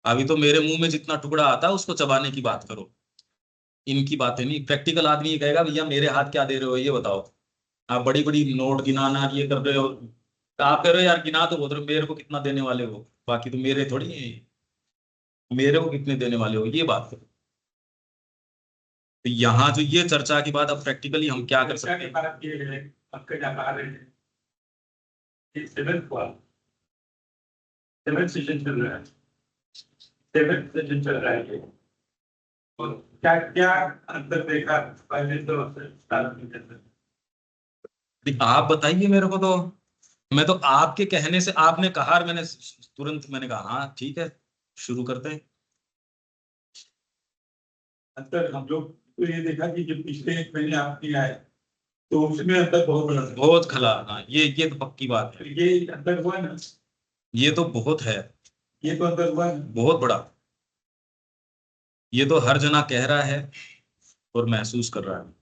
अभी तो मेरे मुंह में जितना टुकड़ा आता है उसको चबाने की बात करो, इनकी बातें नहीं। प्रैक्टिकल आदमी ये कहेगा भैया मेरे हाथ क्या दे रहे हो ये बताओ। आप बड़ी बड़ी नोट गिनाना ये कर रहे हो, तो आप कह रहे हो यार गिना तो बहुत रहे हो, मेरे को कितना देने वाले हो, बाकी तो मेरे थोड़ी है, मेरे को कितने देने वाले हो ये बात करो। तो यहाँ जो ये चर्चा की बात, अब प्रैक्टिकली हम क्या कर सकते हैं? आपके जा पा रहे हैं, सेवेंथ हुआ, सेवेंथ सेशन चल रहा है, सेवेंथ सेशन चल रहा है ये। और क्या क्या अंतर देखा पहले तो प्रारंभ के अंदर? आप बताइए मेरे को। तो मैं तो आपके कहने से, आपने कहा और मैंने तुरंत मैंने कहा हाँ ठीक है, शुरू करते हैं। अंतर हम लोग तो ये देखा कि जब पिछले 1 महीने आप नहीं आए तो उसमें अंतर बहुत बड़ा था। बहुत खला, हाँ ये तो पक्की बात है। ये अंतर हुआ ना, ये तो बहुत है, ये तो अंतर हुआ ना। बहुत बड़ा। ये तो हर जना कह रहा है और महसूस कर रहा है।